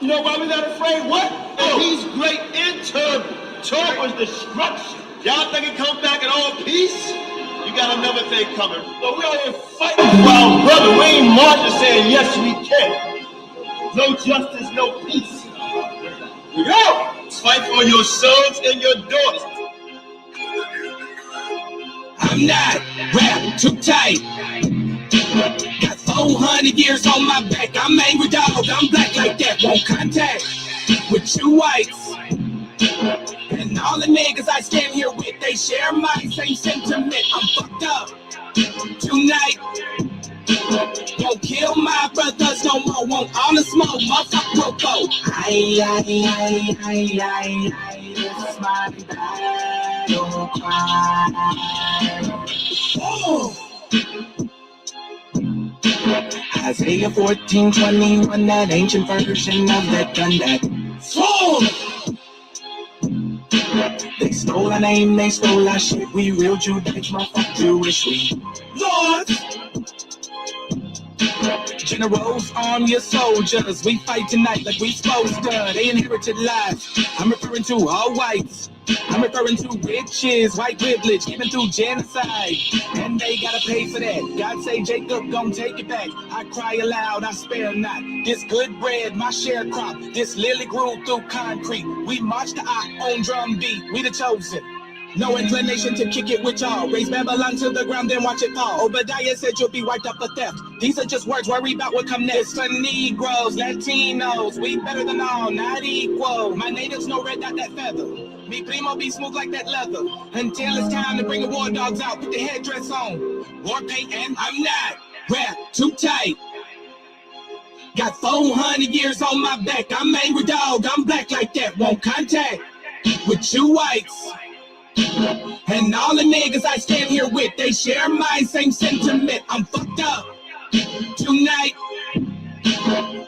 know why we're not afraid? What? Oh, he's great in turmoil. Turmoil is destruction. Y'all think it come back in all peace? You got another thing coming. So we out here fighting for our brother. We ain't marching saying, yes, we can. No justice, no peace. We go. Fight for your sons and your daughters. I'm not wrapped too tight. Got 400 years on my back. I'm angry dog. I'm black like that. Won't contact with you whites. And all the niggas I stand here with, they share my same sentiment. I'm fucked up tonight. Won't kill my brothers no more. Won't all the smoke. Motherfucker go. It's my battle cry. Oh. Isaiah 14:21, that ancient version of that gun that fall. They stole our name, they stole our shit. We real Judaïs, motherfucker Jewish. We Lord. Generals, arm your soldiers. We fight tonight like we supposed to. They inherited lives. I'm referring to all whites. I'm referring to riches, white privilege, given through genocide. And they gotta pay for that. God say Jacob gon' take it back. I cry aloud, I spare not. This good bread, my sharecrop. This lily grew through concrete. We march to our own drum beat. We the chosen. No inclination to kick it with y'all. Raise Babylon to the ground, then watch it fall. Obadiah said you'll be wiped up for theft. These are just words, worry about what come next. For Negroes, Latinos, we better than all, not equal. My natives know red dot that feather. Me primo be smooth like that leather. Until it's time to bring the war dogs out, put the headdress on. War paint and I'm not wrapped too tight. Got 400 years on my back. I'm angry dog, I'm black like that. Won't contact with you whites. And all the niggas I stand here with, they share my same sentiment. I'm fucked up tonight.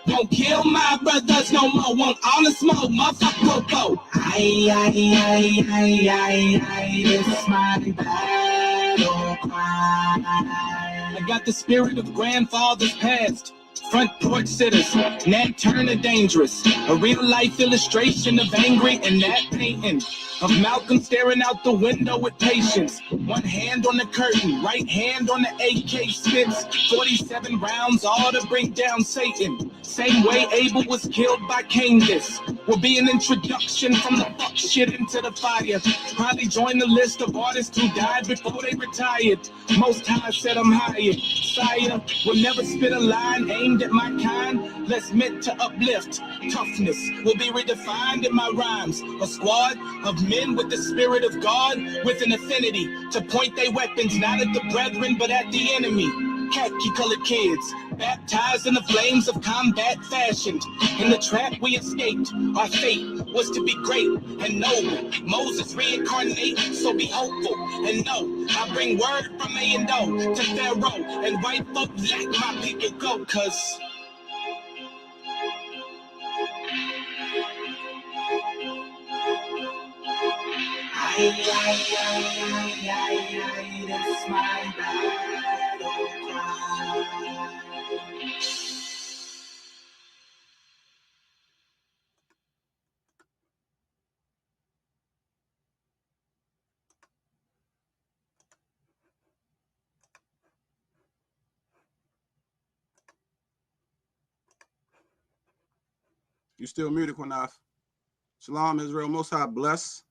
Won't kill my brothers no more. Won't all the smoke, motherfucker go. It's my battle cry. I got the spirit of grandfathers past. Front porch sitters, Nat Turner dangerous. A real life illustration of angry and that painting of Malcolm staring out the window with patience. One hand on the curtain, right hand on the AK spits. 47 rounds, all to bring down Satan. Same way Abel was killed by Cain. This will be an introduction from the fuck shit into the fire. Probably join the list of artists who died before they retired. Most High said I'm hired. Sire will never spit a line aimed at my kind, less meant to uplift. Toughness will be redefined in my rhymes. A squad of men with the spirit of God, with an affinity to point their weapons not at the brethren but at the enemy. Khaki colored kids, baptized in the flames of combat fashioned. In the trap we escaped, our fate was to be great and noble. Moses reincarnate, so be hopeful and know I bring word from A and O to Pharaoh and white folk let my people go, cause that's my battle cry. You still muted, QANATH. Shalom, Israel. Most High bless.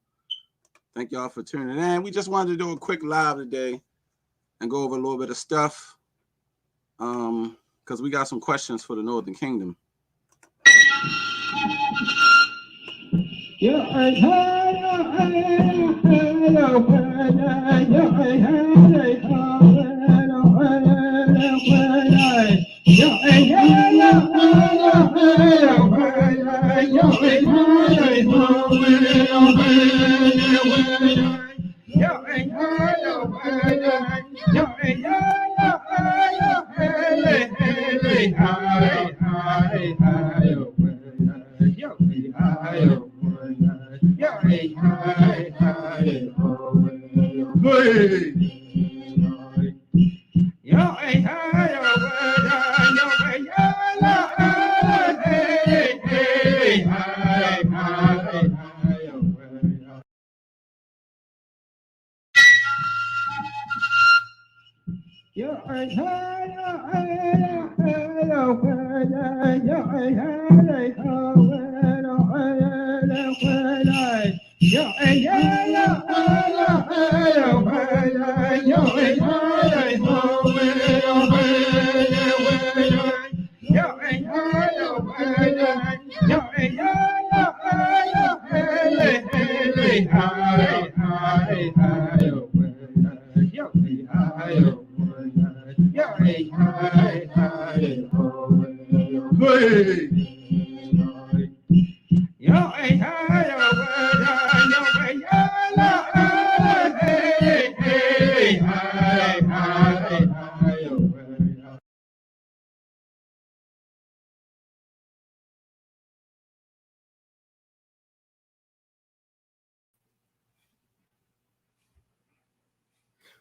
Thank y'all for tuning in. We just wanted to do a quick live today and go over a little bit of stuff because we got some questions for the Northern Kingdom.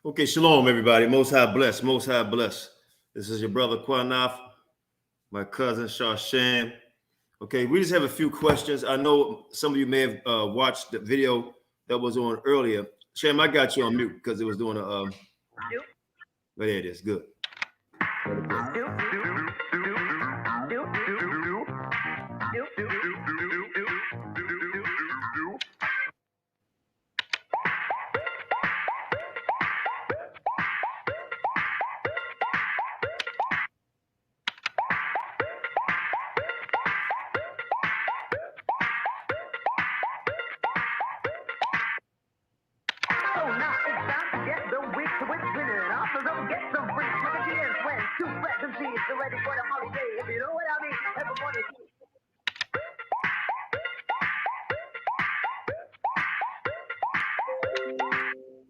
Okay, shalom, everybody. Most High bless, Most High bless. This is your brother QANATH, my cousin Shashan. Okay, we just have a few questions. I know some of you may have watched the video that was on earlier. Shem, I got you on mute because it was doing a. But there it is. Good.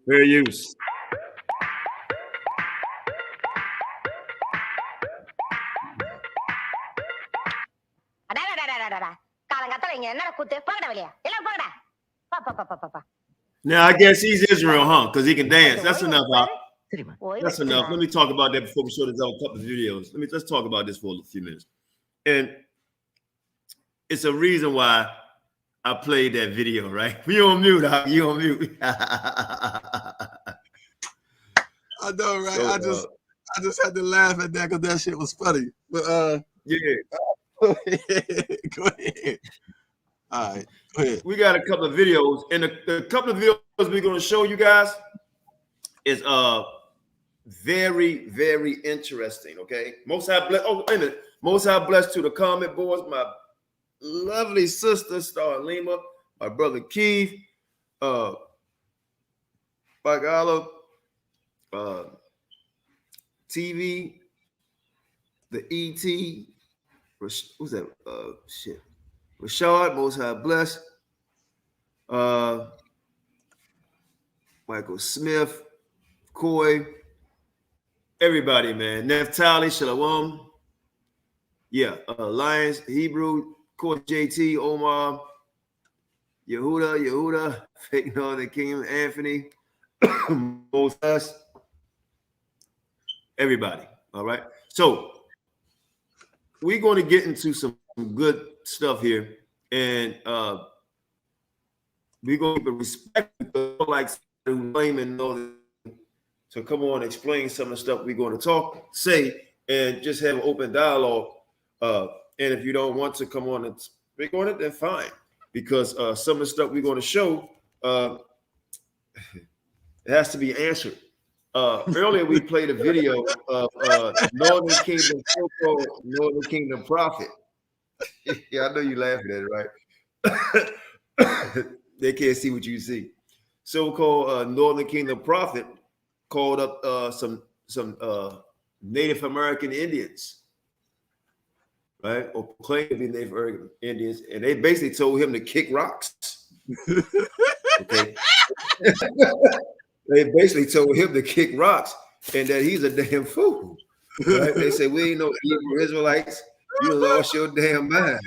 Fair use. Now I guess he's Israel, huh? Because he can dance. That's enough. That's enough. Let me talk about that before we show this out a couple of videos. Let's talk about this for a few minutes. And it's a reason why I played that video, right? You on mute, you on mute. I know, right? So, I just had to laugh at that because that shit was funny. But yeah. Go ahead. All right, go ahead. We got a couple of videos, and the couple of videos we're going to show you guys is very, very interesting. Okay, Most High bless. Oh, wait a minute. Most High blessed to the comment boards. My lovely sister Star Lima, my brother Keith, Bagalo, TV, the ET. Who's that? Shit. Rashad, Most High bless. Michael Smith, Coy, everybody, man. Naphtali, Shalom. Yeah, Lions, Hebrew, Court JT, Omar, Yehuda, Fake Northern Kingdom, Anthony, Moses, everybody. All right. So we're going to get into some good stuff here, and we're going to respect people like who claim and know to come on and explain some of the stuff we're going to say, and just have an open dialogue. And if you don't want to come on and speak on it, then fine. Because some of the stuff we're going to show, it has to be answered. Earlier, we played a video of Northern Kingdom, so-called Northern Kingdom prophet. Yeah, I know you're laughing at it, right? They can't see what you see. So-called Northern Kingdom prophet called up some Native American Indians, right? Or claimed to be Native American Indians, and they basically told him to kick rocks. Okay. They basically told him to kick rocks and that he's a damn fool. Right? They said, we ain't no Hebrew Israelites. You lost your damn mind,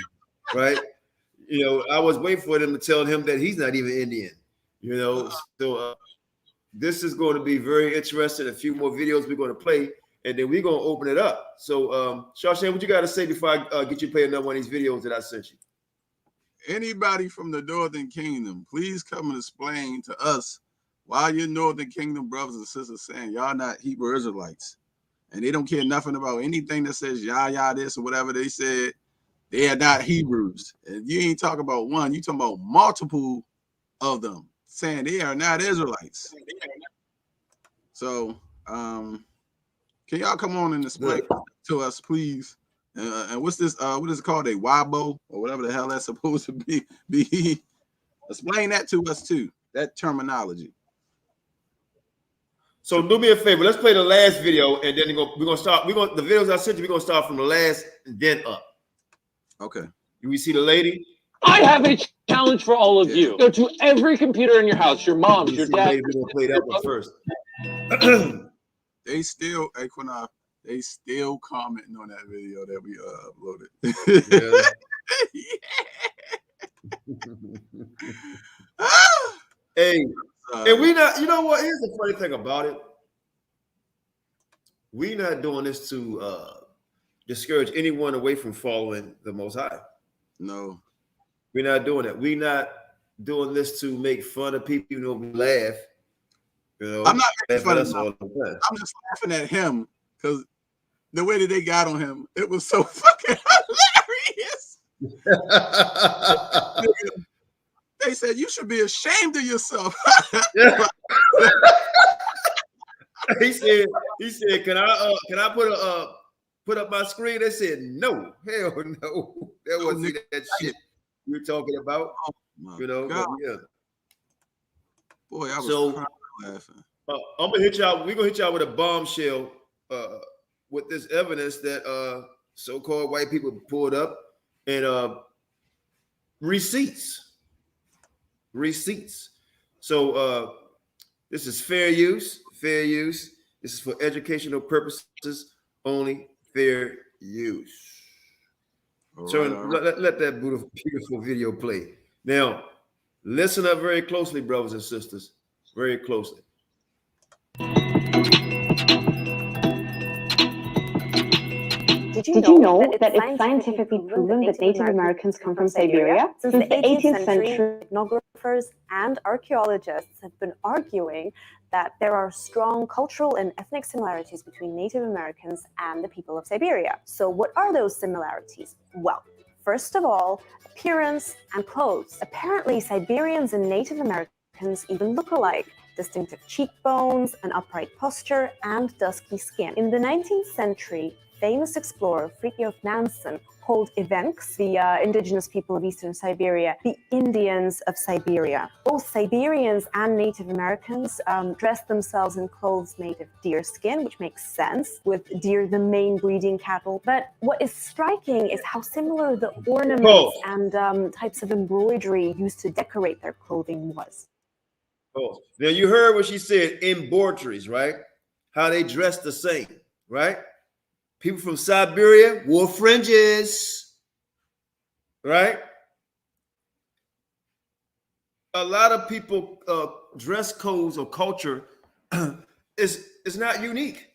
right? You know, I was waiting for them to tell him that he's not even Indian, you know. So this is going to be very interesting. A few more videos we're going to play, and then we're going to open it up. So, Shashan, what you got to say before I get you to play another one of these videos that I sent you? Anybody from the Northern Kingdom, please come and explain to us why your Northern Kingdom brothers and sisters saying y'all not Hebrew Israelites. and they don't care nothing about anything that says Yah this or whatever they said. They are not Hebrews. And you ain't talking about one, you talking about multiple of them saying they are not Israelites. So can y'all come on and explain to us, please? And what's this? What is it called? A Wabo or whatever the hell that's supposed to be? Explain that to us too. That terminology. So do me a favor. Let's play the last video, and then we're gonna start. The videos I sent you. We're gonna start from the last and then up. Okay. Do we see the lady? I have a challenge for all of you. Go to every computer in your house, your mom's, your dad's. We're gonna play that one first. They still, QANATH, they still commenting on that video that we uploaded. Hey, and we not, you know what? Here's the funny thing about it. We not doing this to discourage anyone away from following the Most High. No. We're not doing it. We're not doing this to make fun of people, we laugh. I'm not making fun of him. I'm just laughing at him because the way that they got on him, it was so fucking hilarious. They said you should be ashamed of yourself. He said, can I put up my screen? They said no, hell no. That wasn't that shit you're talking about. Oh, but yeah. Boy, I was laughing. I'm gonna hit y'all. We're gonna hit y'all with a bombshell with this evidence that so-called white people pulled up and receipts. So this is fair use. This is for educational purposes only. Fair use. So let that beautiful video play. Now, listen up very closely, brothers and sisters. Very closely. Did you know that it's scientifically proven that Native Americans come from Siberia? Since the 18th century, ethnographers and archaeologists have been arguing that there are strong cultural and ethnic similarities between Native Americans and the people of Siberia. So what are those similarities? Well, first of all, appearance and clothes. Apparently, Siberians and Native Americans even look alike. Distinctive cheekbones, an upright posture, and dusky skin. In the 19th century, famous explorer Fridtjof Nansen called Evenks, the indigenous people of eastern Siberia, the Indians of Siberia. Both Siberians and Native Americans dressed themselves in clothes made of deer skin, which makes sense, with deer the main breeding cattle. But what is striking is how similar the ornaments and types of embroidery used to decorate their clothing was. Now you heard what she said, embroideries, right? How they dress the same, right? People from Siberia wore fringes, right? A lot of people dress codes or culture is not unique.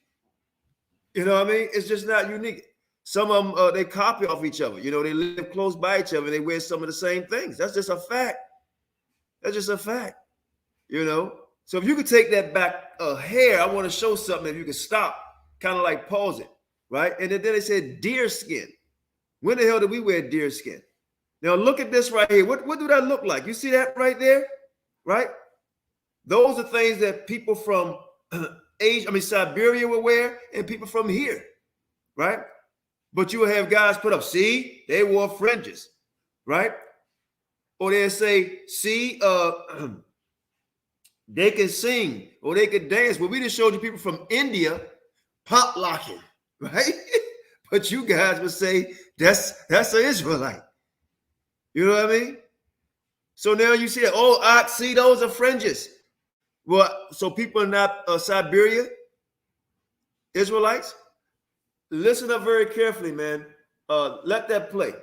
You know what I mean? It's just not unique. Some of them they copy off each other. They live close by each other and they wear some of the same things. That's just a fact. That's just a fact. So if you could take that back a hair, I want to show something. If you could stop, kind of like pause it. Right? And then they said deer skin. When the hell did we wear deer skin? Now look at this right here. What do that look like? You see that right there? Right? Those are things that people from Siberia will wear and people from here. Right? But you will have guys put up, see, they wore fringes. Right? Or they'll say, see, they can sing or they can dance. Well, we just showed you people from India pop locking. Right? But you guys would say that's an Israelite. You know what I mean? So now you see, see, those are fringes. Well, so people are not Siberia Israelites? Listen up very carefully, man. Let that play.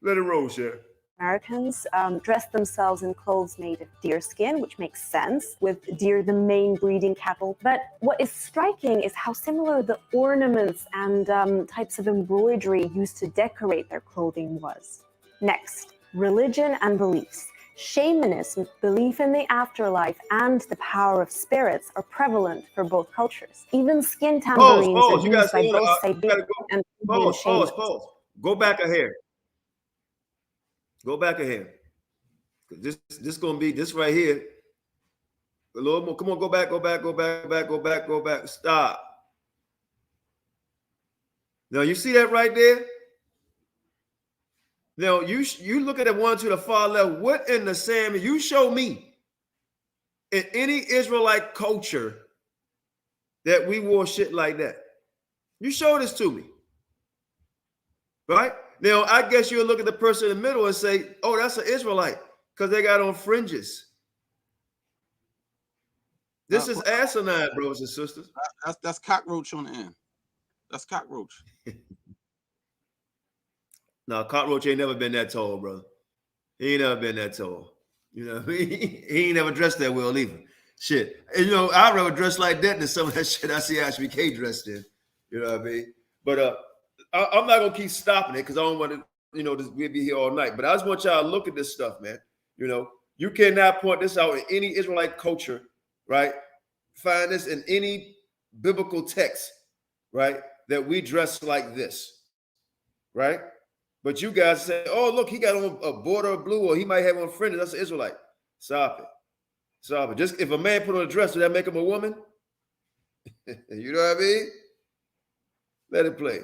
Let it roll, Cher. Americans dressed themselves in clothes made of deer skin, which makes sense, with deer the main breeding cattle. But what is striking is how similar the ornaments and types of embroidery used to decorate their clothing was. Next, religion and beliefs. Shamanism, belief in the afterlife, and the power of spirits are prevalent for both cultures. Even skin tambourines Pause. are You gotta used by stay both on. Siberian and Indian shamans. Pause. Go back ahead. Go back ahead. This gonna be this right here. A little more. Come on, go back. Stop. Now you see that right there. Now you look at the one to the far left. What in the sand? You show me in any Israelite culture that we wore shit like that. You show this to me, right? Now I guess you'll look at the person in the middle and say, "Oh, that's an Israelite because they got on fringes." This is asinine, brothers and sisters. That's cockroach on the end. That's cockroach. No, cockroach ain't never been that tall, brother. He ain't never been that tall. You know what I mean? He ain't never dressed that well either. Shit. And, you know, I'd rather dress like that than some of that shit I see HBK dressed in. You know what I mean? But I'm not going to keep stopping it because I don't want to, you know, we'll be here all night. But I just want y'all to look at this stuff, man. You know, you cannot point this out in any Israelite culture, right? Find this in any biblical text, right? That we dress like this, right? But you guys say, oh, look, he got on a border of blue, or he might have on fringes. That's an Israelite. Stop it. Stop it. Just if a man put on a dress, does that make him a woman? You know what I mean? Let it play.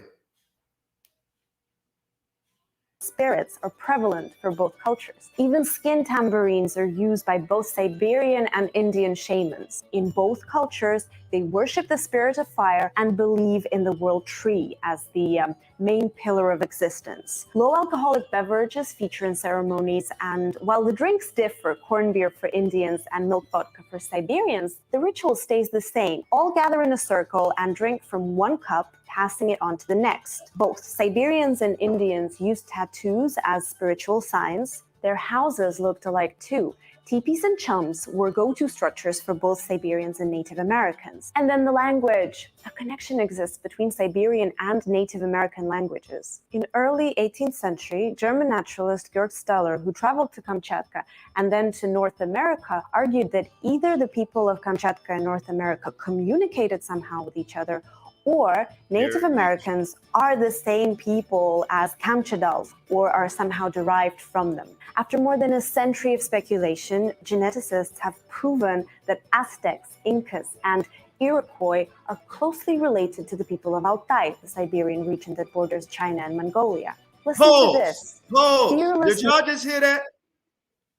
Spirits are prevalent for both cultures. Even skin tambourines are used by both Siberian and Indian shamans. In both cultures, they worship the spirit of fire and believe in the world tree as the main pillar of existence. Low alcoholic beverages feature in ceremonies, and while the drinks differ, corn beer for Indians and milk vodka for Siberians, the ritual stays the same. All gather in a circle and drink from one cup, passing it on to the next. Both Siberians and Indians used tattoos as spiritual signs. Their houses looked alike too. Teepees and chums were go-to structures for both Siberians and Native Americans. And then the language. A connection exists between Siberian and Native American languages. In early 18th century, German naturalist Georg Steller, who traveled to Kamchatka and then to North America, argued that either the people of Kamchatka and North America communicated somehow with each other, or Native Americans are the same people as Kamchadals or are somehow derived from them. After more than a century of speculation, geneticists have proven that Aztecs, Incas, and Iroquois are closely related to the people of Altai, the Siberian region that borders China and Mongolia. Listen to this. Did y'all just hear that?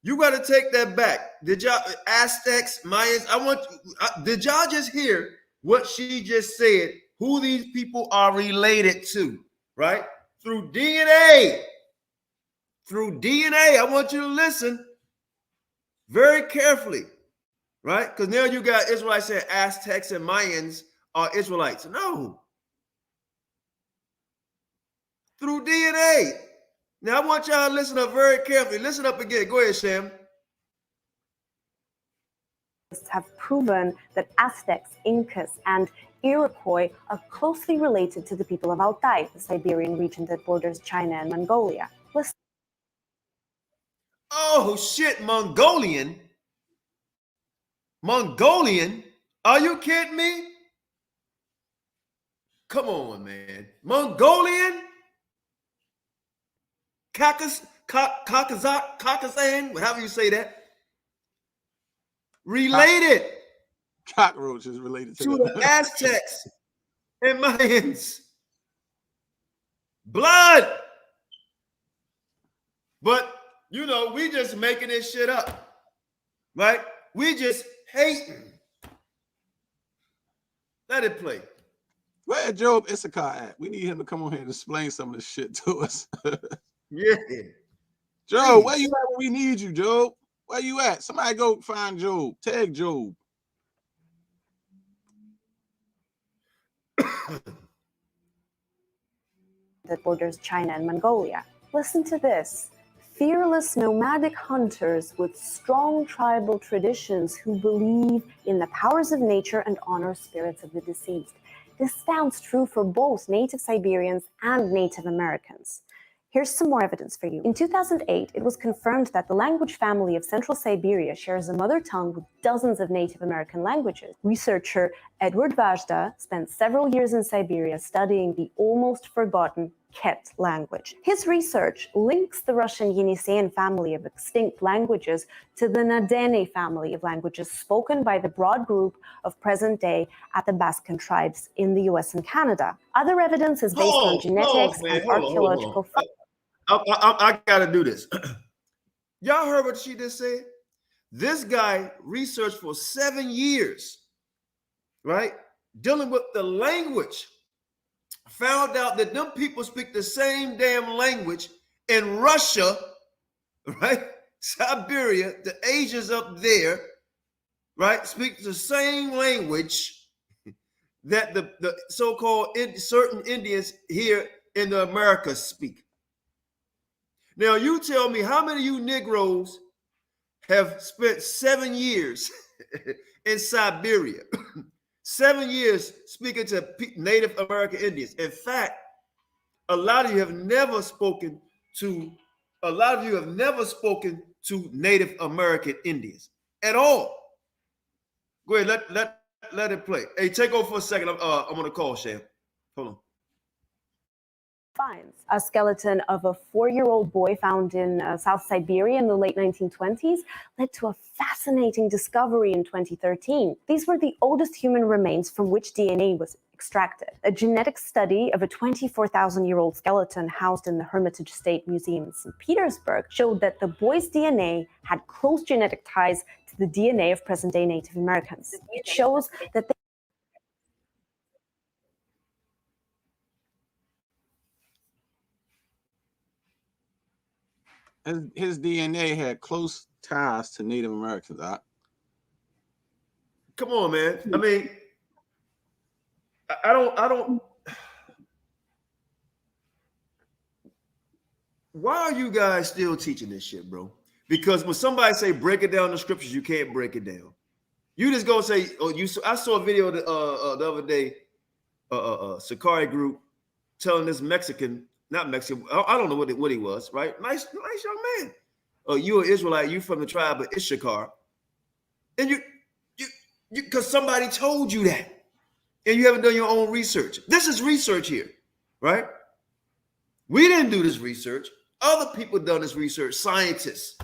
You got to take that back. Did y'all, Aztecs, Mayans, did y'all just hear what she just said? Who these people are related to, right? Through DNA. Through DNA. I want you to listen very carefully, right? Because now you got Israelites saying Aztecs and Mayans are Israelites. No. Through DNA. Now I want y'all to listen up very carefully. Listen up again. Go ahead, Sam. Have proven that Aztecs, Incas, and Iroquois are closely related to the people of Altai, the Siberian region that borders China and Mongolia. Listen. Oh shit, Mongolian? Mongolian? Are you kidding me? Come on, man. Mongolian? Caucasian, however you say that. Related. Cockroach is related to the Aztecs and Mayans. Blood. But, you know, we just making this shit up, right? We just hating. Let it play. Where Job Issachar at? We need him to come on here and explain some of this shit to us. Yeah. Job, where you at when we need you, Job? Where you at? Somebody go find Job. Tag Job. That borders China and Mongolia. Listen to this. Fearless nomadic hunters with strong tribal traditions who believe in the powers of nature and honor spirits of the deceased. This sounds true for both Native Siberians and Native Americans. Here's some more evidence for you. In 2008, it was confirmed that the language family of Central Siberia shares a mother tongue with dozens of Native American languages. Researcher Edward Vajda spent several years in Siberia studying the almost forgotten Ket language. His research links the Russian Yeniseian family of extinct languages to the Nadene family of languages spoken by the broad group of present-day Athabascan tribes in the US and Canada. Other evidence is based on genetics and archaeological facts. I gotta do this. Y'all heard what she just said? This guy researched for 7 years, right? Dealing with the language. Found out that them people speak the same damn language in Russia, right? Siberia, the Asians up there, right? Speak the same language that the so-called certain Indians here in the Americas speak. Now, you tell me how many of you Negroes have spent 7 years in Siberia, 7 years speaking to Native American Indians. In fact, a lot of you have never spoken to Native American Indians at all. Go ahead, let it play. Hey, take over for a second. I'm on a call, Sham. Hold on. Finds a skeleton of a 4-year-old boy found in South Siberia in the late 1920s led to a fascinating discovery in 2013. These were the oldest human remains from which DNA was extracted. A genetic study of a 24,000-year-old skeleton housed in the Hermitage State Museum in St. Petersburg showed that the boy's DNA had close genetic ties to the DNA of present-day Native Americans. It shows that His DNA had close ties to Native Americans. Come on, man. I mean, I don't. Why are you guys still teaching this shit, bro? Because when somebody say break it down in the scriptures, you can't break it down. You just go say, oh, I saw a video the other day, Sakari group telling this Mexican, not Mexican, I don't know what he was, right? Nice young man. You're an Israelite, you from the tribe of Issachar. And you because somebody told you that. And you haven't done your own research. This is research here, right? We didn't do this research. Other people done this research, scientists,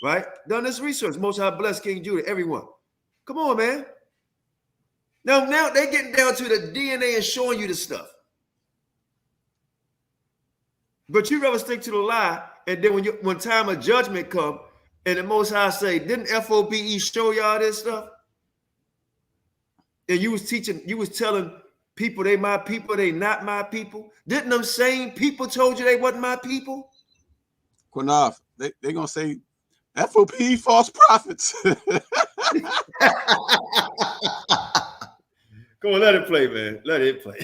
right? Done this research. Most High bless King Judah, everyone. Come on, man. Now they're getting down to the DNA and showing you the stuff. But you rather stick to the lie, and then when time of judgment come, and the Most High say, didn't F.O.P.E show y'all this stuff? And you was telling people they my people, they not my people. Didn't them same people told you they wasn't my people? QANATH, they gonna say F.O.P.E false prophets. Go on, let it play, man. Let it play.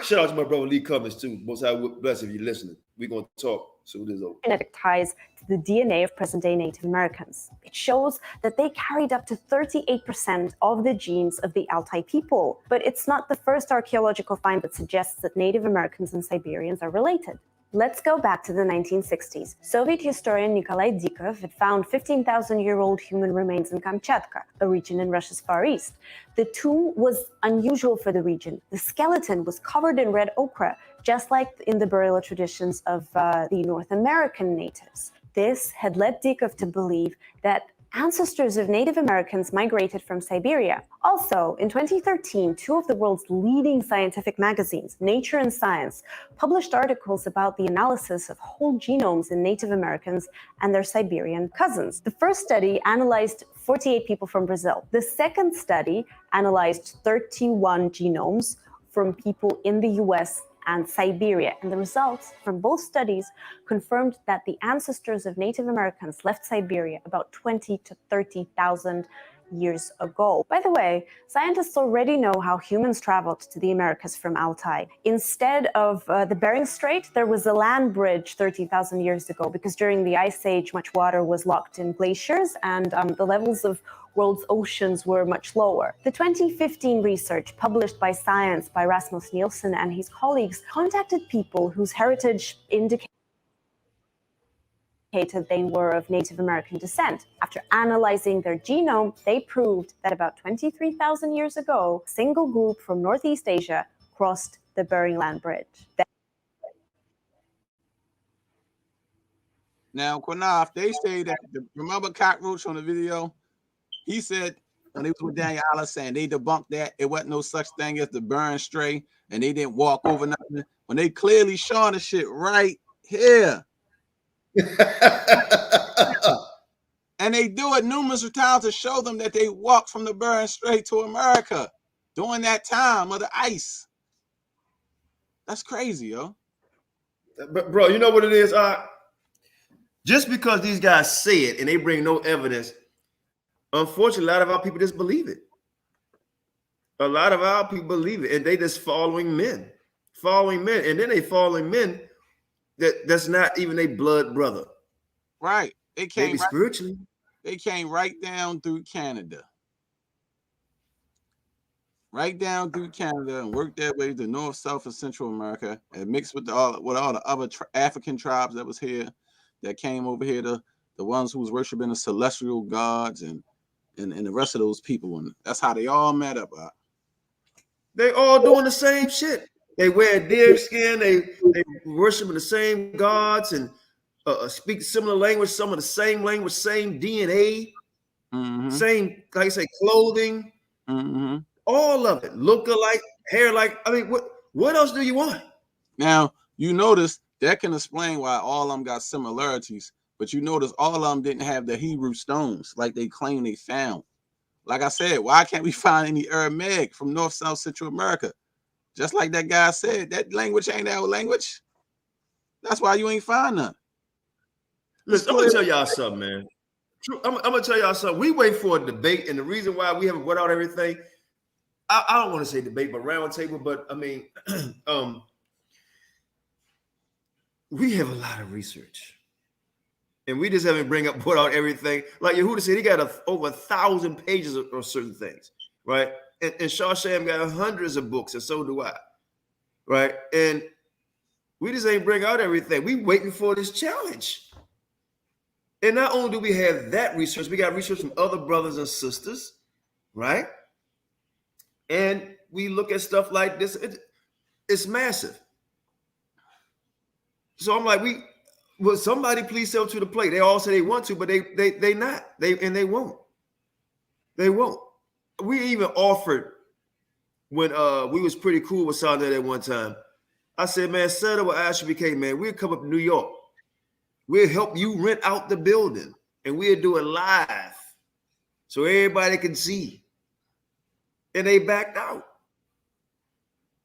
Shout out to my brother Lee Cummins too. Most High bless if you're listening. We're gonna talk soon as over. Genetic ties to the DNA of present-day Native Americans. It shows that they carried up to 38% of the genes of the Altai people. But it's not the first archaeological find that suggests that Native Americans and Siberians are related. Let's go back to the 1960s. Soviet historian Nikolai Dikov had found 15,000-year-old human remains in Kamchatka, a region in Russia's Far East. The tomb was unusual for the region. The skeleton was covered in red ochre, just like in the burial traditions of the North American natives. This had led Dikov to believe that ancestors of Native Americans migrated from Siberia. Also, in 2013, 2 of the world's leading scientific magazines, Nature and Science, published articles about the analysis of whole genomes in Native Americans and their Siberian cousins. The first study analyzed 48 people from Brazil. The second study analyzed 31 genomes from people in the US and Siberia, and the results from both studies confirmed that the ancestors of Native Americans left Siberia about 20 to 30,000 years ago. By the way, scientists already know how humans traveled to the Americas from Altai. Instead of the Bering Strait, there was a land bridge 30,000 years ago, because during the Ice Age, much water was locked in glaciers, and the levels of world's oceans were much lower. The 2015 research published by Science by Rasmus Nielsen and his colleagues contacted people whose heritage indicated they were of Native American descent. After analyzing their genome, they proved that about 23,000 years ago, a single group from Northeast Asia crossed the Bering Land Bridge. Now, QANATH, they say that, remember Cockroach on the video? He said when he was with Daniel Alice saying they debunked that it wasn't no such thing as the Bering Strait and they didn't walk over nothing, when they clearly showing the shit right here. And they do it numerous times to show them that they walked from the Bering Strait to America during that time of the ice. That's crazy, yo. But bro, you know what it is? Just because these guys say it and they bring no evidence, unfortunately, a lot of our people just believe it. A lot of our people believe it, and they just following men, and then they following men that's not even a blood brother. Right. They came maybe spiritually. They came right down through Canada. Right down through Canada and worked their way to North, South, and Central America and mixed with all the other African tribes that was here, that came over here, the ones who was worshiping the celestial gods and the rest of those people. And that's how they all met up. They all doing the same shit. They wear deer skin. They worshiping the same gods and speak similar language, some of the same language, same DNA, same, like I say, clothing, all of it, look alike, hair like. I mean, what else do you want? Now, you notice that can explain why all of them got similarities, but you notice all of them didn't have the Hebrew stones like they claim they found. Like I said, why can't we find any Aramaic from North, South, Central America? Just like that guy said, that language ain't our language. That's why you ain't find none. Listen, I'm gonna tell y'all something, man. I'm gonna tell y'all something. We wait for a debate, and the reason why we haven't brought out everything, I don't want to say debate, but round table. But I mean, we have a lot of research, and we just haven't brought out everything. Like Yehuda said, he got over 1,000 pages of certain things, right? And Shawsham got hundreds of books, and so do I, right? And we just ain't bring out everything. We waiting for this challenge. And not only do we have that research, we got research from other brothers and sisters, right? And we look at stuff like this. It's massive. So I'm like, will somebody please step to the plate? They all say they want to, but they not. They won't. They won't. We even offered when we was pretty cool with Sandra at one time. I said, man, set up with HBK, man. We'll come up to New York. We'll help you rent out the building, and we'll do it live so everybody can see. And they backed out.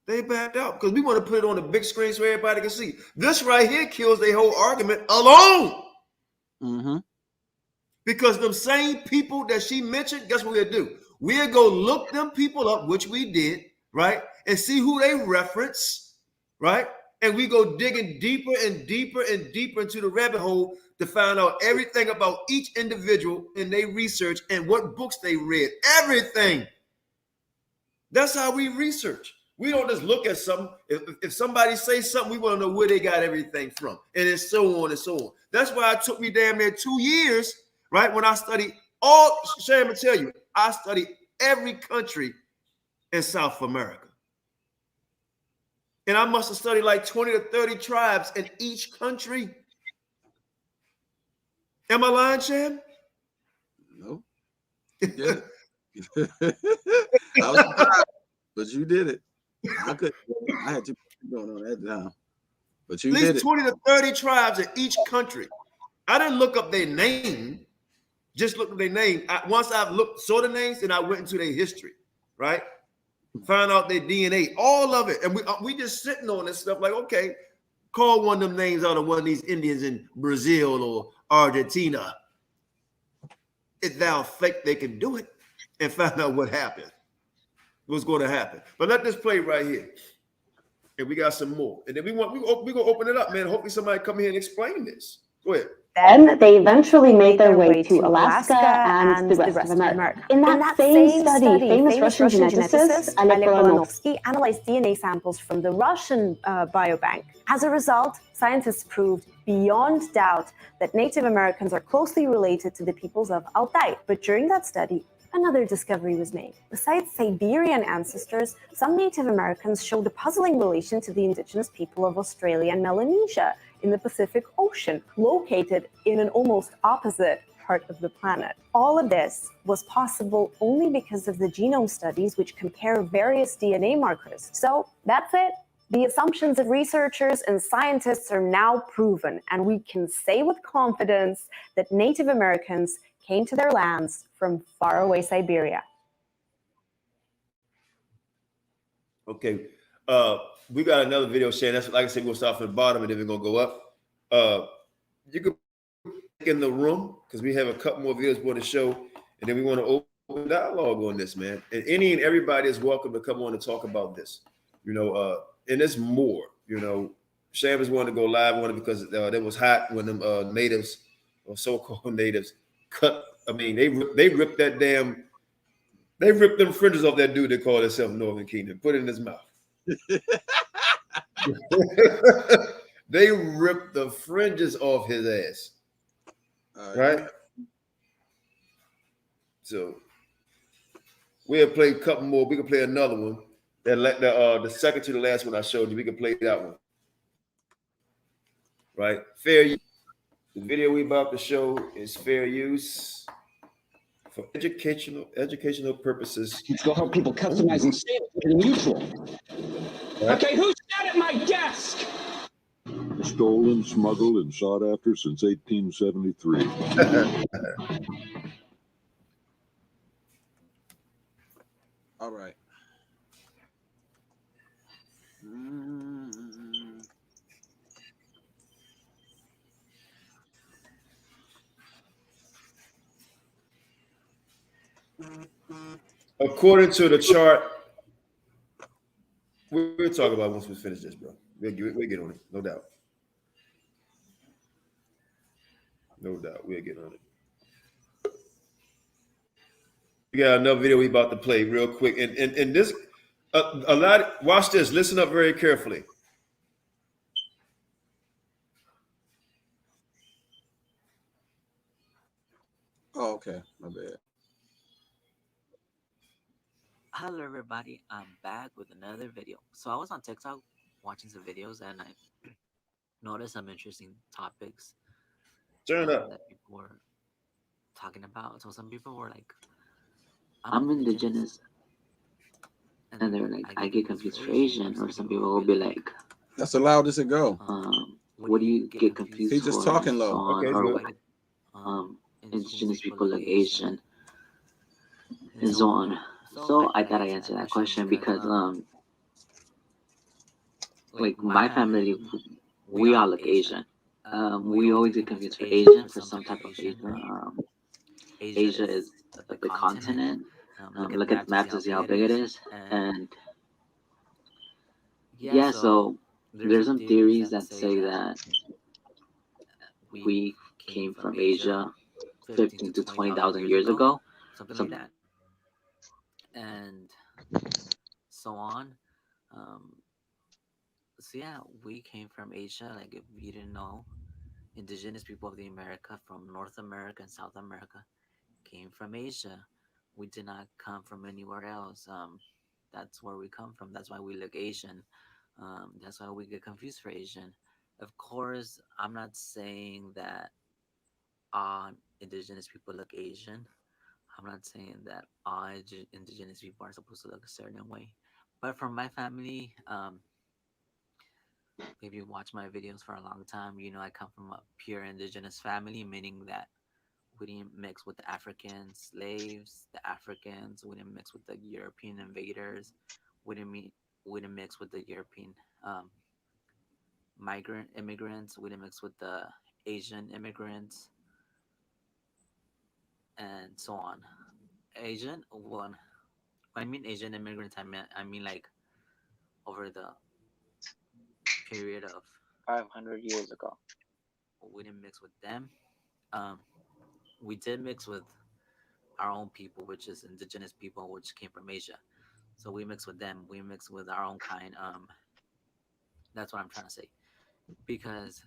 They backed out because we want to put it on the big screen so everybody can see. This right here kills their whole argument alone. Because them same people that she mentioned, guess what we'll do? We'll go look them people up, which we did, right? And see who they reference, right? And we go digging deeper and deeper and deeper into the rabbit hole to find out everything about each individual and their research and what books they read. Everything. That's how we research. We don't just look at something. If somebody says something, we want to know where they got everything from. And it's so on and so on. That's why it took me damn near 2 years, right? When I studied Sham will tell you, I studied every country in South America. And I must have studied like 20 to 30 tribes in each country. Am I lying, Sham? No. Yeah. I was surprised, but you did it. I had to going on that time. But you did it. At least 20 to 30 tribes in each country. I didn't look up their name, just looked at their name. Once I've saw the names, then I went into their history, right? Find out their DNA, all of it. And we just sitting on this stuff like, okay, call one of them names out of one of these Indians in Brazil or Argentina. If thou think they can do it. and find out what happened, what's going to happen. But let this play right here, and we got some more, and then we gonna open it up, man. Hopefully somebody come here and explain this. Go ahead. Then they eventually made their way to Alaska and the rest of America. In that same study, famous Russian geneticist Oleg Balanovsky analyzed DNA samples from the Russian biobank. As a result, scientists proved beyond doubt that Native Americans are closely related to the peoples of Altai. But during that study, another discovery was made. Besides Siberian ancestors, some Native Americans showed a puzzling relation to the indigenous people of Australia and Melanesia in the Pacific Ocean, located in an almost opposite part of the planet. All of this was possible only because of the genome studies, which compare various DNA markers. So that's it. The assumptions of researchers and scientists are now proven, and we can say with confidence that Native Americans came to their lands from faraway Siberia. Okay, we got another video, Shane. That's like I said, we'll start from the bottom and then we're gonna go up. You could in the room because we have a couple more videos for the show, and then we want to open dialogue on this, man. And any and everybody is welcome to come on and talk about this. You know, and there's more. You know, Shambers wanted to go live on it because it was hot when them natives or so-called natives cut. I mean, they ripped that damn. They ripped them fringes off that dude that called himself Northern Kingdom, put it in his mouth. They ripped the fringes off his ass. Right? Yeah. So we'll play a couple more. We can play another one. The second to the last one I showed you, we can play that one. Right? Fair use. The video we about to show is fair use for educational purposes. It's going to help people customize and save it in mutual. Right? Okay, who's sat at my desk? Stolen, smuggled, and sought after since 1873. All right. According to the chart, we'll talk about it once we finish this, bro. We'll get on it, no doubt. No doubt, we'll get on it. We got another video we about to play real quick, and this a lot. Watch this. Listen up very carefully. Oh, okay, my bad. Hello everybody, I'm back with another video. So I was on TikTok watching some videos and I noticed some interesting topics Turn up that people were talking about. So some people were like, I'm indigenous, and they're like, I get confused for Asian, or some people will be like, that's the loudest it go. What do you get confused for? He's just talking low. Okay, or like, indigenous people look Asian, and so on. So I thought I answered that question because, like my family, we all look Asian. We always get confused for Asian, for some type of Asian. Asia is the continent. Look at the map to see how big it is, and yeah. So there's some theories that say that we came from Asia 15 to 20,000 years ago, something like that, and so on. So yeah, we came from Asia. Like if you didn't know, indigenous people of the America from North America and South America came from Asia. We did not come from anywhere else. That's where we come from. That's why we look Asian. That's why we get confused for Asian. Of course, I'm not saying that indigenous people look Asian. I'm not saying that all indigenous people are supposed to look a certain way. But from my family, if you watch my videos for a long time, you know I come from a pure indigenous family, meaning that we didn't mix with the African slaves, the Africans. We didn't mix with the European invaders. We didn't mix with the European migrant immigrants. We didn't mix with the Asian immigrants, and so on. Asian one. When I mean Asian immigrants, I mean like over the period of 500 years ago. we didn't mix with them. Um, we did mix with our own people, which is indigenous people, which came from Asia. So we mix with them. We mix with our own kind. That's what I'm trying to say. Because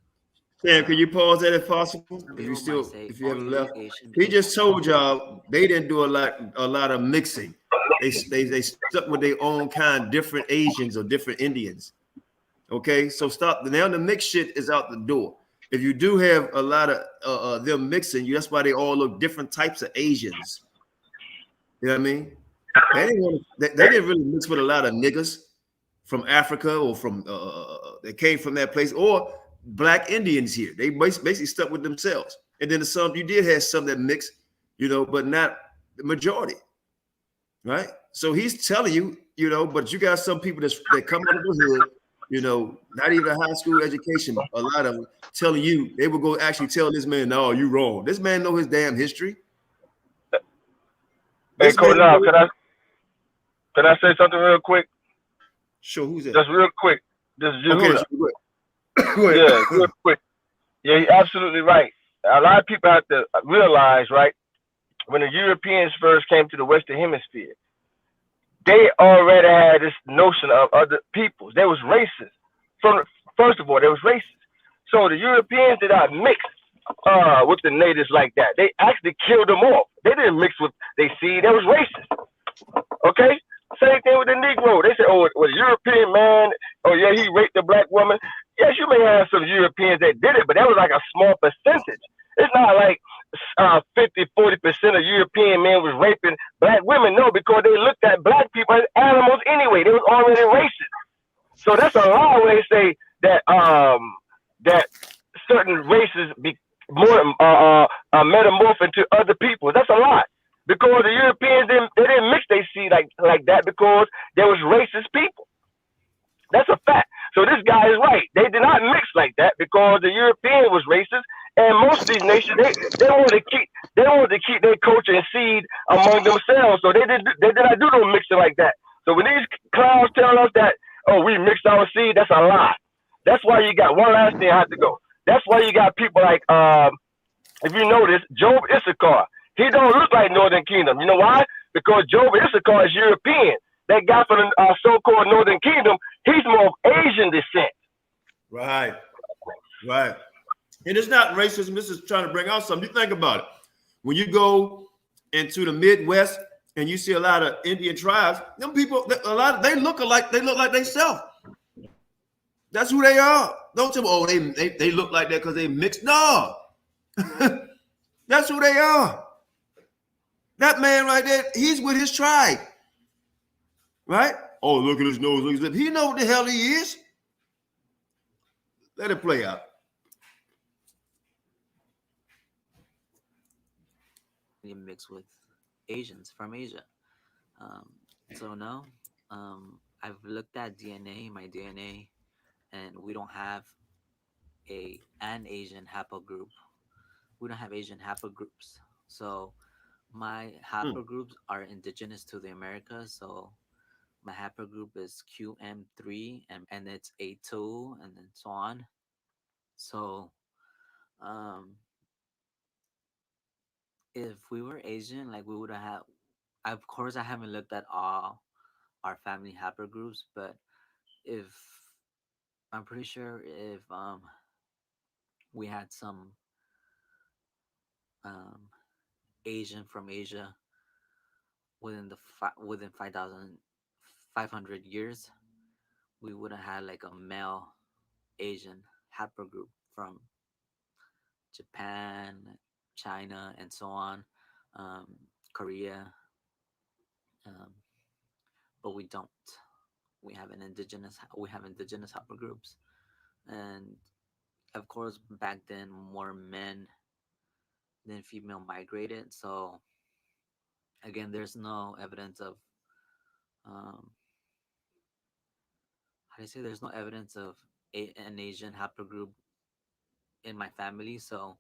Sam, can you pause that if possible? some If you people might still, say, if you "Oh, haven't you're left, Asian he because just told y'all they didn't do a lot of mixing. They stuck with their own kind, different Asians or different Indians. Okay, so stop. Now the mix shit is out the door. If you do have a lot of them mixing, that's why they all look different types of Asians. You know what I mean? They didn't really mix with a lot of niggas from Africa or from they came from that place or black Indians here. They basically stuck with themselves. And then some you did have some that mixed, but not the majority, right? So he's telling you, but you got some people that come out of the hood, not even a high school education. A lot of them telling you they will go actually tell this man, "No, you wrong." This man know his damn history. Hey, This man. now, can I say something real quick? Sure, who's that? Just real quick. This is Okay, Yehuda. go ahead. Yeah, real quick. Yeah, you're absolutely right. A lot of people have to realize, right, when the Europeans first came to the Western Hemisphere, they already had this notion of other peoples. There was races. First of all, there was races. So the Europeans did not mix with the natives like that. They actually killed them off. They didn't mix with they see there was racist. Okay? Same thing with the Negro. They say, oh, well, European man, oh yeah, he raped a black woman. Yes, you may have some Europeans that did it, but that was like a small percentage. It's not like 50-40% of European men was raping black women. No, because they looked at black people as animals anyway. They was already racist. So that's a lie when they say that certain races be more metamorph into other people. That's a lie. Because the Europeans didn't mix their seed like that because there was racist people. That's a fact. So this guy is right. They did not mix like that because the European was racist, and most of these nations they wanted to keep their culture and seed among themselves. So they did not do no mixing like that. So when these clowns tell us that we mixed our seed, that's a lie. That's why you got one last thing I have to go. That's why you got people like if you notice, Job Issachar. He don't look like Northern Kingdom. You know why? Because Job Issachar is European. That guy from the so-called Northern Kingdom, he's more of Asian descent. Right. And it's not racism. This is trying to bring out something. You think about it. When you go into the Midwest and you see a lot of Indian tribes, them people, they look like themselves. That's who they are. Don't tell me, they look like that because they mixed. No. That's who they are. That man right there, he's with his tribe. Right? Oh, look at his nose, look at his lip. He know what the hell he is. Let it play out. he mixed with Asians from Asia. So no, I've looked at my DNA, and we don't have an Asian haplogroup. We don't have Asian haplogroups. So my haplogroups are indigenous to the Americas. So my haplogroup is QM3 and it's A2 and then so on. So if we were Asian, like we would have of course I haven't looked at all our family haplogroups, but if I'm pretty sure if we had some Asian from Asia within 5,500 years, we would have had like a male Asian haplogroup from Japan, China, and so on, Korea, but we don't. We have indigenous haplogroups, and of course back then more men than female migrated. So again, there's no evidence of how do I say? There's no evidence of an Asian haplogroup in my family. So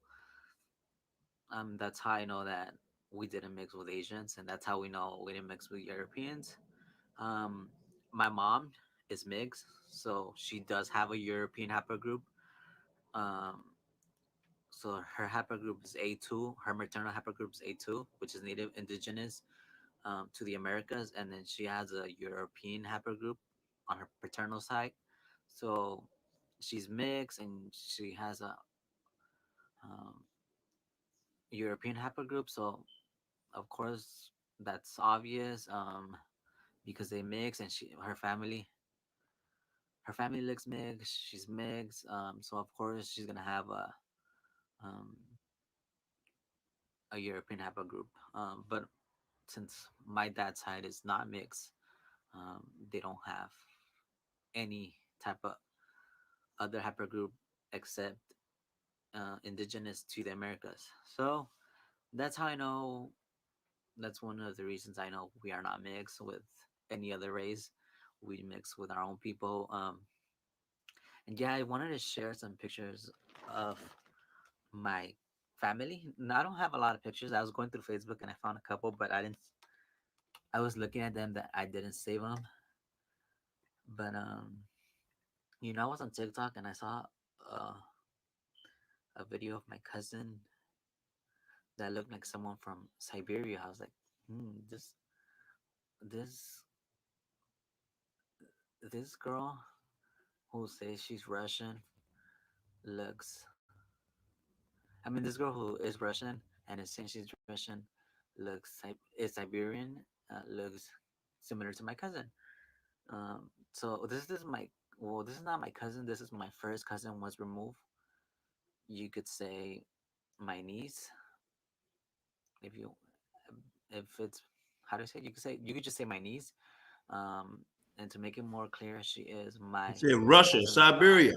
that's how I know that we didn't mix with Asians, and that's how we know we didn't mix with Europeans. Um, my mom is mixed, so she does have a European haplogroup. Um, so her haplogroup is A2. Her maternal haplogroup is A2, which is native indigenous to the Americas, and then she has a European haplogroup on her paternal side. So she's mixed, and she has a um, European haplogroup. So of course that's obvious because they mix, and her family looks mixed. She's mixed, so of course she's gonna have um, a European haplogroup. But since my dad's side is not mixed, they don't have any type of other haplogroup except indigenous to the Americas. So that's how I know. That's one of the reasons I know we are not mixed with any other race. We mix with our own people. And yeah, I wanted to share some pictures of my family. I don't have a lot of pictures. I was going through Facebook and I found a couple, but I didn't. I was looking at them that I didn't save them. But I was on TikTok and I saw uh, a video of my cousin that looked like someone from Siberia. I was like, this this girl who says she's Russian looks. I mean, this girl who is Russian and is saying she's Russian is Siberian. Looks similar to my cousin. So this is not my cousin. This is my first cousin was removed. You could say my niece, if you if it's how do you say it? You could just say my niece. Um, and to make it more clear, she is my Say Russia, cousin's Siberia.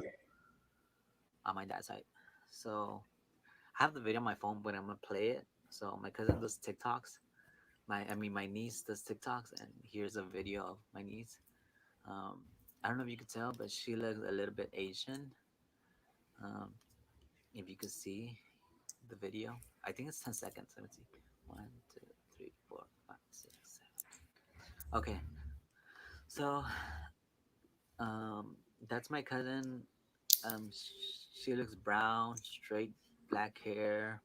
on my dad's side. So I have the video on my phone, but I'm gonna play it. So my cousin does TikToks. My niece does TikToks, and here's a video of my niece. I don't know if you could tell, but she looks a little bit Asian. Um, if you could see the video, I think it's 10 seconds. Let me see. 1, 2, 3, 4, 5, 6, 7. Okay, so that's my cousin. She looks brown, straight black hair.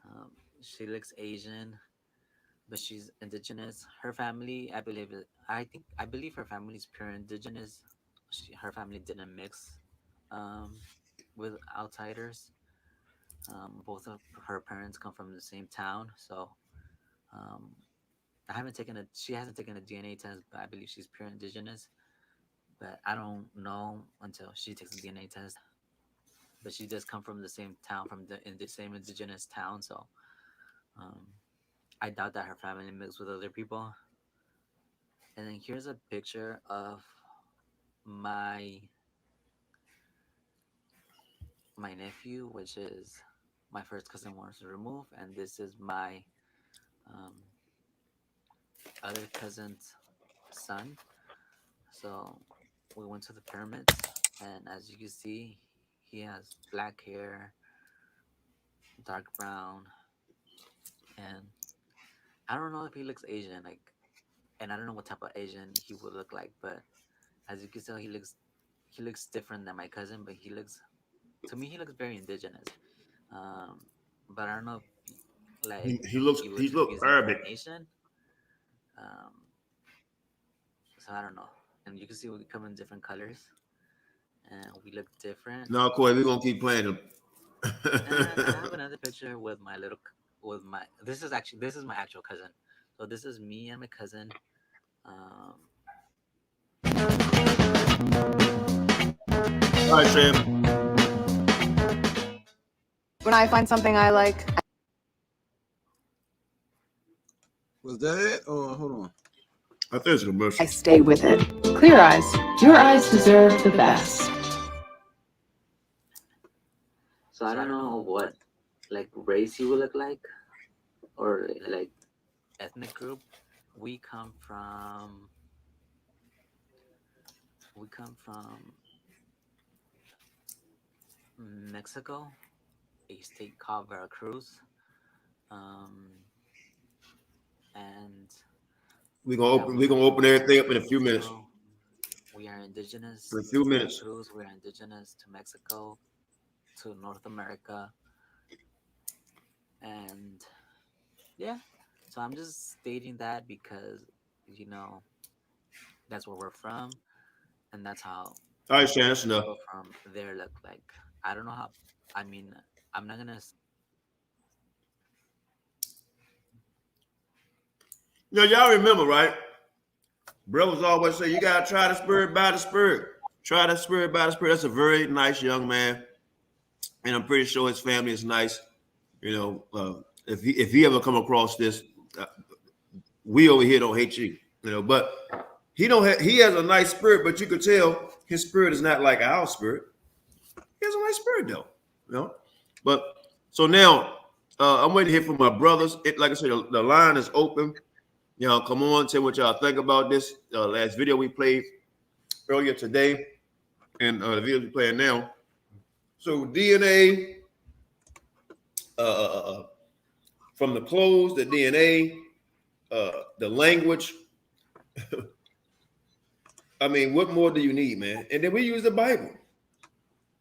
Um, she looks Asian, but she's indigenous. Her family, I believe her family is pure indigenous. Her family didn't mix um, with outsiders. Both of her parents come from the same town, so um, she hasn't taken a DNA test, but I believe she's pure indigenous. But I don't know until she takes a DNA test. But she does come from the same town, in the same indigenous town, so um, I doubt that her family mixed with other people. And then here's a picture of my my nephew, which is my first cousin wants to remove, and this is my um, other cousin's son. So we went to the pyramids, and as you can see, he has black hair, dark brown, and I don't know if he looks Asian, and I don't know what type of Asian he would look like, but as you can tell, he looks different than my cousin, but to me he looks very indigenous. Um, but I don't know if like He you would looks confuse him for Arabic. an Asian. Um, so I don't know. And you can see we come in different colors, and we look different. No, Corey, we're gonna keep playing him. And I have another picture with this is my actual cousin. So this is me and my cousin. Um, All right, Sam. When I find something I like, Was that it? Or hold on. I think it's a commercial. I stay with it. Clear Eyes. Your eyes deserve the best. so I don't know what like race you would look like, or like ethnic group. We come from Mexico, a state called Veracruz. And we're gonna open everything up in a few minutes. We are indigenous For a few to minutes. Veracruz, we are indigenous to Mexico, to North America. And yeah, so I'm just stating that because, you know, that's where we're from, and that's how All right, Shannon, that's enough. people from there look like. I don't know how, I mean, I'm not gonna. You know, y'all remember, right? Brothers always say you gotta try the spirit by the spirit. Try the spirit by the spirit. That's a very nice young man, and I'm pretty sure his family is nice. You know, if he ever come across this, we over here don't hate you. You know, but he has a nice spirit, but you could tell his spirit is not like our spirit. He has a nice spirit though. You know, but so now I'm waiting to hear from my brothers. Like I said, the line is open. You know, come on, tell what y'all think about this last video we played earlier today, and the video we're playing now. So DNA, from the clothes, the DNA, the language. I mean, what more do you need, man? And then we use the Bible.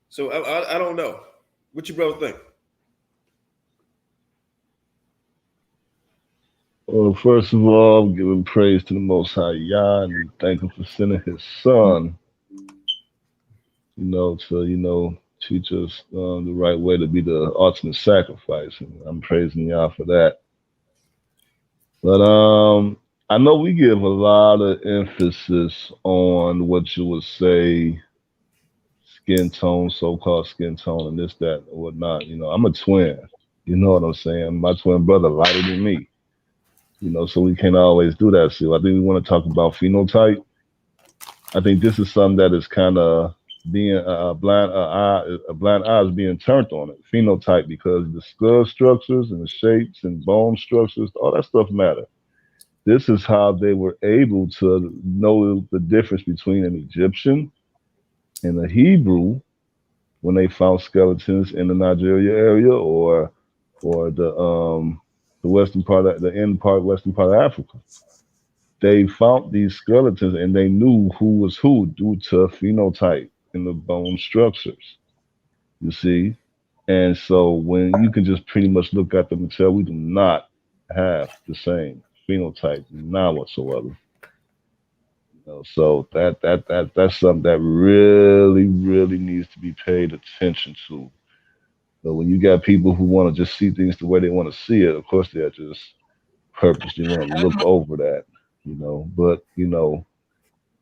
So I don't know. What you brother think? Well, first of all, I'm giving praise to the Most High Yah and thank him for sending his son, to teach us the right way to be the ultimate sacrifice. And I'm praising Yah for that. But I know we give a lot of emphasis on what you would say skin tone, so-called skin tone, and this, that, and whatnot. You know, I'm a twin. You know what I'm saying? My twin brother lighter than me. You know, so we can't always do that. So I think we want to talk about phenotype. I think this is something that is kind of being a blind eye is being turned on it. Phenotype, because the skull structures and the shapes and bone structures, all that stuff matter. This is how they were able to know the difference between an Egyptian and a Hebrew when they found skeletons in the Nigeria area or the western part of western part of Africa. They found these skeletons and they knew who was who due to phenotype in the bone structures. You see? And so when you can just pretty much look at them and tell we do not have the same phenotype, not whatsoever. You know, so that's something that really, really needs to be paid attention to. So when you got people who want to just see things the way they want to see it, of course they're just purposely want to look over that, But you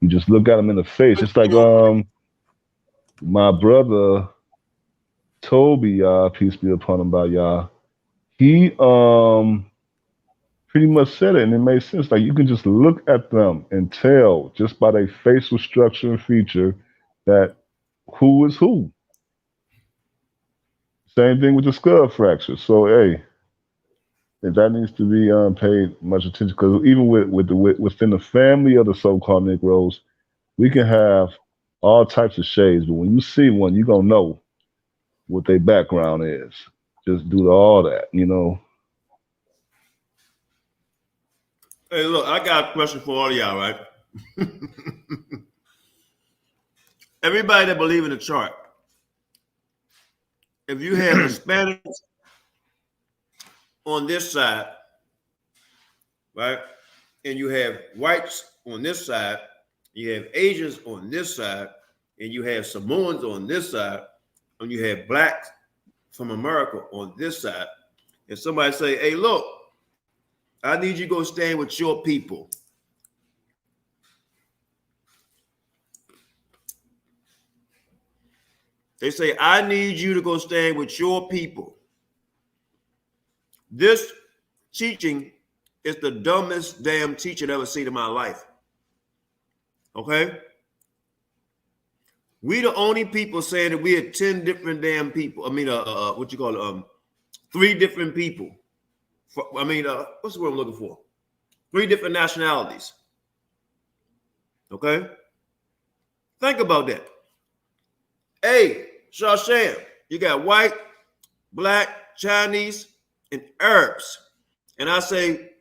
just look at them in the face. It's like my brother Toby, peace be upon him by Yah. He pretty much said it, and it made sense. Like you can just look at them and tell just by their facial structure and feature that who is who. Same thing with the skull fracture. So hey, that needs to be paid much attention, because even within the family of the so-called Negroes, we can have all types of shades, but when you see one, you're gonna know what their background is. Just due to all that, Hey, look, I got a question for all of y'all, right? Everybody that believe in the chart, if you have Hispanics on this side, right, and you have whites on this side, you have Asians on this side, and you have Samoans on this side, and you have blacks from America on this side, and somebody say, hey, look, I need you to go stand with your people. They say, I need you to go stand with your people. This teaching is the dumbest damn teaching I've ever seen in my life. Okay? We the only people saying that we are 10 different damn people. I mean, what you call it? 3 different people. What's the word I'm looking for? 3 different nationalities. Okay? Think about that. Hey, Shashan, you got white, black, Chinese, and Arabs, and I say,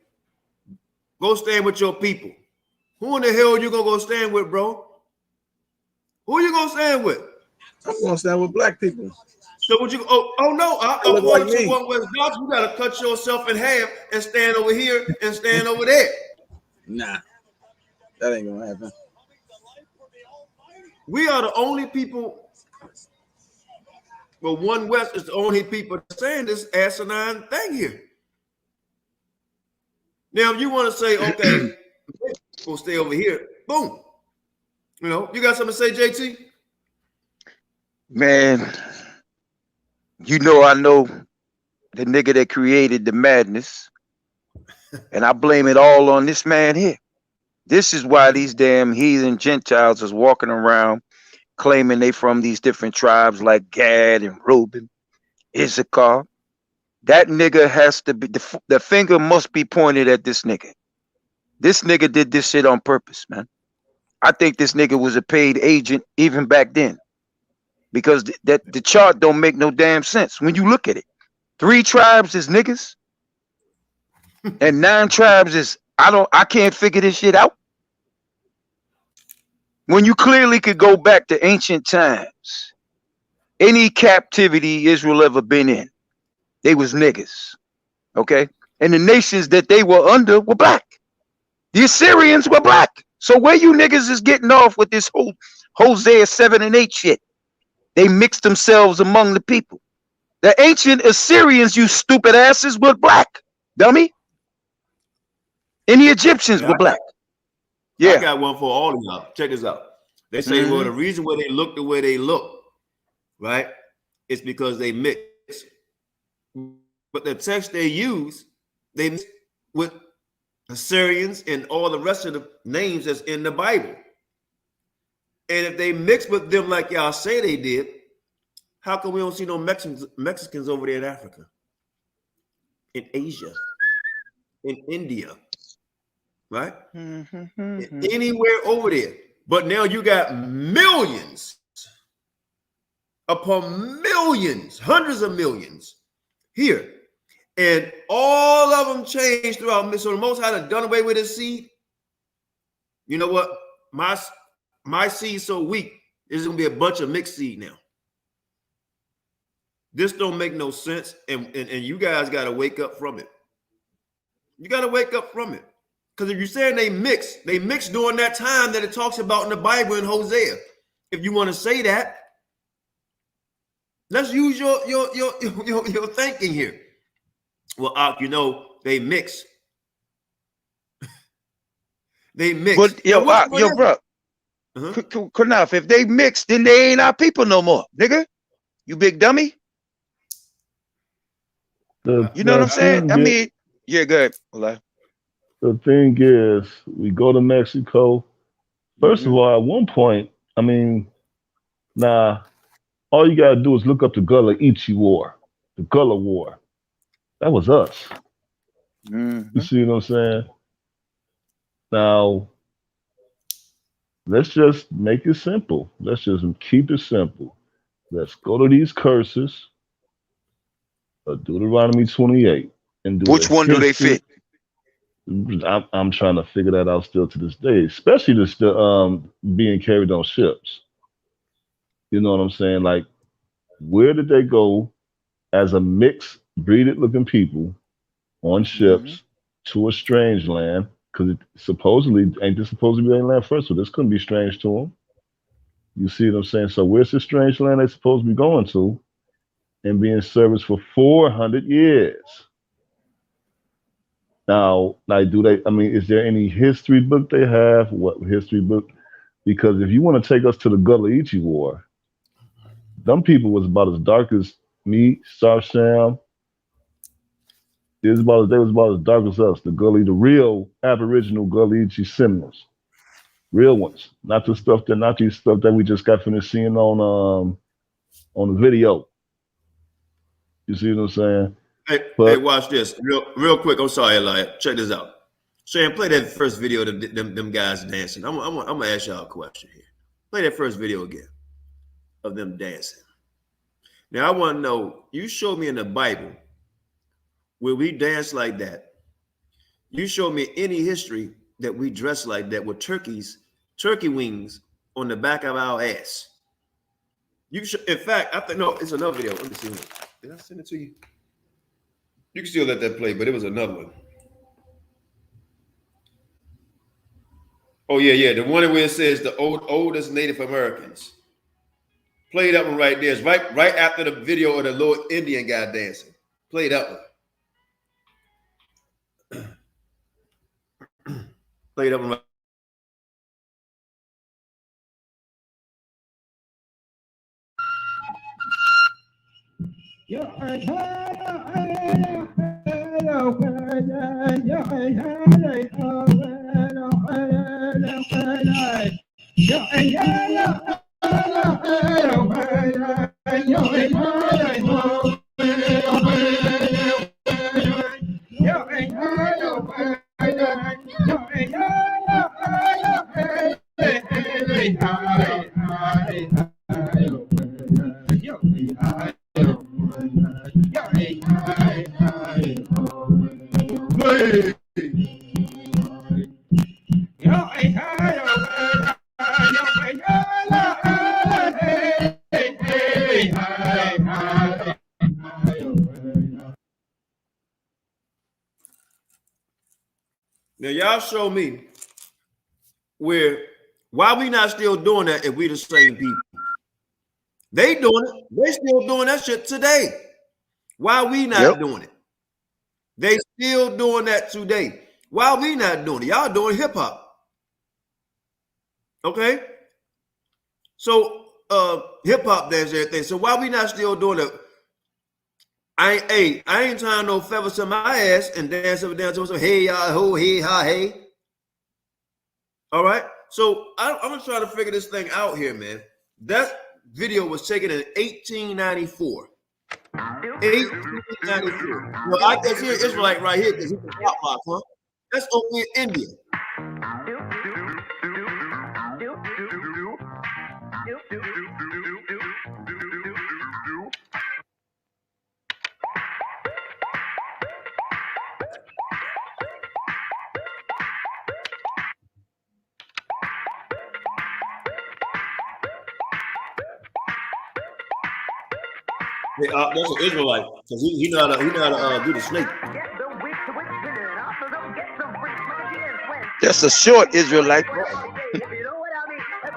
go stand with your people. Who in the hell you gonna go stand with, bro? Who you gonna stand with? I'm gonna stand with black people. So would you? Oh no! Look like According to me. One West Doctrine, you gotta cut yourself in half and stand over here and stand over there. Nah, that ain't gonna happen. We are the only people. Well, One West is the only people saying this asinine thing here. Now, if you want to say, okay, we'll stay over here, boom. You know, you got something to say, JT? Man, you know I know the nigga that created the madness, and I blame it all on this man here. This is why these damn heathen Gentiles is walking around claiming they from these different tribes like Gad and Reuben, Issachar. That nigga has to be, the finger must be pointed at this nigga. This nigga did this shit on purpose, man. I think this nigga was a paid agent even back then, because the chart don't make no damn sense when you look at it. 3 tribes is niggas, and 9 tribes is I can't figure this shit out. When you clearly could go back to ancient times, any captivity Israel ever been in, they was niggas, okay? And the nations that they were under were black. The Assyrians were black. So where you niggas is getting off with this whole Hosea 7 and 8 shit? They mixed themselves among the people. The ancient Assyrians, you stupid asses, were black, dummy. And the Egyptians were black. Yeah. I got one for all of y'all. Check this out. They say, well, the reason why they look the way they look, right, is because they mix. But the text they use, they mix with Assyrians and all the rest of the names that's in the Bible. And if they mix with them like y'all say they did, how come we don't see no Mexicans over there in Africa, in Asia, in India, right? Anywhere over there. But now you got millions upon millions, hundreds of millions here. And all of them changed throughout. So the Most High done away with his seed. You know what? My seed so weak, there's going to be a bunch of mixed seed now. This don't make no sense. And you guys got to wake up from it. You got to wake up from it. Because if you're saying they mix during that time that it talks about in the Bible in Hosea. If you want to say that, let's use your thinking here. Well, you know, they mix. They mix. But yo, bro. QANATH, if they mix, then they ain't our people no more, nigga. You big dummy. You know what I'm saying? I mean, yeah, good. The thing is, we go to Mexico. First of all, at one point, I mean, all you gotta do is look up the Gullah Ichi War, the Gullah War. That was us. You see what I'm saying? Now, let's just make it simple. Let's just keep it simple. Let's go to these curses. Deuteronomy 28. And do which one do they fit? I'm trying to figure that out still to this day, especially the being carried on ships. You know what I'm saying? Like, where did they go as a mixed breeded looking people on ships to a strange land? Because supposedly ain't this supposed to be their land first, so this couldn't be strange to them. You see what I'm saying? So where's this strange land they're supposed to be going to and be in service for 400 years? Now, is there any history book they have? What history book? Because if you want to take us to the Gullah Ichi War, them people was about as dark as me, Sarsham. They was about as dark as us. The real Aboriginal Gullah Ichi Seminoles, real ones, not these stuff that we just got finished seeing on the video. You see what I'm saying? Hey, watch this real quick. I'm sorry, Eli. Check this out. Shane, play that first video of them guys dancing. I'm gonna ask y'all a question here. Play that first video again of them dancing. Now I want to know. You show me in the Bible where we dance like that. You show me any history that we dress like that with turkey wings on the back of our ass. You should, in fact, I think no, it's another video. Let me see. Did I send it to you? You can still let that play, but it was another one. Oh yeah, the one where it says the oldest Native Americans. Play that one right there. It's right after the video of the little Indian guy dancing. Play that one. Play that one right. Now y'all show me why we not still doing that if we the same people. They doing it. They still doing that shit today. Why we not doing it? They still doing that today. Why we not doing it? Y'all doing hip hop. Okay? So hip hop does everything. So why we not still doing it? I ain't trying no feathers to my ass and dance up and down to some hey ya ho hey ha hey. All right. So I'm just trying to figure this thing out here, man. That video was taken in 1894. 1894. Well, I guess here Israelite right here because he's a pop rock, huh? That's over in India. That's an Israelite because he know how to do the snake. That's a short Israelite.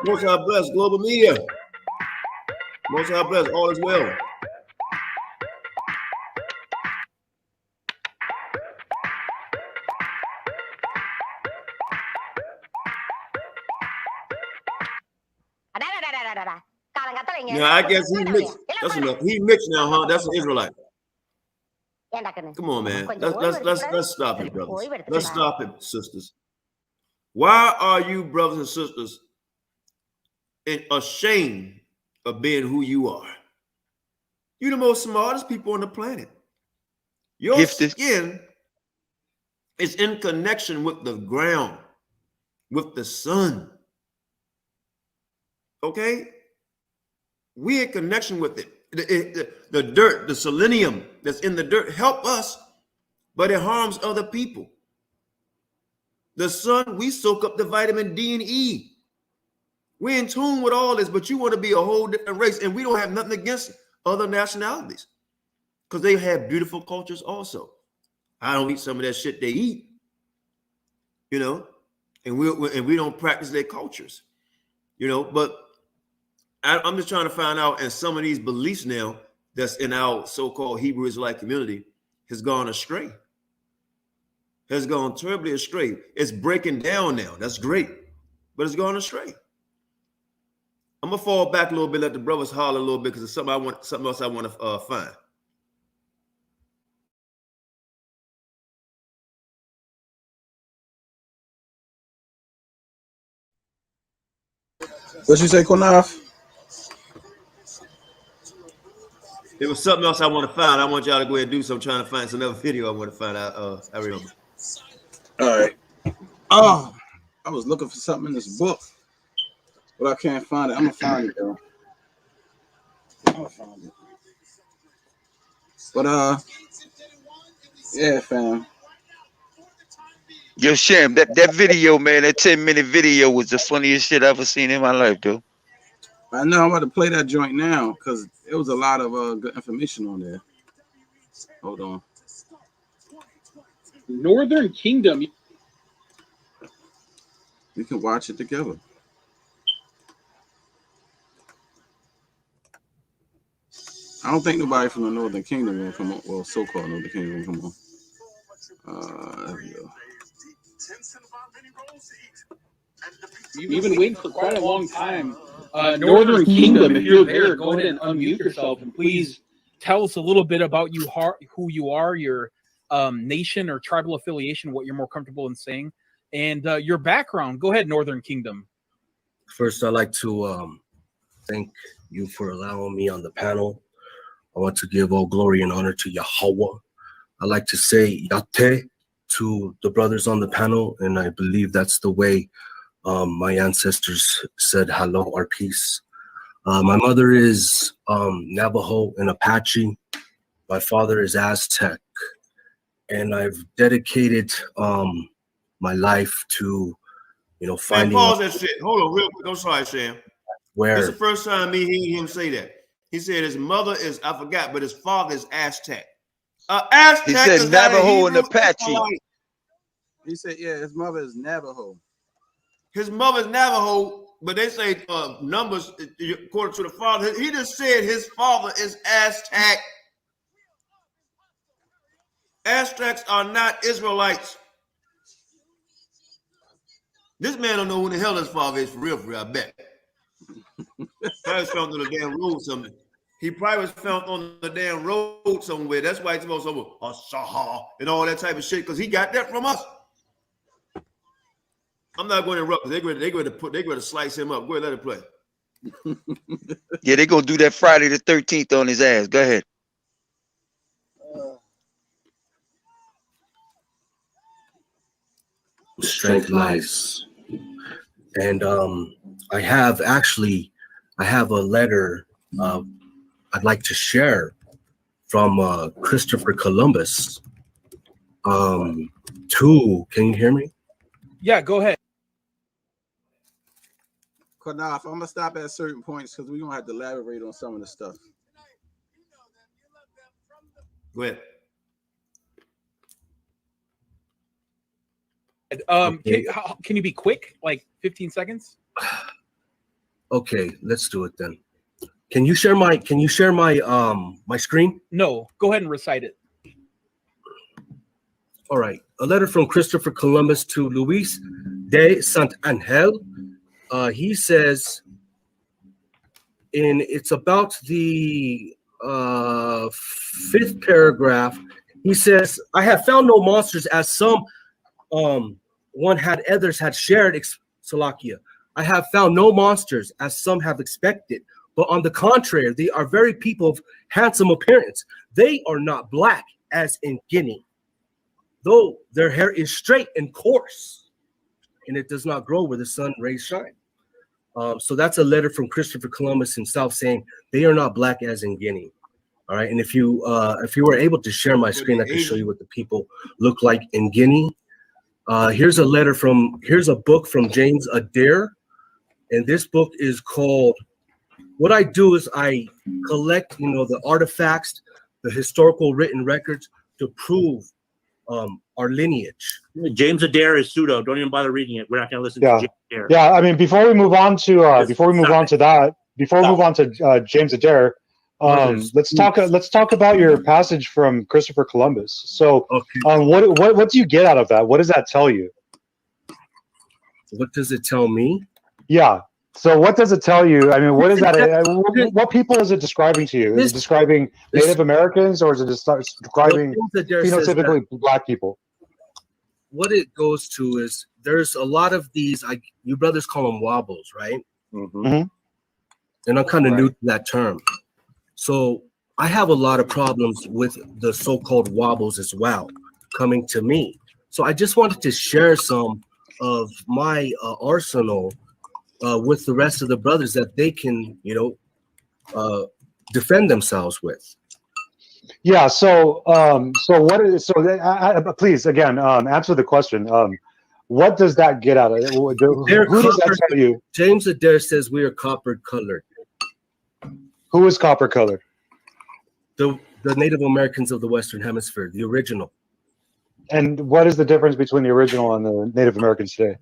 Most High bless global media. Most High bless all is well. Now I guess he mixed. That's enough. He mixed now, huh? That's an Israelite. Come on, man. Let's stop it, brothers. Let's stop it, sisters. Why are you, brothers and sisters, ashamed of being who you are? You're the most smartest people on the planet. Your skin is in connection with the ground, with the sun. Okay? We're in connection with it. The dirt, the selenium that's in the dirt help us, but it harms other people. The sun, we soak up the vitamin D and E. We're in tune with all this, but you want to be a whole different race, and we don't have nothing against other nationalities because they have beautiful cultures also. I don't eat some of that shit they eat, you know, and we don't practice their cultures, you know, but I'm just trying to find out, and some of these beliefs now that's in our so-called Hebrew Israelite community has gone astray. Has gone terribly astray. It's breaking down now. That's great, but it's gone astray. I'm gonna fall back a little bit, let the brothers holler a little bit because it's something else I want to find. What you say, QANATH? There was something else I want to find. I want y'all to go ahead and do some. I'm trying to find some other video I want to find out. I remember. All right. Oh, I was looking for something in this book, but I can't find it. I'm gonna find it, though. I'm gonna find it. But Yeah, fam. Yo, Shem, that video, man, that 10-minute video was the funniest shit I've ever seen in my life, dude. I know I'm about to play that joint now because it was a lot of good information on there. Hold on. Northern Kingdom. We can watch it together. I don't think nobody from the Northern Kingdom will come on. Well, so-called Northern Kingdom will come on. There we go. You've been waiting for quite a long time. Northern Kingdom, if you're there, go ahead and unmute yourself and please tell us a little bit about who you are, your nation or tribal affiliation, what you're more comfortable in saying, and your background. Go ahead, Northern Kingdom. First, I'd like to thank you for allowing me on the panel. I want to give all glory and honor to Yahweh. I'd like to say Yate to the brothers on the panel, and I believe that's the way my ancestors said hello or peace. My mother is Navajo and Apache. My father is Aztec, and I've dedicated my life to, finding. Man, pause that shit. Hold on, real quick. I'm sorry, Sam. Where? This is the first time me hearing him say that. He said his mother is, I forgot, but his father is Aztec. Aztec. He said Navajo and Apache. He said, yeah, his mother is Navajo. His mother's Navajo, but they say numbers according to the father. He just said his father is Aztec. Aztecs are not Israelites. This man don't know who the hell his father is for real, I bet. Probably was found on the damn road somewhere. He probably was found on the damn road somewhere. That's why he's supposed to Saha and all that type of shit, because he got that from us. I'm not going to interrupt. They're going to slice him up. Go ahead, let it play. Yeah, they're going to do that Friday the 13th on his ass. Go ahead. Strength lies. And I have a letter I'd like to share from Christopher Columbus can you hear me? Yeah, go ahead. QANATH, I'm gonna stop at certain points because we're gonna have to elaborate on some of the stuff. Go ahead. Can you be quick, like 15 seconds? Okay, let's do it then. Can you share my my screen? No, go ahead and recite it. All right. A letter from Christopher Columbus to Luis de Sant Angel. He says, it's about the 5th paragraph. He says, I have found no monsters as some others had shared Salakia. I have found no monsters as some have expected, but on the contrary, they are very people of handsome appearance. They are not black as in Guinea, though their hair is straight and coarse, and it does not grow where the sun rays shine. So that's a letter from Christopher Columbus himself saying they are not black as in Guinea. All right, and if you were able to share my screen, I can show you what the people look like in Guinea. Here's a book from James Adair, and this book is called. What I do is I collect, the artifacts, the historical written records to prove our lineage. James Adair is pseudo. Don't even bother reading it. We're not going to listen to James Adair. Yeah, I mean, before we move on to James Adair, let's talk about your passage from Christopher Columbus. So, what do you get out of that? What does that tell you? What does it tell me? Yeah. So what does it tell you? I mean, what is that? What people is it describing to you? Is it describing Native Americans, or is it describing phenotypically black people? What it goes to is there's a lot of these, you brothers call them wobbles, right? Mm-hmm. And I'm kind of new to that term. So I have a lot of problems with the so-called wobbles as well coming to me. So I just wanted to share some of my arsenal with the rest of the brothers that they can, defend themselves with. Yeah. So, what is please again answer the question. What does that get out of it? Who does that tell you? James Adair says we are copper colored. Who is copper colored? The Native Americans of the Western Hemisphere, the original. And what is the difference between the original and the Native Americans today?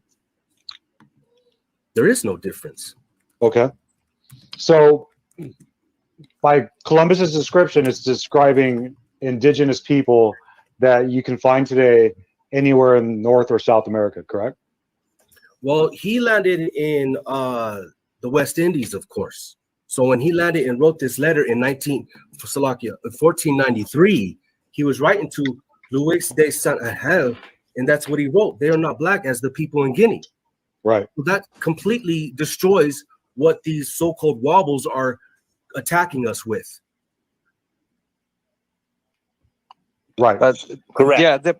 There is no difference. Okay. So by Columbus's description, it's describing indigenous people that you can find today anywhere in North or South America, correct? Well, he landed in the West Indies, of course. So when he landed and wrote this letter in 1493, he was writing to Luis de Saint Angel, and that's what he wrote. They are not black as the people in Guinea. Right. So that completely destroys what these so-called wobbles are attacking us with. Right. But Correct. yeah, Correct.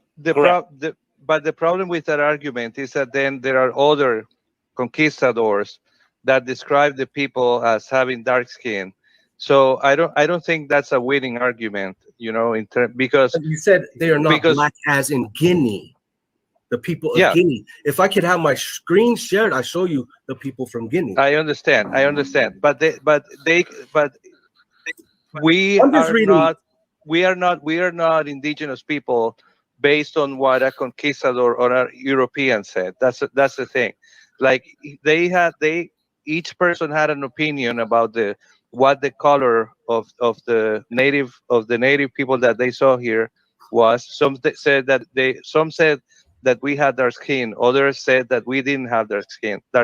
but the problem with that argument is that then there are other conquistadors that describe the people as having dark skin. So I don't think that's a winning argument, you know, because you said they are not black as in Guinea. The people of Guinea. If I could have my screen shared, I show you the people from Guinea. I understand. But we are not indigenous people based on what a conquistador or a European said. That's the thing. Like each person had an opinion about what the color of the native people that they saw here was. Some said that we had dark skin. Others said that we didn't have dark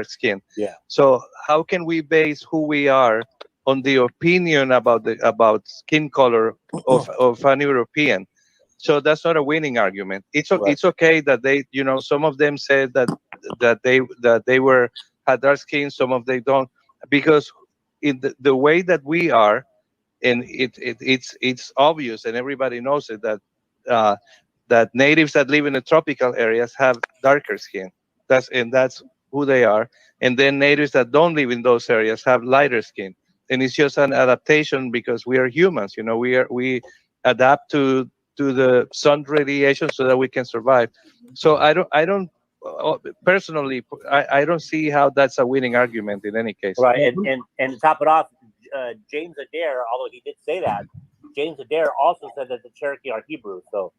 skin. Yeah. So how can we base who we are on the opinion about skin color of an European? So that's not a winning argument. It's okay that they, you know, some of them said that they had dark skin, some of them don't, because in the way that we are, and it's obvious and everybody knows it that natives that live in the tropical areas have darker skin. That's who they are. And then natives that don't live in those areas have lighter skin. And it's just an adaptation because we are humans. You know, we adapt to the sun radiation so that we can survive. So I don't personally, I don't see how that's a winning argument in any case. Right. And to top it off, James Adair, although he did say that, James Adair also said that the Cherokee are Hebrew. So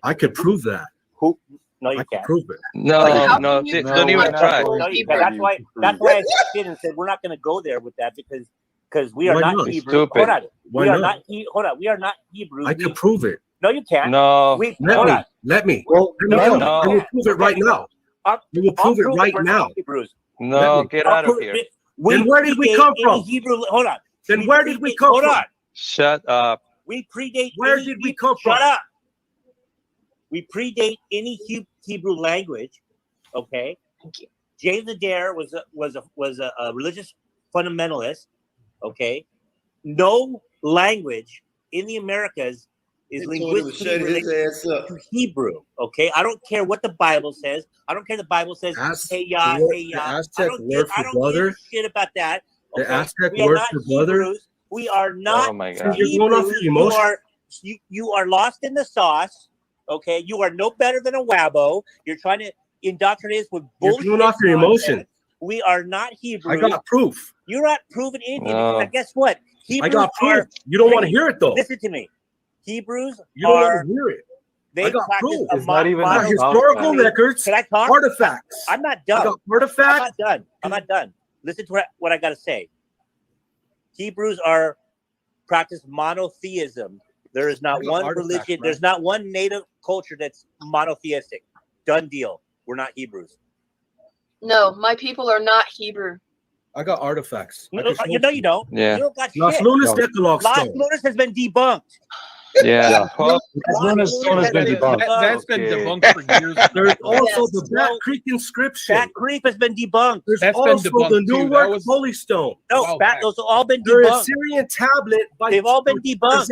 I could prove that. No, you can't. Prove it. No, don't even try. No, you can't. That's why I did and said we're not going to go there with that because we are not Hebrew. Hold on. We are not Hebrew. I could prove it. No, you can't. No. Let me. Well, no. I will prove it right now. We will prove it right now. No, get out of here. Then where did we come from? Hold on. Then where did we come from? Hold on. Shut up. We predate. Where did we come from? Shut up. We predate any Hebrew language. Okay. James Adair was a religious fundamentalist. Okay. No language in the Americas is linguistically related to Hebrew. Okay. I don't care what the Bible says. I don't care. The Bible says, "Hey ya, hey ya." I don't give a shit about that. Okay? The Aztec word for brother. We are not. Oh my God. You're going off your emotions. You are lost in the sauce. Okay, you are no better than a Wabo. You're trying to indoctrinate us with bullshit. You're going off your emotion. We are not Hebrew. I got proof. You're not proving anything. And guess what? I got proof. You don't want to hear it though. Listen to me. Hebrews you don't want to hear it. They got proof. It's not even historical records. Can I talk? Artifacts. I'm not done. I got artifacts. I'm not done. Listen to what I got to say. Hebrews practice monotheism. There is not one religion. Right? There's not one native culture that's monotheistic. Done deal. We're not Hebrews. No, my people are not Hebrew. I got artifacts. No, you don't. Yeah. You don't got Las shit. Lunas Decalogue Las Stone. Lunas has been debunked. Yeah. Las Lunas Stone has been debunked. That's been debunked for years. There's also the Back Creek inscription. Back Creek has been debunked. There's That's also been debunked the too. Newark Holy Stone. No, those have all been There's debunked. a Syrian tablet by They've all been debunked.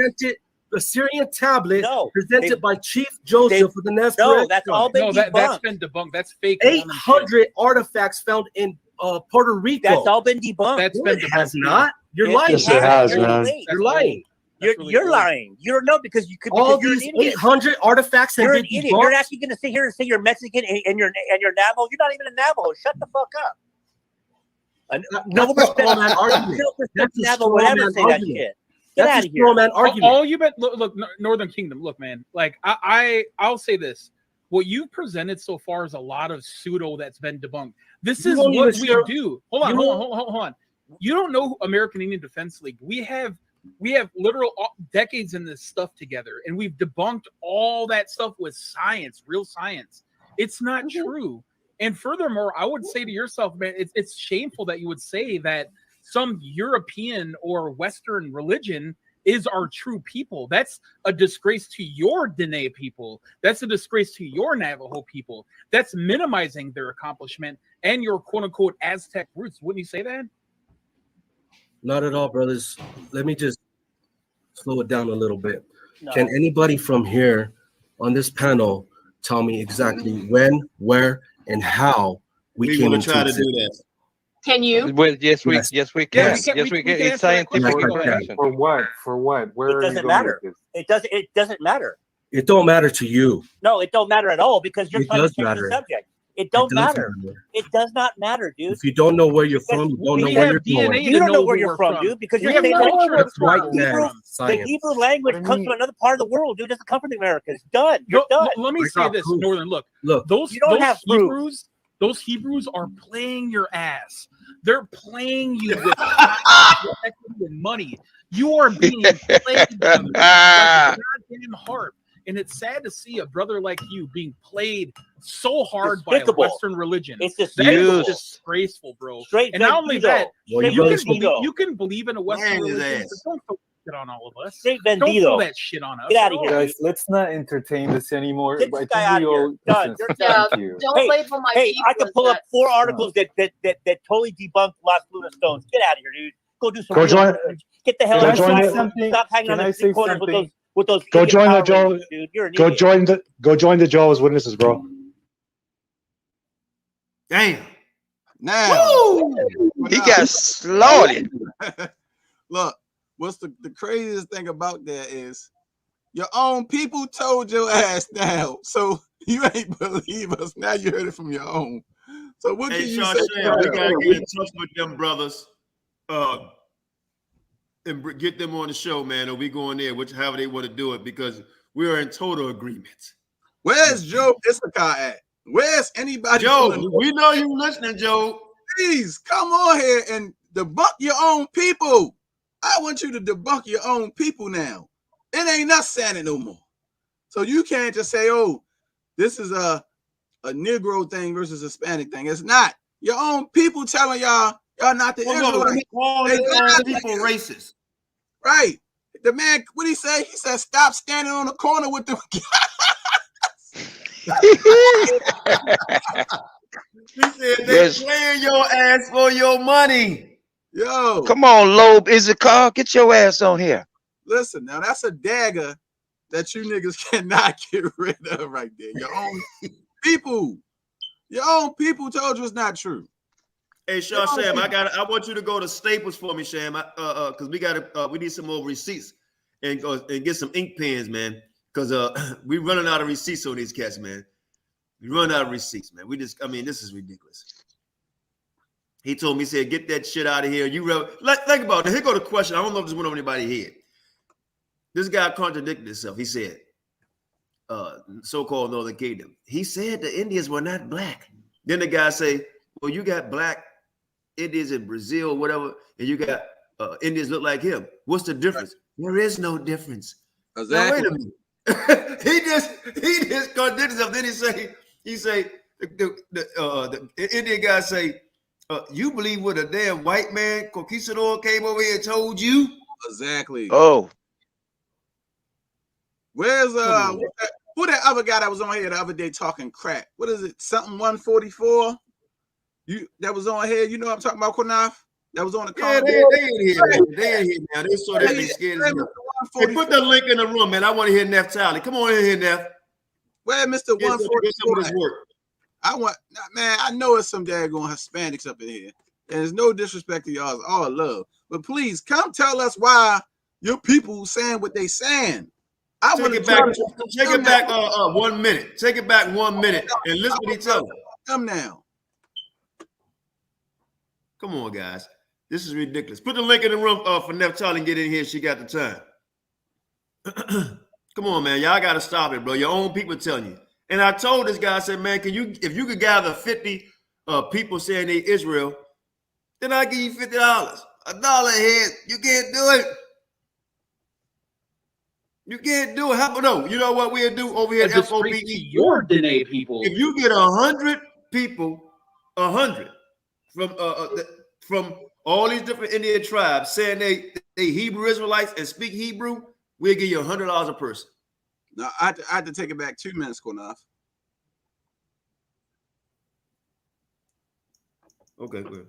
The Syrian tablet presented they've- by Chief Joseph of the Nephthah. No, that's all been No, debunked. that's been debunked. That's fake. 800 artifacts found in Puerto Rico. That's all been debunked. That's No, been it has debunked. not. You're lying. Yes, it has, man. You're lying. You're lying. You don't know because you could. All Because you're these an idiot. 800 artifacts have You're been an idiot. debunked. You're actually going to sit here and say you're Mexican and you're Navajo. You're not even a Navajo. Shut the fuck up. No That's a straw man argument. That's a Navajo straw would ever man say that argument. shit. Get That's out a of here. straw man argument. All you bet. Look, Northern Kingdom. Look, man. Like I'll say this. What you've presented so far is a lot of pseudo that's been debunked. This is what we do. Hold on. You don't know American Indian Defense League. We have literal decades in this stuff together, and we've debunked all that stuff with science, real science. It's not true. And furthermore, I would say to yourself, man, it's shameful that you would say that some European or Western religion is our true people. That's a disgrace to your Dene people. That's a disgrace to your Navajo people. That's minimizing their accomplishment and your quote unquote Aztec roots. Wouldn't you say that? Not at all, brothers. Let me just slow it down a little bit. No. Can anybody from here on this panel tell me exactly when, where, and how we came into try to do existence? that. Can you? Well, yes, we can. Yes. Yes, we can. It's answer that scientific question. information. For what? For what? Where It are you doesn't going matter. with this? It doesn't matter. It don't matter to you. No, it don't matter at all because you're It trying to does change matter. the subject. It don't It does matter. matter. It does not matter, dude. If you don't know where you're from, you don't know We where have you're DNA going. You don't know where you're from, dude, because We you're have saying culture. That's white the man Hebrew science. language comes from another part of the world, dude. It doesn't come from the Americas. Done. You're done. Let me say this, Northern. Look, those You don't have proof. Hebrews. Those Hebrews are playing your ass. They're playing you with equity and money. You are being played like a goddamn harp. And it's sad to see a brother like you being played so hard by a Despicable. Western religion. It's That despicable. is disgraceful, bro. Straight And not only Vendido. that, Well, you can believe in a Western Man, his religion, ass. but don't throw shit on all of us. Straight Don't throw Vendido. that shit on us. Get out of at here. all. Guys, let's not entertain this anymore. Get I this think guy out we of here. all Done. listen. You're Yeah, Thank you. don't label my Hey, people I can as pull up that. 4 articles that totally debunk Los Luna Stones. Get out of here, dude. Go do some Go real join- research. Get the hell Can out I of join say it. here. something? Stop hanging Can on I the street say corners something? with those Go idiot join the Power Joe. Rangers, dude. You're an Go idiot. join the Jehovah's Witnesses, bro. Damn. Now, He got slaughtered. look, what's the craziest thing about that is your own people told your ass down. So you ain't believe us. Now you heard it from your own. So what Hey, can you Shaw say? Sham, we gotta get in touch with them brothers, and get them on the show, man. Or we going there, however they want to do it, because we are in total agreement. Where's Joe Issachar at? Where's anybody? Joe, we know you listening, Joe. Please come on here and debunk your own people. I want you to debunk your own people now. It ain't us saying it no more. So you can't just say, oh, this is a Negro thing versus Hispanic thing. It's not. Your own people telling y'all not the Israelites. People racist. Right. The man, what he say? He said, stop standing on the corner with them. He said they playing your ass for your money. Yo. Come on, Loeb Issachar, get your ass on here. Listen, now that's a dagger that you niggas cannot get rid of right there. Your own people. Your own people told you it's not true. Hey, Shaw Sham, I want you to go to Staples for me, Sham. Because we need some more receipts and get some ink pens, man. Because we running out of receipts on these cats, man. We run out of receipts, man. This is ridiculous. He told me, he said, get that shit out of here. Think about it. Here go the question. I don't know if this went over anybody's head. This guy contradicted himself. He said, so-called Northern Kingdom. He said the Indians were not black. Then the guy say, well, you got black Indians in Brazil or whatever, and you got Indians look like him. What's the difference? There is no difference. Exactly. Now, wait a minute. he just contradicted himself. Then he say the Indian guy say, you believe what a damn white man conquistador came over here and told you? Exactly. Oh. Where's who that other guy that was on here the other day talking crap? What is it? Something 144? You that was on here, you know what I'm talking about, QANATH? That was on the Yeah, they ain't here, man. They ain't here now. They saw that they scared as hell. Hey, put the link in the room, man. I want to hear Neff Tally. Come on in here, Neff. Where Mr. 144? I know it's some daggone Hispanics up in here. And there's no disrespect to y'all, it's all love. But please come tell us why your people saying what they saying. I want to take it back 1 minute. Take it back 1 minute and listen to each other. Come now. Come on, guys. This is ridiculous. Put the link in the room for Neftali and get in here. She got the time. Come on, man. Y'all got to stop it, bro. Your own people telling you. And I told this guy, I said, man, if you could gather 50 people saying they Israel, then I'll give you $50. $1 a head. You can't do it. You can't do it. How about no? You know what we'll do over here at F.O.P.E? Your DNA people. If you get 100 people, 100 from all these different Indian tribes saying they Hebrew Israelites and speak Hebrew, we'll give you $100 a person. No, I had to take it back 2 minutes, QANATH. Okay, good.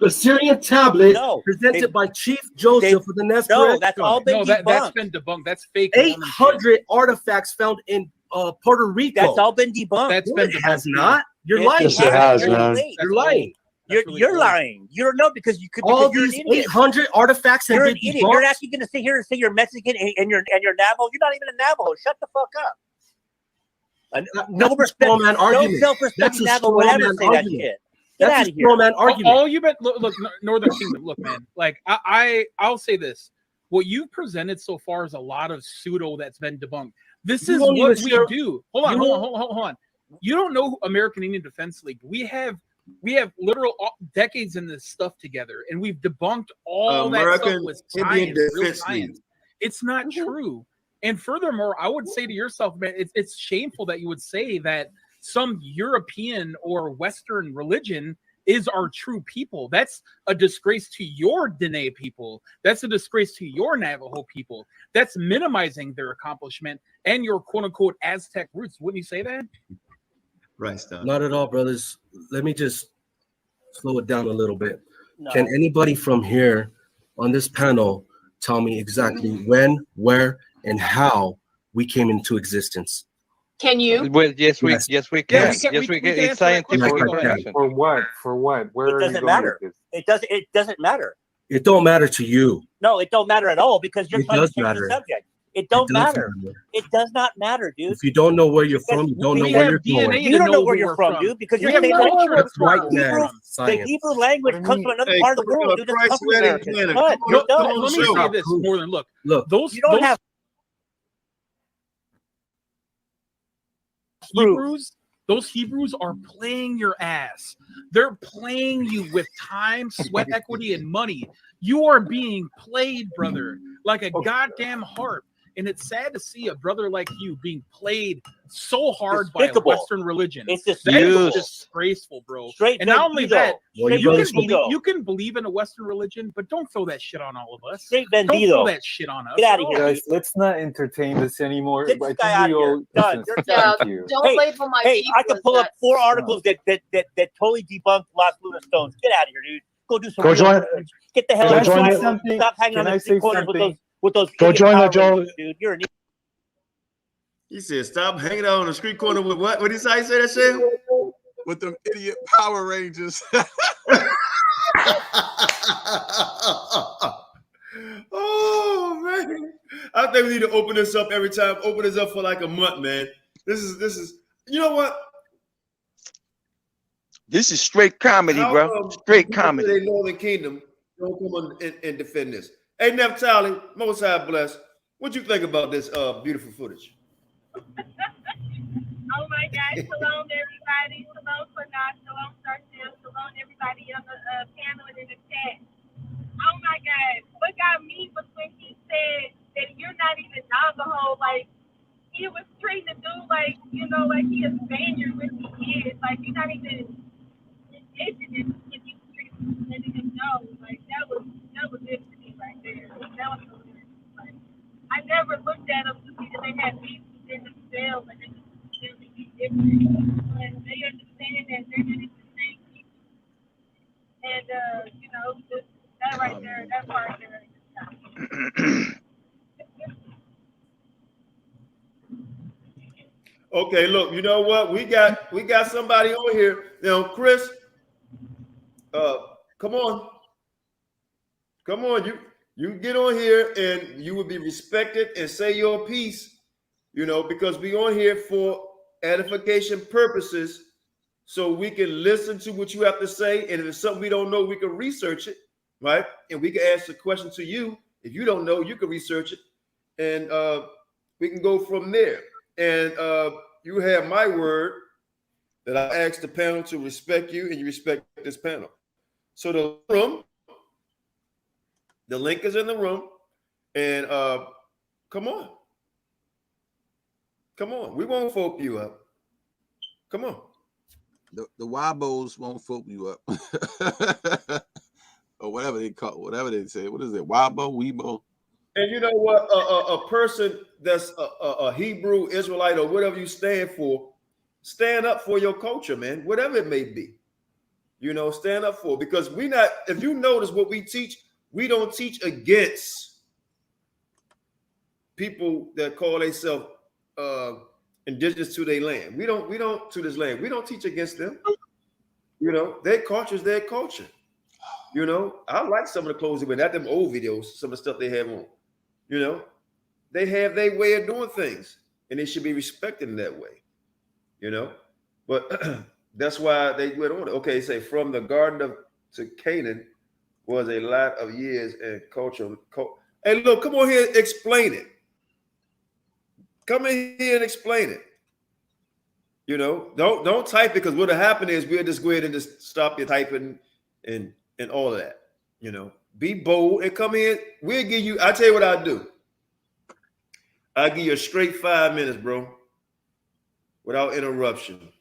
The Syrian tablet presented by Chief Joseph of the Nestor. No, that's all been debunked. That's been debunked. That's fake. 800 artifacts found in Puerto Rico. That's all been debunked. That's been It has not. You're lying. Yes, it has, man. You're lying. You're lying. You don't know because you could. All you're these an idiot. 800 artifacts have You're been an idiot. debunked. You're actually going to sit here and say you're Mexican and you're Navajo. You're not even a Navajo. Shut the fuck up. No respect. No self-respecting Navajo would ever say that shit. Get out of here. All you been look, Northern Kingdom. Look, man. Like I'll say this: what you've presented so far is a lot of pseudo that's been debunked. This is what we do. Hold on. You don't know American Indian Defense League. We have literal decades in this stuff together, and we've debunked all that stuff with science, real science. It's not true. And furthermore, I would say to yourself, man, it's shameful that you would say that some European or Western religion is our true people. That's a disgrace to your Dene people. That's a disgrace to your Navajo people. That's minimizing their accomplishment and your quote-unquote Aztec roots. Wouldn't you say that? Right, Stan. Not at all, brothers. Let me just slow it down a little bit. No. Can anybody from here on this panel tell me exactly when, where, and how we came into existence? Can you? Well, yes, we can. Yes, We can. It's scientific information. For what? For what? Where It are you doesn't going matter. with this? It doesn't matter. It don't matter to you. No, it don't matter at all because you're It trying to does change matter. the subject. It don't It does matter. matter. It does not matter, dude. If you don't know where you're from, you don't know where you're going. You don't know where you're from, dude, because you're saying That's right the there. Hebrew language comes from another part of the world, dude. It comes from Americans. It does. Let me say this, Northern. Look, those You don't have Hebrews. Those Hebrews are playing your ass. They're playing you with time, sweat equity, and money. You are being played, brother, like a goddamn harp. And it's sad to see a brother like you being played so hard by a Western religion. It's That is disgraceful, bro. And not only that, you can believe in a Western religion, but don't throw that shit on all of us. Don't throw that shit on us. Get out of here. Guys, let's not entertain this anymore. Get this guy out of here. Done. You're done. Thank you. Don't label my people. I can pull up 4 articles that totally debunked Lost Lunar Stones. Get out of here, dude. Go do some research. Get the hell out of here. Stop hanging on the street corners with those Go join the Joe. Dude, you're an idiot. He said, "Stop hanging out on the street corner with what? What did he say? Say that shit? With them idiot Power Rangers." Oh man, I think we need to open this up every time. Open this up for like a month, man. This is. You know what? This is straight comedy, bro. Straight comedy. The Northern Kingdom don't come on and defend this. Hey, Neftali, Most High bless. What you think about this beautiful footage? Oh my God! Shalom, everybody. Shalom, QANATH. Shalom, Starship. Shalom, everybody on the panel and in the chat. Oh my God! What got me was when he said that you're not even Navajo. Like he was treating the dude like like he a Spaniard, which he is. Like you're not even indigenous if you treat him know. Like that was it to me right there. That was hilarious. Like I never looked at them to see that they had beef in themselves and they just really be different. But they understand that they're not even the same people. And just that right there, that part there. Okay, look, you know what? We got somebody on here. Now, Chris, come on. Come on, you can get on here and you will be respected and say your piece, you know, because we on here for edification purposes, so we can listen to what you have to say, and if it's something we don't know, we can research it, right? And we can ask a question to you. If you don't know, you can research it, and we can go from there. And you have my word that I asked the panel to respect you, and you respect this panel. So the link is in the room, and come on. We won't F.O.P.E you up. Come on. The Wabos won't F.O.P.E you up. Or whatever they call, whatever they say. What is it? Wabo, Webo. And you know what? A person that's a Hebrew Israelite or whatever you stand for, stand up for your culture, man. Whatever it may be, you know, stand up for. Because we not. If you notice what we teach, we don't teach against people that call themselves indigenous to their land. We don't to this land. We don't teach against them. You know, their culture is their culture. You know, I like some of the clothes, but not them old videos, some of the stuff they have on. You know, they have their way of doing things, and they should be respected in that way. You know, but that's why they went on it. Okay, say from the garden to Canaan was a lot of years and culture. Hey, look, come on here and explain it. Come in here and explain it. You know, don't type it, because what'll happen is we'll just go ahead and just stop your typing and all of that. You know, be bold and come in. We'll give you. I tell you what I'll do. I'll give you a straight 5 minutes, bro, without interruption.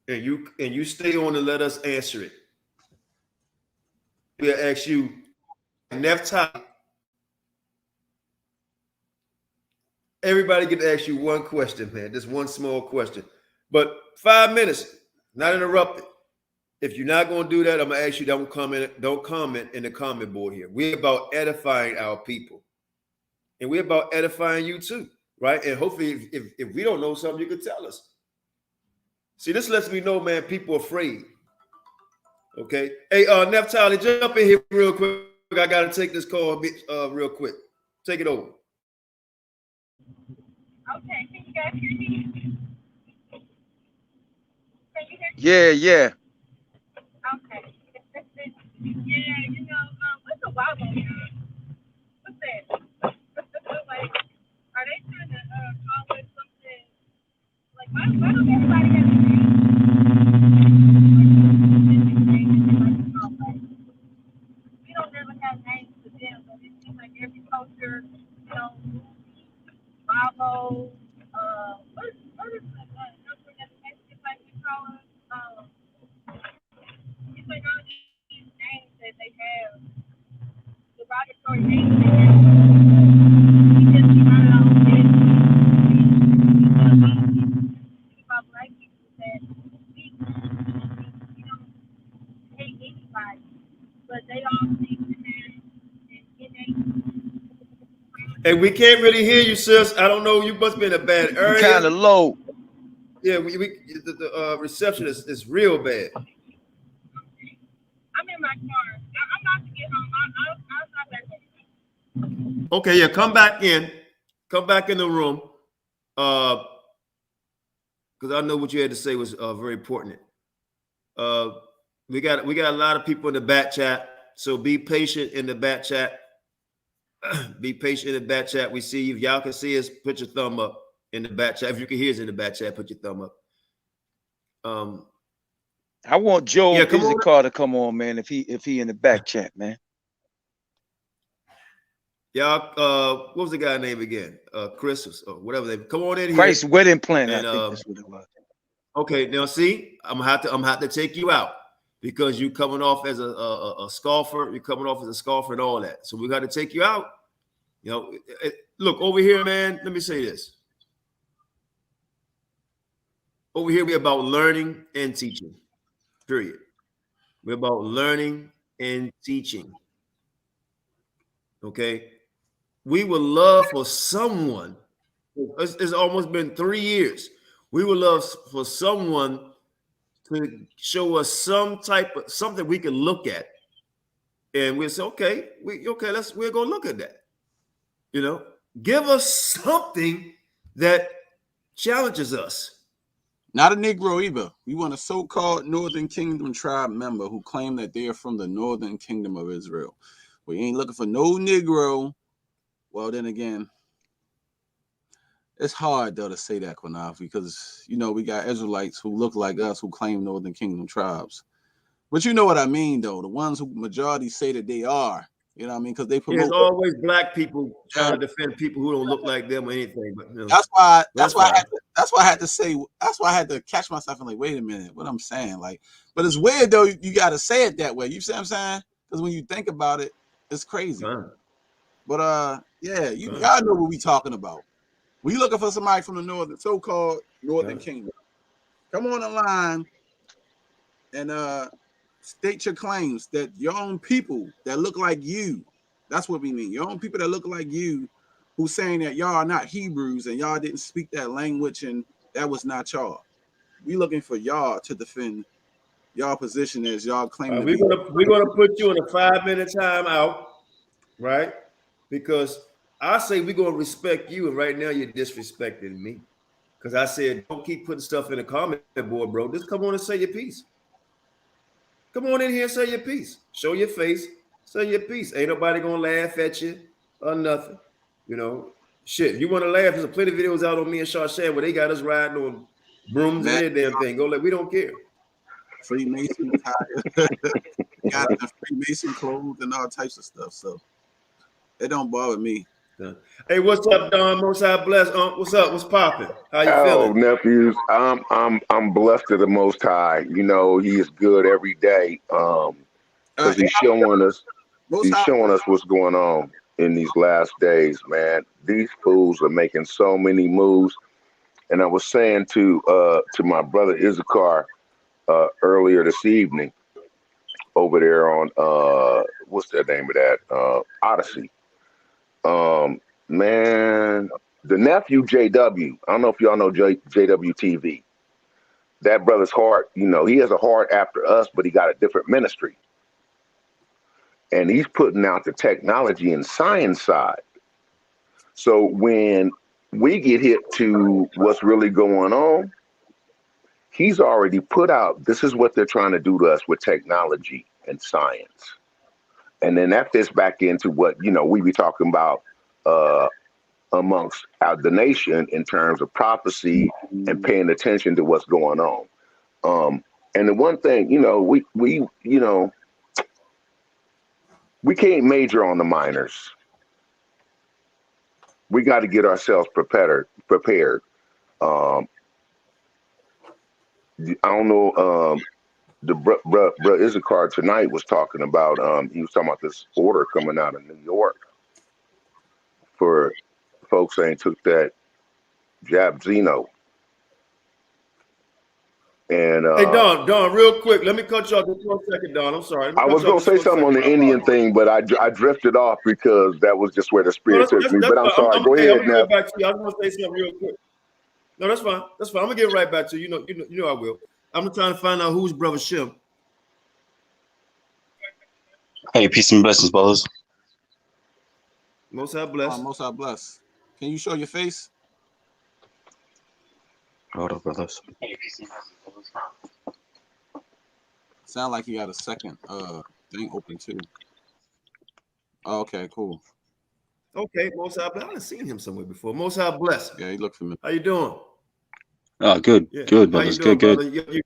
And you stay on and let us answer it. We'll ask you next time. Everybody get to ask you one question, man. Just one small question. But 5 minutes, not interrupted. If you're not going to do that, I'm going to ask you don't comment in the comment board here. We're about edifying our people. And we're about edifying you too, right? And hopefully if we don't know something, you can tell us. See, this lets me know, man, people are afraid. Okay. Hey, Neftali, jump in here real quick. I got to take this call real quick. Take it over. Okay, can you guys hear me? Can you hear me? Yeah. Okay. Yeah, you know, what's a Wabo? What's that? Like, are they trying to call it something? Like, why don't everybody have a name? We don't really have names for them, but it seems like every culture, you know, Wabo, what is the like we call it? It's like all these names that they have, derogatory names they have. We just about black people that we don't hate anybody, but they all seem to have an innate. Hey, we can't really hear you, sis. I don't know. You must be in a bad area. Kind of low. Yeah, the reception is real bad. I'm in my car. I'm about to get home. I'll stop back home. Okay, yeah, come back in. Come back in the room. Because I know what you had to say was very important. We got a lot of people in the back chat, so be patient in the back chat. Be patient in the back chat. We see you. If y'all can see us, put your thumb up in the back chat. If you can hear us in the back chat, put your thumb up. I want Joe Issachar to come on, man. If he in the back chat, man. Y'all, what was the guy's name again? Chris or whatever they come on in here. Christ's wedding plan. I think that's what it was. Okay, now see, I'm gonna have to take you out because you coming off as a scoffer. You're coming off as a scoffer and all that. So we got to take you out. You know, look over here, man. Let me say this. Over here, we're about learning and teaching. Period. We're about learning and teaching. Okay. We would love for someone It's almost been 3 years. We would love for someone to show us some type of something we can look at, and we'll say, okay, we're gonna look at that. You know, give us something that challenges us. Not a Negro either. We want a so-called Northern Kingdom tribe member who claim that they are from the Northern Kingdom of Israel. We ain't looking for no Negro. Well, then again, it's hard though to say that, QANATH, because you know we got Israelites who look like us who claim Northern Kingdom tribes. But you know what I mean, though. The ones who majority say that they are. You know what I mean? Because they promote. There's always black people trying to defend people who don't look like them or anything. But you know, that's why I had to say. That's why I had to catch myself and like, wait a minute, what I'm saying, like. But it's weird though. You got to say it that way. You see what I'm saying? Because when you think about it, it's crazy. But yeah, y'all know what we talking about. We looking for somebody from the northern, so-called Northern Kingdom. Come on the line and state your claims that your own people that look like you. That's what we mean. Your own people that look like you, who's saying that y'all are not Hebrews and y'all didn't speak that language and that was not y'all. We looking for y'all to defend y'all position as y'all claim to be. We're gonna put you in a 5-minute timeout, right? Because I say we're gonna respect you, and right now you're disrespecting me. Because I said don't keep putting stuff in the comment board, bro. Just come on and say your piece. Come on in here and say your piece. Show your face. Say your piece. Ain't nobody gonna laugh at you or nothing. You know, shit. You want to laugh? There's plenty of videos out on me and Shawshan where they got us riding on brooms and every damn thing. Go like we don't care. Freemason attire, got the Freemason clothes and all types of stuff. So it don't bother me. Hey, what's up, Don? Most High bless. What's up? What's popping? How you feeling? Nephews, I'm blessed to the Most High. You know, He is good every day. Because He's showing us what's going on in these last days, man. These fools are making so many moves. And I was saying to my brother Issachar earlier this evening over there on what's the name of that? Odyssey. Man, the nephew JW, I don't know if y'all know JW TV. That brother's heart, you know, he has a heart after us, but he got a different ministry. And he's putting out the technology and science side. So when we get hit to what's really going on, he's already put out, this is what they're trying to do to us with technology and science. And then that fits back into what, you know, we be talking about amongst the nation in terms of prophecy and paying attention to what's going on. And the one thing, you know, we can't major on the minors. We got to get ourselves prepared. I don't know. The bro Issachar tonight was talking about. He was talking about this order coming out of New York for folks saying took that jab Zeno. And hey Don, real quick, let me cut you off just for a second, Don. I'm sorry. I was gonna say something on the Indian thing, but I drifted off because that was just where the spirit took me. But I'm sorry. Go ahead, I'm gonna get back to you. I was gonna say something real quick. No, that's fine. That's fine. I'm gonna get right back to you. You know I will. I'm trying to find out who's brother Shem. Hey, peace and blessings, brothers. Most High bless. Most High bless. Can you show your face? Hold up, brothers. Sound like you got a second thing open too. Oh, okay, cool. Okay, Most High bless. I've seen him somewhere before. Most High bless. Yeah, he looked familiar. How you doing? Oh, good, yeah. Good, brothers. How you doing, good. Brother? You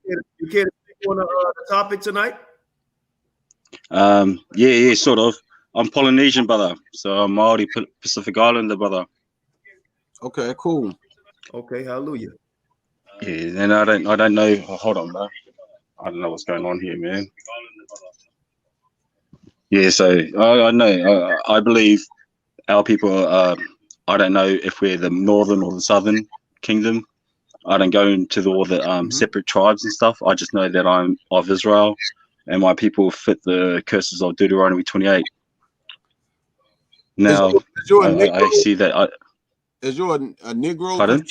care to speak on the topic tonight? Yeah, sort of. I'm Polynesian, brother. So I'm Maori Pacific Islander, brother. Okay, cool. Okay, hallelujah. Yeah, and I don't know. Oh, hold on, bro. I don't know what's going on here, man. Yeah, so I know. I believe our people. I don't know if we're the northern or the southern kingdom. I don't go into all the separate tribes and stuff. I just know that I'm of Israel, and my people fit the curses of Deuteronomy 28. Now, I see that. Is you a Negro? Pardon?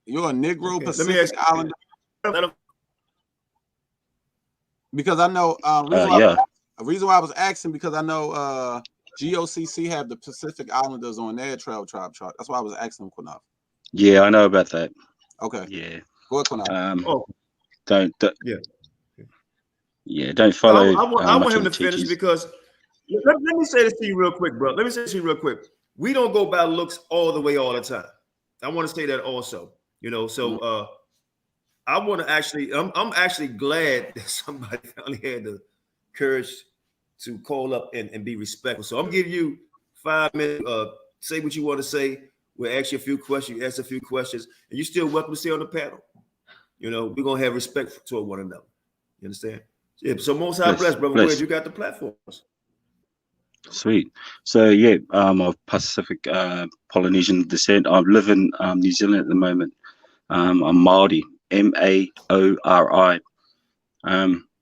You're a Negro Okay, let me Pacific ask Islander? you. Because I know Yeah. reason why I was asking, because I know GOCC have the Pacific Islanders on their trail tribe chart. That's why I was asking QANATH. Yeah, I know about that. Okay. Yeah. Go ahead, QANATH. Don't Yeah. Yeah, don't No, follow I want much of him the to finish teachings. because let me say this to you real quick, bro. Let me say this to you real quick. We don't go by looks all the way all the time. I want to say that also. You know, so I want to actually, I'm actually glad that somebody finally had the courage to call up and be respectful. So I'm gonna give you 5 minutes. Say what you want to say. We'll ask you a few questions. You ask a few questions, and you're still welcome to stay on the panel. You know, we're gonna have respect toward one another. You understand? Yeah. So most high bless, brother. Go ahead. You got the platforms. Sweet. So yeah, of Pacific Polynesian descent. I live in New Zealand at the moment. I'm Maori, Maori.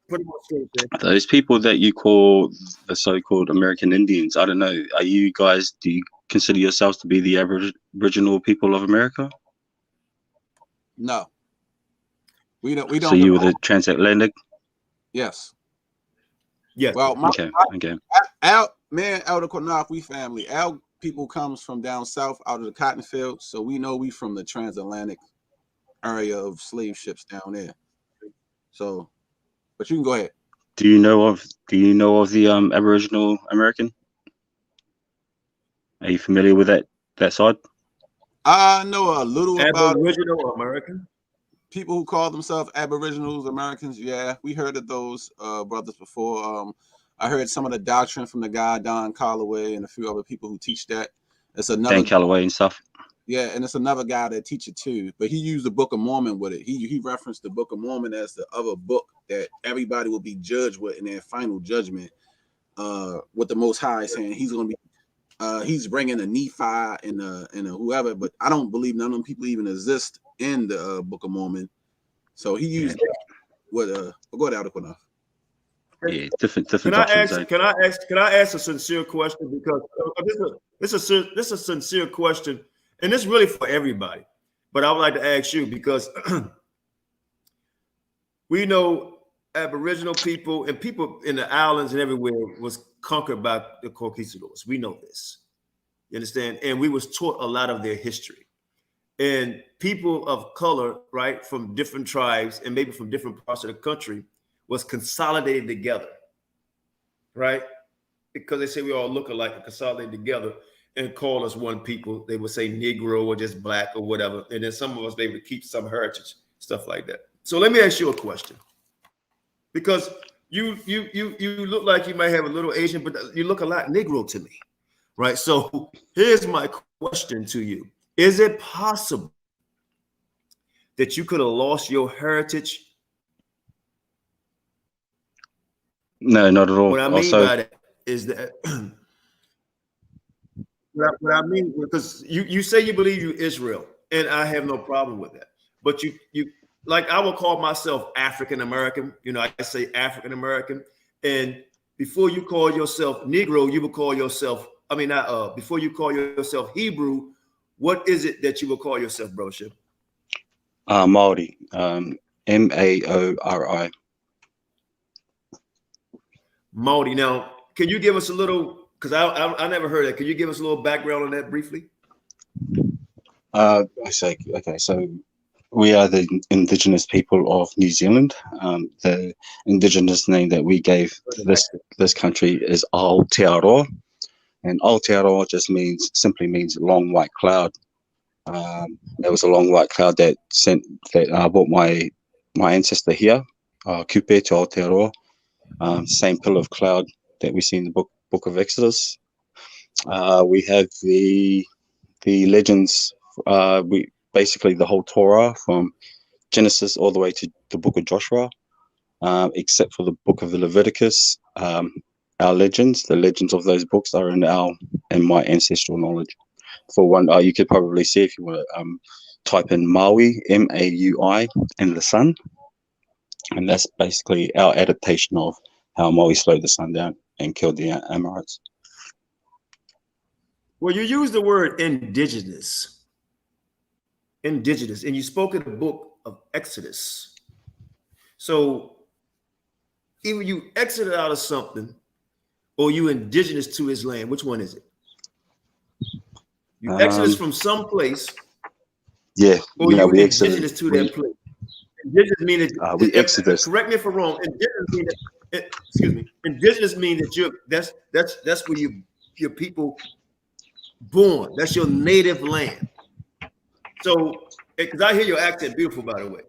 Pretty much straight there. Those people that you call the so-called American Indians, I don't know. Are you guys? Do you consider yourselves to be the Aboriginal people of America? No. We don't. So you were the transatlantic. Yes. Yes. Well, Okay. Elder QANATH, we family. Our people comes from down south out of the cotton fields, so we know we from the transatlantic area of slave ships down there. So, but you can go ahead. Do you know of the Aboriginal American? Are you familiar with that side? I know a little about Aboriginal American. People who call themselves Aboriginals Americans. Yeah, we heard of those brothers before. I heard some of the doctrine from the guy Don Calloway and a few other people who teach that. It's another Dan Calloway and stuff. Yeah, and it's another guy that teach it too, but he used the Book of Mormon with it. He referenced the Book of Mormon as the other book that everybody will be judged with in their final judgment. With the Most High saying he's going to be, he's bringing a Nephi and a whoever, but I don't believe none of them people even exist in the Book of Mormon. So he used that with go ahead, QANATH. Yeah, different. Can I ask a sincere question, because this is a sincere question, and it's really for everybody. But I would like to ask you, because we know Aboriginal people and people in the islands and everywhere was conquered by the conquistadors. We know this. You understand? And we was taught a lot of their history. And people of color, right, from different tribes and maybe from different parts of the country was consolidated together, right? Because they say we all look alike and consolidated together and call us one people. They would say Negro or just black or whatever. And then some of us, they would keep some heritage, stuff like that. So let me ask you a question. Because you look like you might have a little Asian, but you look a lot Negro to me, right? So here's my question to you. Is it possible that you could have lost your heritage? No, not at all. What I mean by that is that what I mean, because you say you believe you Israel, and I have no problem with that. But you like, I will call myself African American. You know, I say African American, and before you call yourself Negro, you will call yourself. I mean, not before you call yourself Hebrew. What is it that you will call yourself, broship? Maori, Maori. Maori. Now, can you give us a little? Because I never heard that. Can you give us a little background on that briefly? I say okay. So we are the indigenous people of New Zealand. The indigenous name that we gave to this country is Aotearoa, and Aotearoa just simply means long white cloud. There was a long white cloud that brought my ancestor here, Kupe to Aotearoa. Same pillar of cloud that we see in the book of Exodus. We have the legends. We basically the whole Torah from Genesis all the way to the book of Joshua, except for the book of the Leviticus. Our legends, the legends of those books, are in my ancestral knowledge. For one, you could probably see if you want to type in Maui, Maui, and the sun, and that's basically our adaptation of how Maui slowed the sun down and killed the Amorites. Well, you use the word indigenous. indigenous, and you spoke in the book of Exodus. So either you exited out of something or you indigenous to his land. Which one is it? You exodus from some place, yeah, or you we indigenous to that place. Indigenous means we exodus. Correct me if I'm wrong. Indigenous mean that, excuse me. Indigenous means that that's where your people born. That's your native land. So, because I hear your accent beautiful, by the way.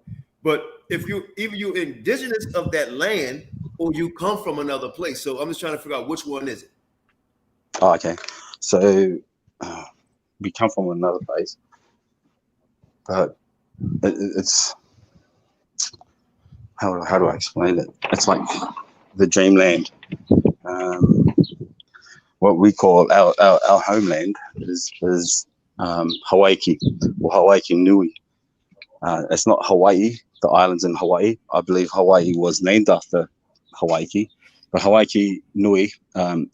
But if you either you indigenous of that land or you come from another place. So I'm just trying to figure out which one is it. Oh, okay. So we come from another place, but it's how do I explain it? It's like the dreamland. What we call our homeland is Hawaii or Hawaii Nui. It's not Hawaii, the islands in Hawaii. I believe Hawaii was named after Hawaii, but Hawaii Nui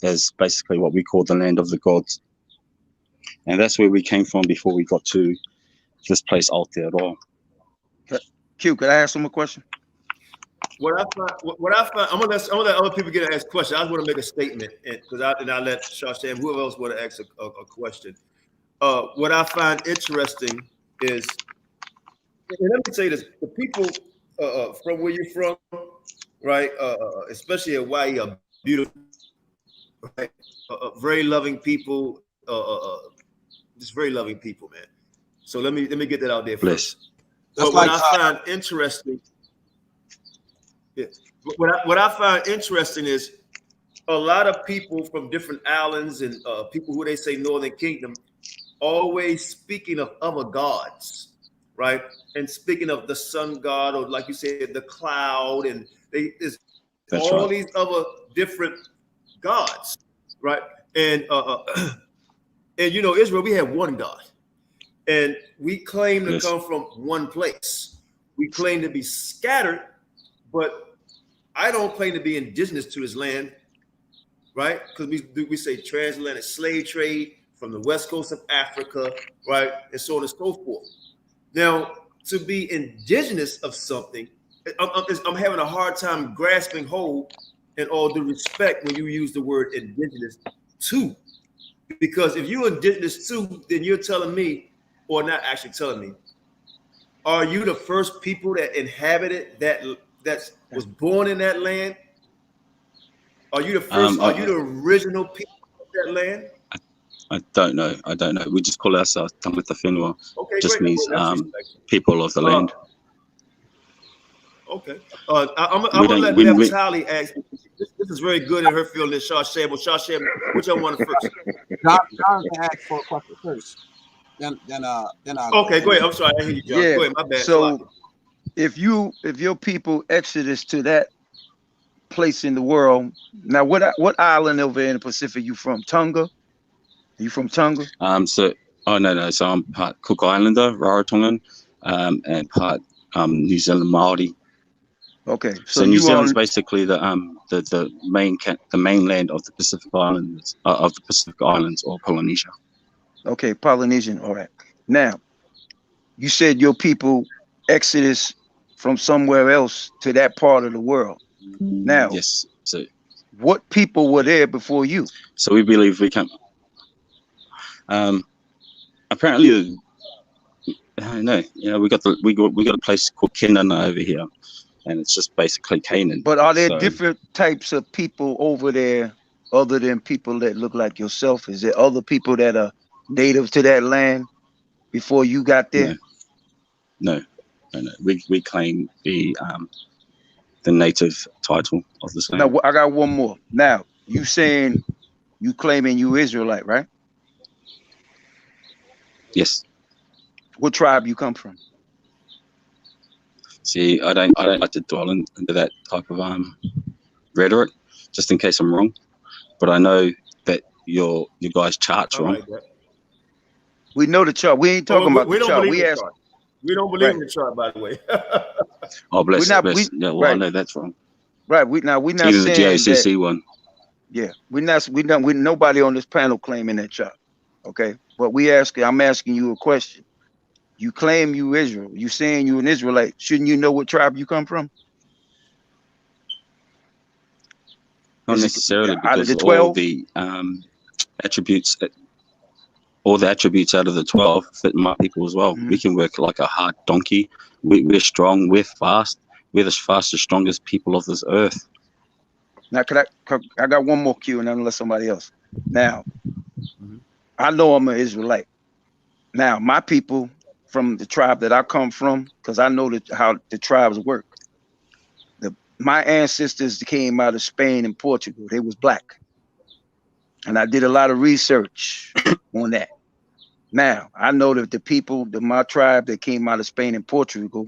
is basically what we call the land of the gods. And that's where we came from before we got to this place Aotearoa. Q, could I ask him a question? What I find, I'm gonna let other people get to ask questions. I just want to make a statement, because I let Shashem, whoever else want to ask a question. What I find interesting is, and let me say this: the people from where you're from, right? Especially in Hawaii, are beautiful, right? Very loving people, just very loving people, man. So let me get that out there first. But what I find interesting. Yeah. What I find interesting is a lot of people from different islands and people who they say Northern Kingdom always speaking of other gods, right? And speaking of the sun god, or like you said, the cloud, and there's all these other different gods, right? And and you know, Israel, we have one God, and we claim to come from one place. We claim to be scattered, but I don't claim to be indigenous to his land, right? Because we say transatlantic slave trade from the west coast of Africa, right? And so on and so forth. Now, to be indigenous of something, I'm having a hard time grasping hold, in all due respect, when you use the word indigenous to. Because if you're indigenous to, then you're telling me, or not actually telling me, are you the first people that inhabited that was born in that land? Are you the first? Are you the original people of that land? I don't know. We just call ourselves Tangata Whenua. Okay, just great. means people of the land. Okay. I'm gonna let Neftali ask. This is very good in her field in Shashem. Well, Shashem, which one wanted first? John can ask for a question first. Then okay, go ahead. I'm sorry, I hear you, John. Yeah. Go ahead, my bad. So if your people exodus to that place in the world, now what island over in the Pacific you from? Tonga? Are you from Tonga? No. So I'm part Cook Islander, Rarotongan, and part New Zealand Maori. Okay. So New Zealand's basically the mainland of the Pacific Islands or Polynesia. Okay, Polynesian. All right. Now, you said your people exodus from somewhere else to that part of the world. Now, yes. So, what people were there before you? So we believe we can. Apparently, I don't know. You know, we got a place called QANATH over here, and it's just basically Canaan. But are there different types of people over there, other than people that look like yourself? Is there other people that are native to that land before you got there? No. We claim the native title of this land. Now I got one more. Now you saying you claiming you Israelite, right? Yes. What tribe you come from? See, I don't like to dwell into that type of rhetoric, just in case I'm wrong. But I know that your guys' chart's wrong. We know the chart. We ain't talking about the chart. We don't believe in the chart, by the way. Oh, bless. I know that's wrong. Right. We're not it's either saying the GACC that, one. Yeah, we nobody on this panel claiming that chart. Okay, but I'm asking you a question. You claim you Israel. You saying you an Israelite. Shouldn't you know what tribe you come from? Not Is it necessarily, out of because the all 12? the attributes, all the attributes out of the 12 fit my people as well. We can work like a hard donkey. We're strong. We're fast. We're the fastest, strongest people of this earth. Now, I got one more cue, and then I'll let somebody else. Now, I know I'm an Israelite. Now, my people from the tribe that I come from, because I know how the tribes work. My ancestors came out of Spain and Portugal. They was black. And I did a lot of research on that. Now, I know that the people, my tribe that came out of Spain and Portugal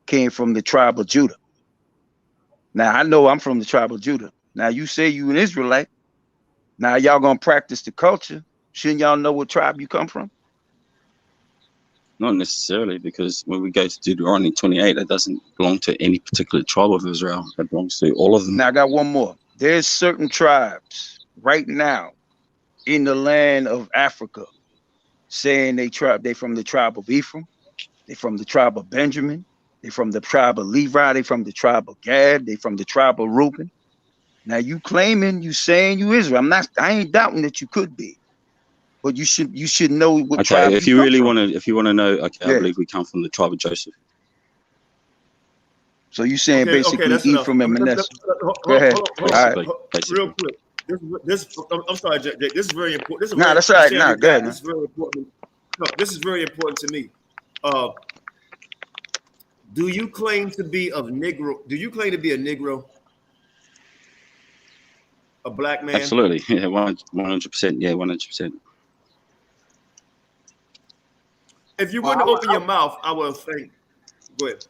came from the tribe of Judah. Now, I know I'm from the tribe of Judah. Now, you say you an Israelite. Now, y'all going to practice the culture. Shouldn't y'all know what tribe you come from? Not necessarily, because when we go to Deuteronomy 28, it doesn't belong to any particular tribe of Israel. It belongs to all of them. Now, I got one more. There's certain tribes right now in the land of Africa saying they from the tribe of Ephraim. They from the tribe of Benjamin. They from the tribe of Levi. They from the tribe of Gad. They from the tribe of Reuben. Now, you claiming, you saying you Israel. I ain't doubting that you could be. But you should know what tribe Okay, if you come really from. want to, if you want to know, okay, Yeah. I believe we come from the tribe of Joseph. So you saying Okay, basically that's enough. Ephraim and Manasseh. Hold Go ahead. on, All right. real quick. I'm sorry, Jake. This is very important. This is Nah, that's all right. Nah, go ahead, This is very important. No, this is very important to me. Do you claim to be of Negro? Do you claim to be a Negro? A black man? Absolutely, yeah, 100%. Yeah, 100%. If you wouldn't open your mouth, I would think. Go ahead.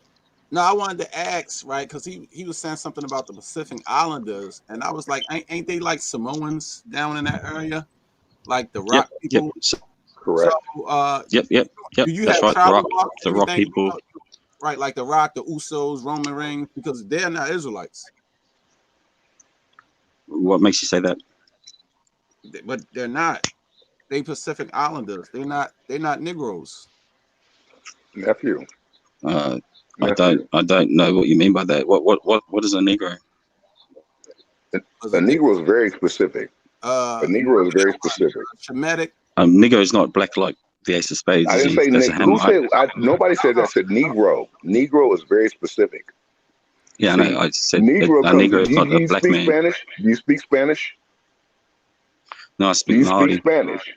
No, I wanted to ask, right? Because he was saying something about the Pacific Islanders, and I was like, ain't they like Samoans down in that area, like the Rock people? Yep. Correct. So, Yep. Do you That's have right. tribal The Rock people. Right, like the Rock, the Usos, Roman Reigns, because they're not Israelites. What makes you say that? But they're not. They Pacific Islanders. They're not Negroes. Nephew. I don't know what you mean by that. What is a Negro? A Negro is very specific. A Negro is very specific. Shemitic. Negro is not black like the Ace of Spades. I didn't say Negro. Who said? Nobody said that. I said Negro. Negro is very specific. Yeah, I know. I said Negro a Negro is not a black man. Spanish? Do you speak Spanish? No, I speak Do you Māori. speak Spanish?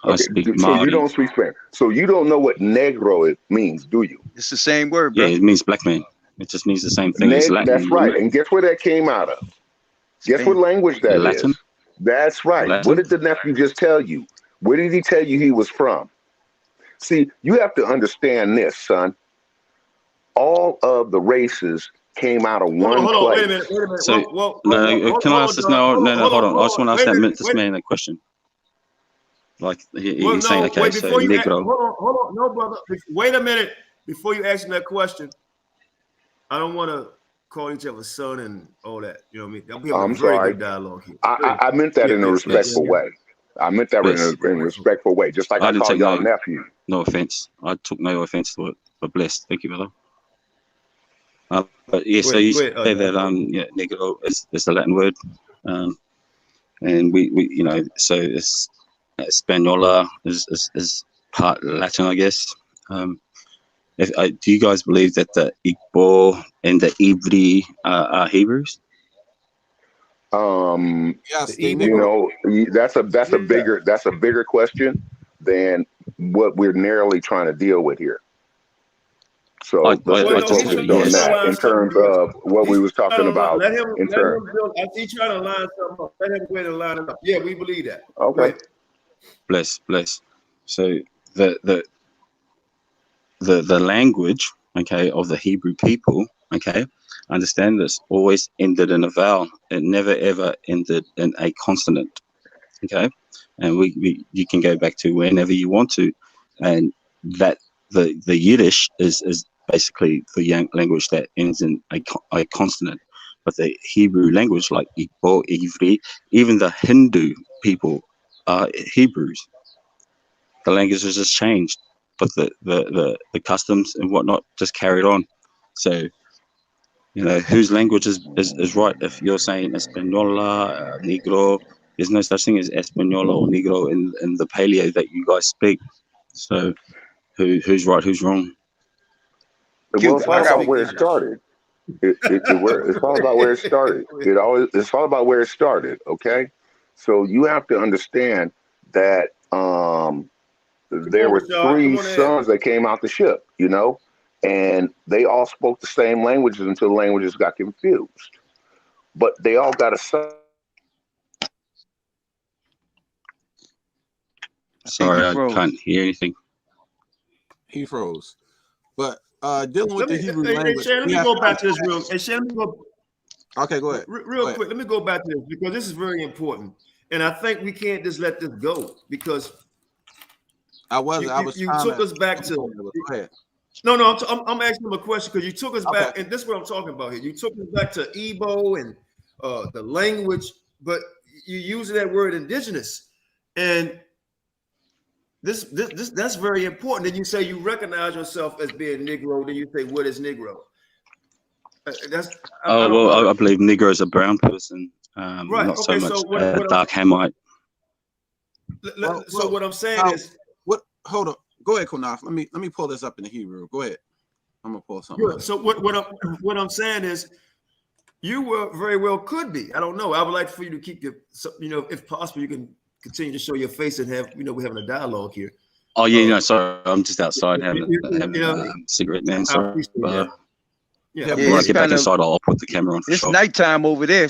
I speak so Māori. you don't speak Spanish. So you don't know what Negro means, do you? It's the same word, bro. Yeah, it means black man. It just means the same thing as Latin. That's right. And guess where that came out of? Guess what language that Latin? is? That's right. Latin? What did the nephew just tell you? Where did he tell you he was from? See, you have to understand this, son. All of the races came out of one place. Wait a minute. So, can I ask this now? No, hold on. I just want to ask this man a question. Like, he's saying, okay, so Negro. Hold on. No, brother. Wait a minute. Before you ask him that question, I don't want to call each other son and all that. You know what I mean? We have a very good dialogue here. I meant that in a respectful way. I meant that in a respectful way, just like I call y'all nephew. No offense. I took no offense to it, but blessed. Thank you, brother. But yeah, so you say that Negro is the Latin word, and we you know, so it's Española is part Latin, I guess. Do you guys believe that the Igbo and the Ivri are Hebrews? Yes, you know, that's a bigger question than what we're narrowly trying to deal with here. So let's focus on that in terms of what we was talking about. Let him build. I see trying to line something up. Let him go ahead and line it up. Yeah, we believe that. Okay. Bless. So the language, okay, of the Hebrew people, okay, understand this, always ended in a vowel. It never ever ended in a consonant, okay. And you can go back to whenever you want to, and that the Yiddish is basically the language that ends in a consonant. But the Hebrew language, like Igbo, Ivri, even the Hindu people are Hebrews. The language has just changed. but the customs and whatnot just carried on. So, you know, whose language is right? If you're saying Española, Negro, there's no such thing as Española or Negro in the Paleo that you guys speak. So, who's right? Who's wrong? Well, it's all about where it started. It's all about where it started. It's all about where it started. Okay, so you have to understand that there were three sons that came out the ship, you know, and they all spoke the same languages until the languages got confused. But they all got a son. Sorry, I can't hear anything. He froze. But dealing with the Hebrew Hey, language. Shannon, let me go back to this real. Hey, Shannon, let me go. Okay, go ahead. Real quick, let me go back to this because this is very important, and I think we can't just let this go because you took us back to. Go ahead. No, I'm asking him a question because you took us back, and this is what I'm talking about here. You took us back to Igbo and the language, but you use that word indigenous, and this that's very important. Then you say you recognize yourself as being Negro. Then you say, what is Negro? I believe Negro is a brown person, right. not so much what dark Hamite. So what I'm saying is, hold on. Go ahead, Kunaf. Let me pull this up in the Hebrew. Go ahead. I'm gonna pull something up. So what I'm saying is, you very well could be. I don't know. I would like for you to keep your, you know, if possible, you can continue to show your face and have, you know, we're having a dialogue here. Oh yeah, no, sorry, I'm just outside having a cigarette, man. Sorry. When I get back inside, I'll put the camera on. It's nighttime over there,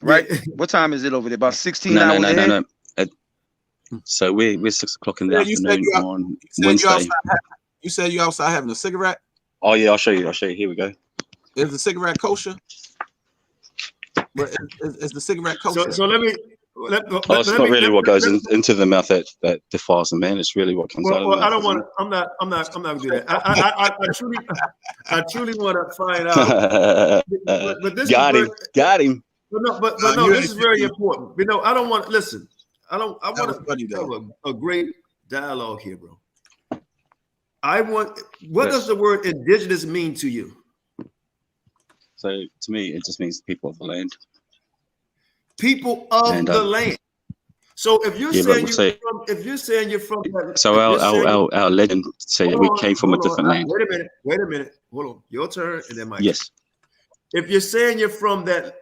right? What time is it over there? About 16 hours ahead? No. So we're 6 o'clock in the afternoon on Wednesday. You said you outside having a cigarette? Oh yeah, I'll show you. Here we go. Is the cigarette kosher? Is the cigarette kosher? So let me. It's not really what goes into the mouth that defiles a man. It's really what comes out of the mouth. I don't want. I'm not gonna do that. I truly want to find out. But this got him. But no, this is very important. You know, I don't want. Listen, I want to have a great dialogue here, bro. What does the word indigenous mean to you? So to me, it just means people of the land. People of the land. So if you're saying you're from that, so our legend say that we came from a different land. Wait a minute. Hold on. Your turn, and then my yes. Turn. If you're saying you're from that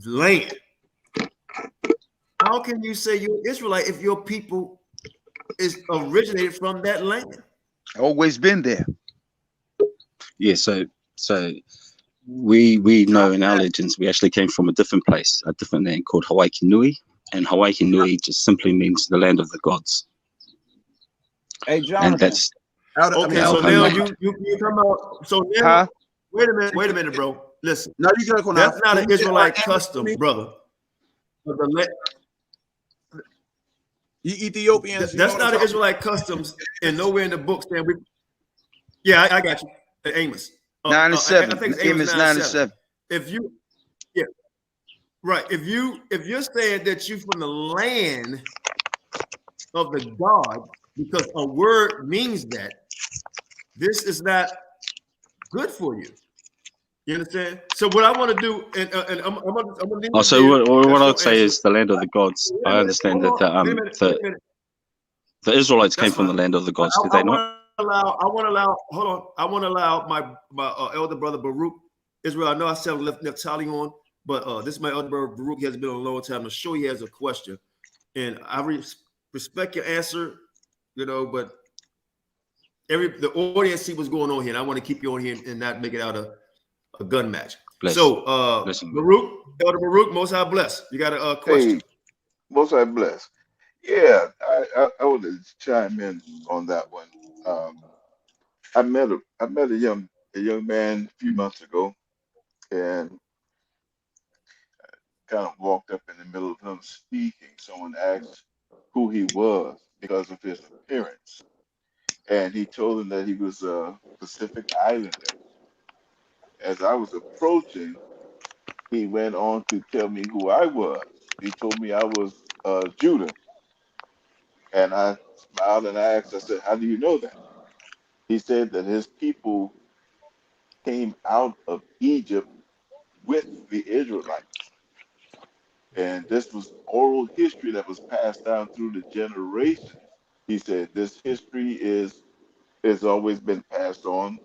land, how can you say you're Israelite if your people is originated from that land? Always been there. Yeah. So we know in our legends we actually came from a different place, a different land called Hawaii Nui, and Hawaii Nui just simply means the land of the gods. Hey, Jonathan. And that's okay. So now you come out. So now, wait a minute, bro. Listen, no, you got that's not an Israelite custom, brother. You Ethiopians. That's not an Israelite customs, and nowhere in the book saying we. Yeah, I got you, Amos. 9-7. I think it's Amos 9-7. If you, yeah, right. If you're saying that you're from the land of the God, because a word means that, this is not good for you. You understand? So what I want to do, and I'm gonna. So what I'd say is the land of the gods. I understand that the Israelites came from the land of the gods. Did they not? I want to allow my elder brother Baruch Israel. I know I said left Tally on, but this is my elder brother Baruch. He has been on a long time. I'm sure he has a question, and I respect your answer, you know. But the audience see what's going on here, and I want to keep you on here and not make it out a gun match. So Baruch, elder Baruch, Most High bless. You got a question? Hey, Most High bless. Yeah, I would chime in on that one. I met a young man a few months ago, and kind of walked up in the middle of him speaking. Someone asked who he was because of his appearance, and he told them that he was a Pacific Islander. As I was approaching, he went on to tell me who I was. He told me I was Judah. And I smiled and I asked, I said, how do you know that? He said that his people came out of Egypt with the Israelites. And this was oral history that was passed down through the generations. He said this history is always been passed on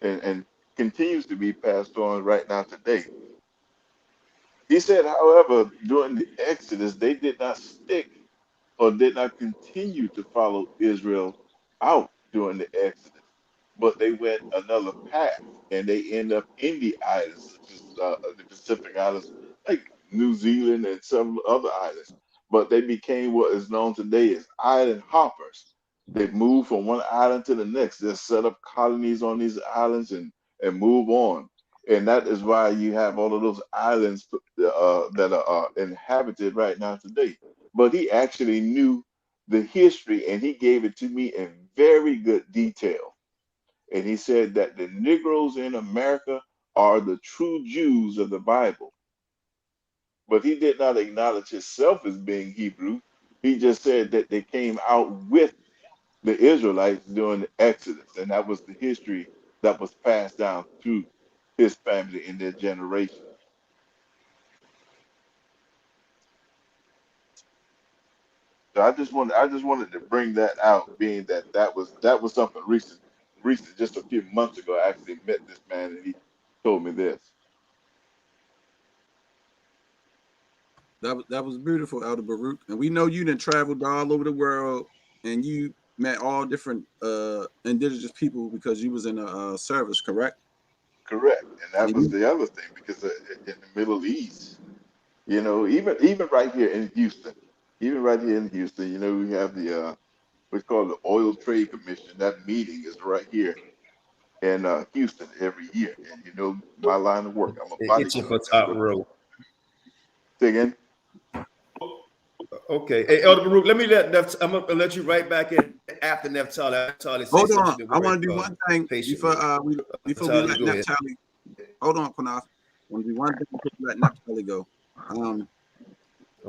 and continues to be passed on right now today. He said, however, during the Exodus, they did not stick or did not continue to follow Israel out during the Exodus, but they went another path and they end up in the islands, such as the Pacific Islands, like New Zealand and some other islands. But they became what is known today as island hoppers. They move from one island to the next. They set up colonies on these islands and move on. And that is why you have all of those islands that are inhabited right now today. But he actually knew the history and he gave it to me in very good detail. And he said that the Negroes in America are the true Jews of the Bible. But he did not acknowledge himself as being Hebrew. He just said that they came out with the Israelites during the Exodus. And that was the history that was passed down through his family in their generation. So I just wanted to bring that out, being that that was something recent, just a few months ago. I actually met this man and he told me this. That was beautiful, Elder Baruch. And we know you done traveled all over the world and you met all different indigenous people because you was in a service, correct? Correct. And that was the other thing, because in the Middle East, you know, even right here in Houston, we have the what's called the Oil Trade Commission. That meeting is right here in Houston every year. And you know my line of work. I'm a It's a bodyguard. for That's top what. row. Say again. Okay. Hey, Elder Baruch, I'm gonna let you right back in after Neftali. Neftali say Hold on. something. I want to do one thing before we let go ahead. Naphtali. Hold on, Quanath. I want to do one thing before we let Naphtali go.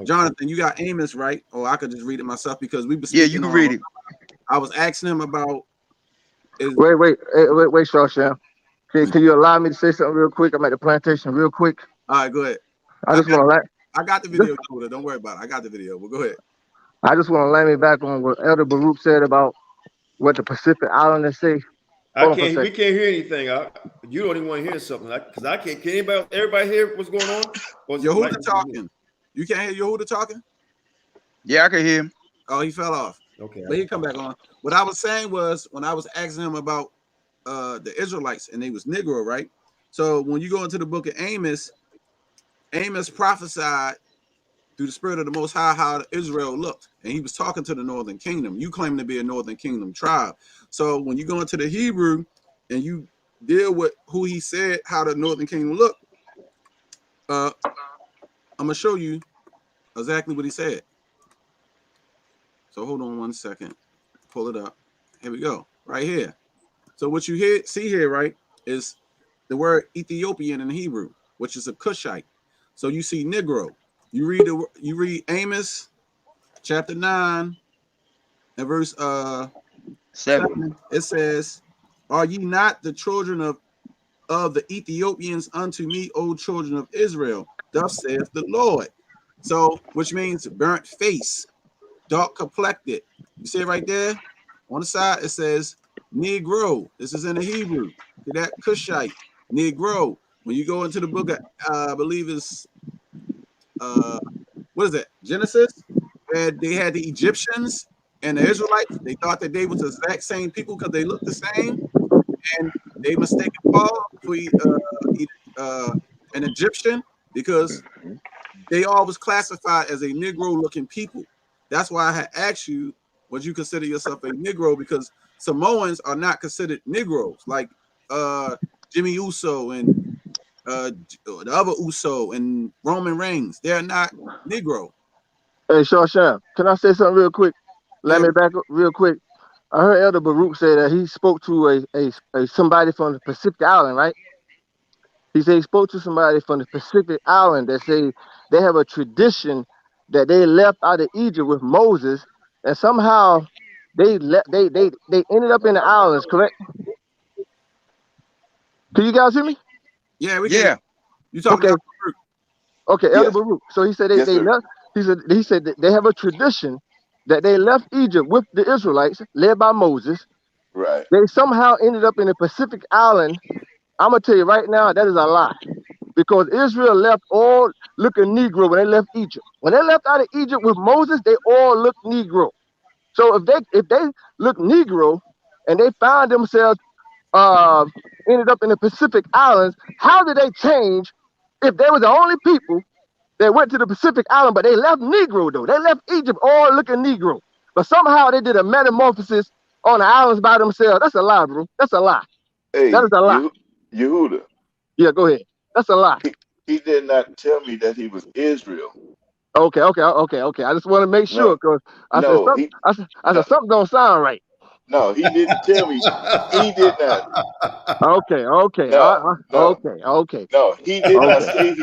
Jonathan, you got Amos, right? Or I could just read it myself because we've been speaking. Yeah, you can read it. I was asking him about. Wait, Shawshan. Can you allow me to say something real quick? I'm at the plantation real quick. All right, go ahead. I just want to I got the video. Don't worry about it. I got the video. Well, go ahead. I just want to land me back on what Elder Baruch said about what the Pacific Islanders say. We can't hear anything. You don't even want to hear something because I can't. Can everybody hear what's going on? Yehuda talking. You can't hear Yehuda talking? Yeah, I can hear him. Oh, he fell off. Okay. But he come back on. What I was saying was when I was asking him about the Israelites and they was Negro, right? So when you go into the book of Amos, Amos prophesied through the spirit of the Most High how Israel looked. And he was talking to the northern kingdom. You claim to be a northern kingdom tribe. So when you go into the Hebrew and you deal with who he said how the northern kingdom looked, I'm going to show you exactly what he said. So hold on one second. Pull it up. Here we go. Right here. So what you see here, right, is the word Ethiopian in Hebrew, which is a Cushite. So you see Negro. You read Amos chapter 9 and verse 7. It says, "Are ye not the children of the Ethiopians unto me, O children of Israel? Thus saith the Lord." So, which means burnt face, dark complected. You see it right there on the side. It says Negro. This is in the Hebrew. See that? Cushite, Negro. When you go into the book of, I believe it's what is it? Genesis, where they had the Egyptians and the Israelites. They thought that they was the exact same people because they looked the same, and they mistaken Paul for an Egyptian because they all was classified as a Negro-looking people. That's why I had asked you, would you consider yourself a Negro? Because Samoans are not considered Negroes, like Jimmy Uso and the other Uso and Roman Reigns. They're not Negro. Hey, Shawshan, can I say something real quick? Let me back up real quick. I heard Elder Baruch say that he spoke to a somebody from the Pacific Island, right? He said he spoke to somebody from the Pacific Island that say they have a tradition that they left out of Egypt with Moses, and somehow they ended up in the islands, correct? Can you guys hear me? Yeah, we can. Yeah. You talking Okay. about Baruch. Okay, Elder Yes. Baruch. So he said Yes, they sir. left. He said that they have a tradition that they left Egypt with the Israelites, led by Moses. Right. They somehow ended up in the Pacific Island. I'm gonna tell you right now, that is a lie. Because Israel left all looking Negro when they left Egypt. When they left out of Egypt with Moses, they all looked Negro. So if they look Negro and they found themselves ended up in the Pacific Islands, how did they change if they were the only people that went to the Pacific Island, but they left Negro though? They left Egypt all looking Negro. But somehow they did a metamorphosis on the islands by themselves. That's a lie, bro. That's a lie. Hey, That is a lie. Yehuda. Yeah, go ahead. That's a lie. He did not tell me that he was Israel. Okay. I just want to make sure because I said No, something. I said something don't sound right. no, he didn't tell me. He did not. Okay. No, Okay. no. He did not say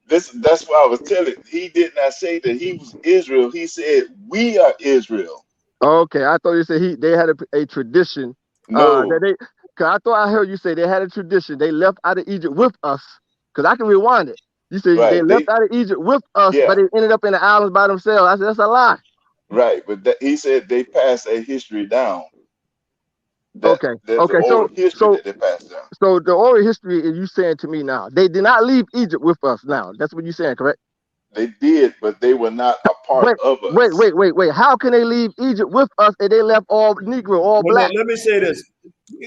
that's why I was telling. He did not say that he was Israel. He said we are Israel. Okay. I thought you said they had a tradition. No. Cause I thought I heard you say they had a tradition. They left out of Egypt with us. Cause I can rewind it. You said they Right. left out of Egypt with us, Yeah. but they ended up in the islands by themselves. I said that's a lie. Right. But he said they passed a history down. Okay. There's an oral history that they passed down. So the oral history is you saying to me now, they did not leave Egypt with us now. That's what you're saying, correct? They did, but they were not a part of us. Wait. How can they leave Egypt with us if they left all Negro, all black? Let me say this.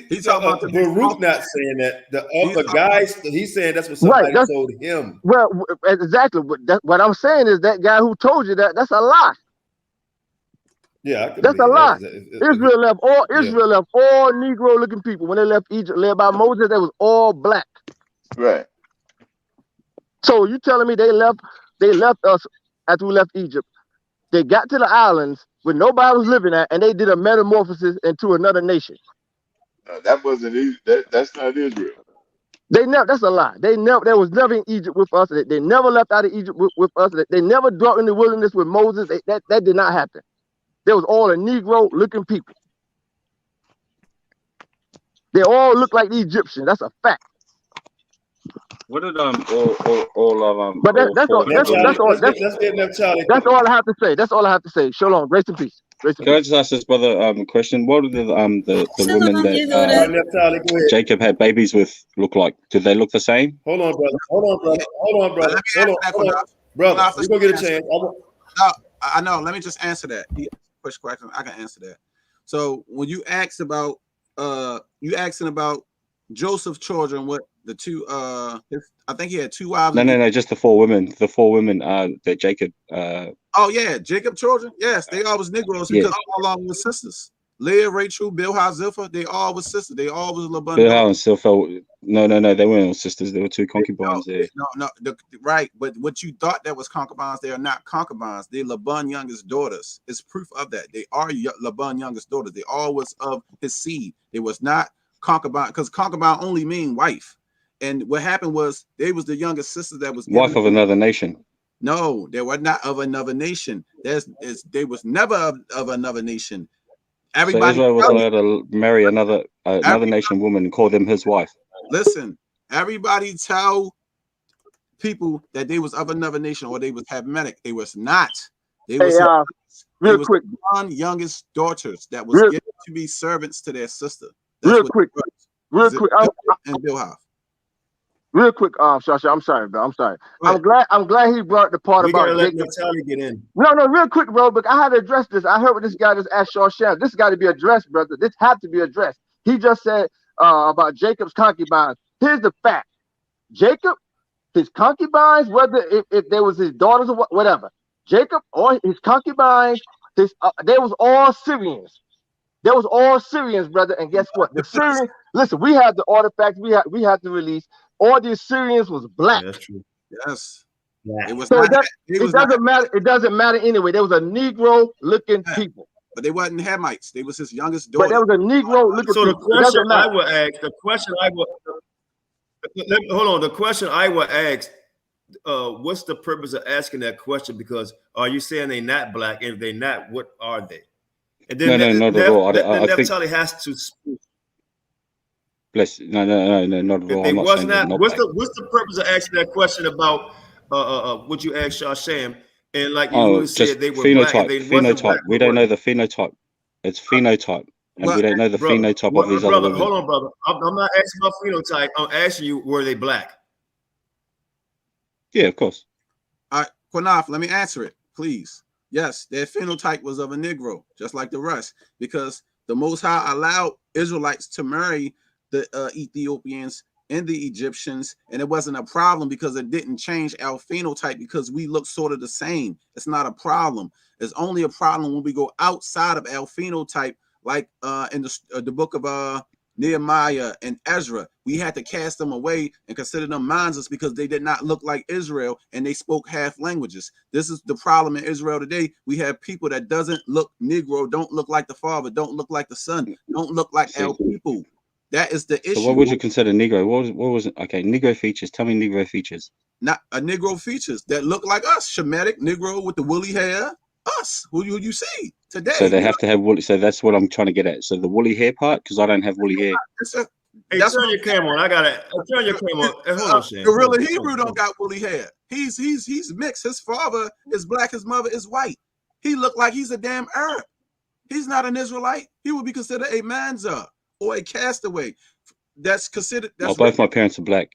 He's talking about Baruch not saying that. The guys, he's saying that's what somebody told him. Well, exactly. What I'm saying is that guy who told you that's a lie. Yeah, I can That's a lie. That. Israel left all Negro looking people when they left Egypt, led by Moses. They was all black. Right. So you telling me they left us after we left Egypt? They got to the islands where nobody was living at, and they did a metamorphosis into another nation. That wasn't that's not Israel. That's a lie. There was never in Egypt with us. They never left out of Egypt with us. They never dwelt in the wilderness with Moses. That did not happen. They was all a Negro looking people. They all look like the Egyptians. That's a fact. What did all of But that's all I have to say. That's all I have to say. Shalom, grace and peace. Can I just ask this brother a question? What did the women that Jacob had babies with look like? Did they look the same? Hold on, brother. Brother, you're gonna get a chance. I know. Let me just answer that. Push question. I can answer that. So when you asked about asking about Joseph's children, what the two I think he had two wives. No, just the four women. The four women that Jacob Oh yeah, Jacob children. Yes, they all was Negroes because all along with sisters. Leah, Rachel, Bilhah, Zilpah, they all was sisters. They all was Laban. Bilhah and Zilpah. No, they weren't all sisters. They were two concubines there. No, right. But what you thought that was concubines, they are not concubines. They're Laban youngest daughters. It's proof of that. They are Laban youngest daughters. They all was of his seed. They was not concubine, because concubine only mean wife. And what happened was they was the youngest sister that was wife of another nation. No, they were not of another nation. They was never of another nation. Everybody so Israel was allowed to marry another nation woman and call them his wife. Listen, everybody tell people that they was of another nation or they was Hamitic. They was not. They was real quick. One youngest daughters that was given to be servants to their sister. That's real quick. And Bilhah. Real quick, Shasha, I'm sorry, bro. I'm sorry. I'm glad he brought the part about Jacob. Natalie get in. No, real quick, bro. But I had to address this. I heard what this guy just asked Shawshan. This got to be addressed, brother. This had to be addressed. He just said about Jacob's concubines. Here's the fact: Jacob, his concubines, whether if there was his daughters or whatever, Jacob or his concubines, they was all Syrians. They was all Syrians, brother. And guess what? The Syrians. Listen, we have the artifacts. We have to release. All the Assyrians was black. That's true. Yes. Yeah. It was so not, it doesn't matter. It doesn't matter anyway. There was a Negro looking people. But they wasn't Hamites. They was his youngest daughter. But there was a Negro looking people. So the question I would ask, the question I would hold on. The question I would ask what's the purpose of asking that question? Because are you saying they're not black? And if they're not, what are they? And then no, not at all. I think Neftali has to speak. Bless. No, not at all. They I'm not was saying they're not. not What's black. the purpose of asking that question about what you asked Shasham? And like you Oh, said, just they were black. If they wasn't black, phenotype. We don't know the phenotype. It's phenotype, and Well, we don't know the brother, phenotype of these other brother, women. hold on, brother. I'm not asking about phenotype. I'm asking you, were they black? Yeah, of course. All right, QANATH, let me answer it, please. Yes, their phenotype was of a Negro, just like the rest, because the Most High allowed Israelites to marry the Ethiopians and the Egyptians, and it wasn't a problem because it didn't change our phenotype because we look sort of the same. It's not a problem. It's only a problem when we go outside of our phenotype, like in the book of Nehemiah and Ezra. We had to cast them away and consider them monsters because they did not look like Israel and they spoke half languages. This is the problem in Israel today. We have people that doesn't look Negro, don't look like the Father, don't look like the Son, don't look like our people. That is the issue. So what would you consider Negro? What was it? Okay, Negro features. Tell me Negro features. Not a Negro features that look like us. Shemitic Negro with the woolly hair. Us. Who you see today. So they have to have woolly. So that's what I'm trying to get at. So the woolly hair part, because I don't have woolly hair. Hey, turn your camera on. I gotta turn your camera on. Hey, hold on, Shane. Gorilla Hebrew don't got woolly hair. He's mixed. His father is black. His mother is white. He looked like he's a damn Arab. He's not an Israelite. He would be considered a manza or a castaway. That's considered. That's both my parents are black.